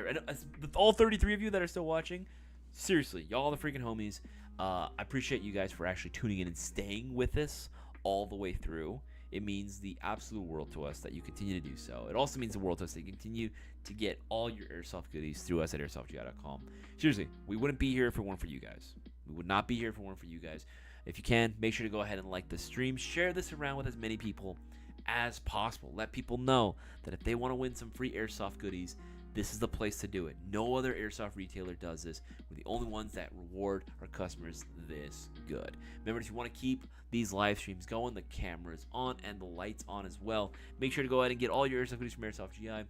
all 33 of you that are still watching, seriously, y'all the freaking homies. I appreciate you guys for actually tuning in and staying with us all the way through. It means the absolute world to us that you continue to do so. It also means the world to us that you continue to get all your airsoft goodies through us at airsoftgi.com. Seriously, we wouldn't be here if it weren't for you guys. We would not be here if it weren't for you guys. If you can, make sure to go ahead and like the stream. Share this around with as many people as possible. Let people know that if they want to win some free airsoft goodies, this is the place to do it. No other airsoft retailer does this. We're the only ones that reward our customers this good. Remember, if you want to keep these live streams going, the camera's on and the lights on as well. Make sure to go ahead and get all your airsoft goodies from Airsoft GI.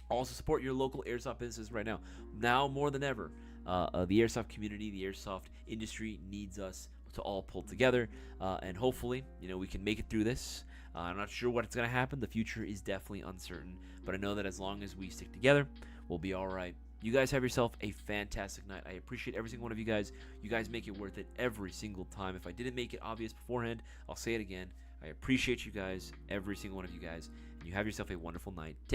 Also support your local airsoft businesses right now. Now more than ever. The airsoft community, the airsoft industry needs us to all pull together, and hopefully, we can make it through this I'm not sure what's going to happen. The future is definitely uncertain, but I know that as long as we stick together, we'll be all right. You guys have yourself a fantastic night. I appreciate every single one of you guys. You guys make it worth it every single time. If I didn't make it obvious beforehand, I'll say it again. I appreciate you guys, every single one of you guys, and you have yourself a wonderful night. Take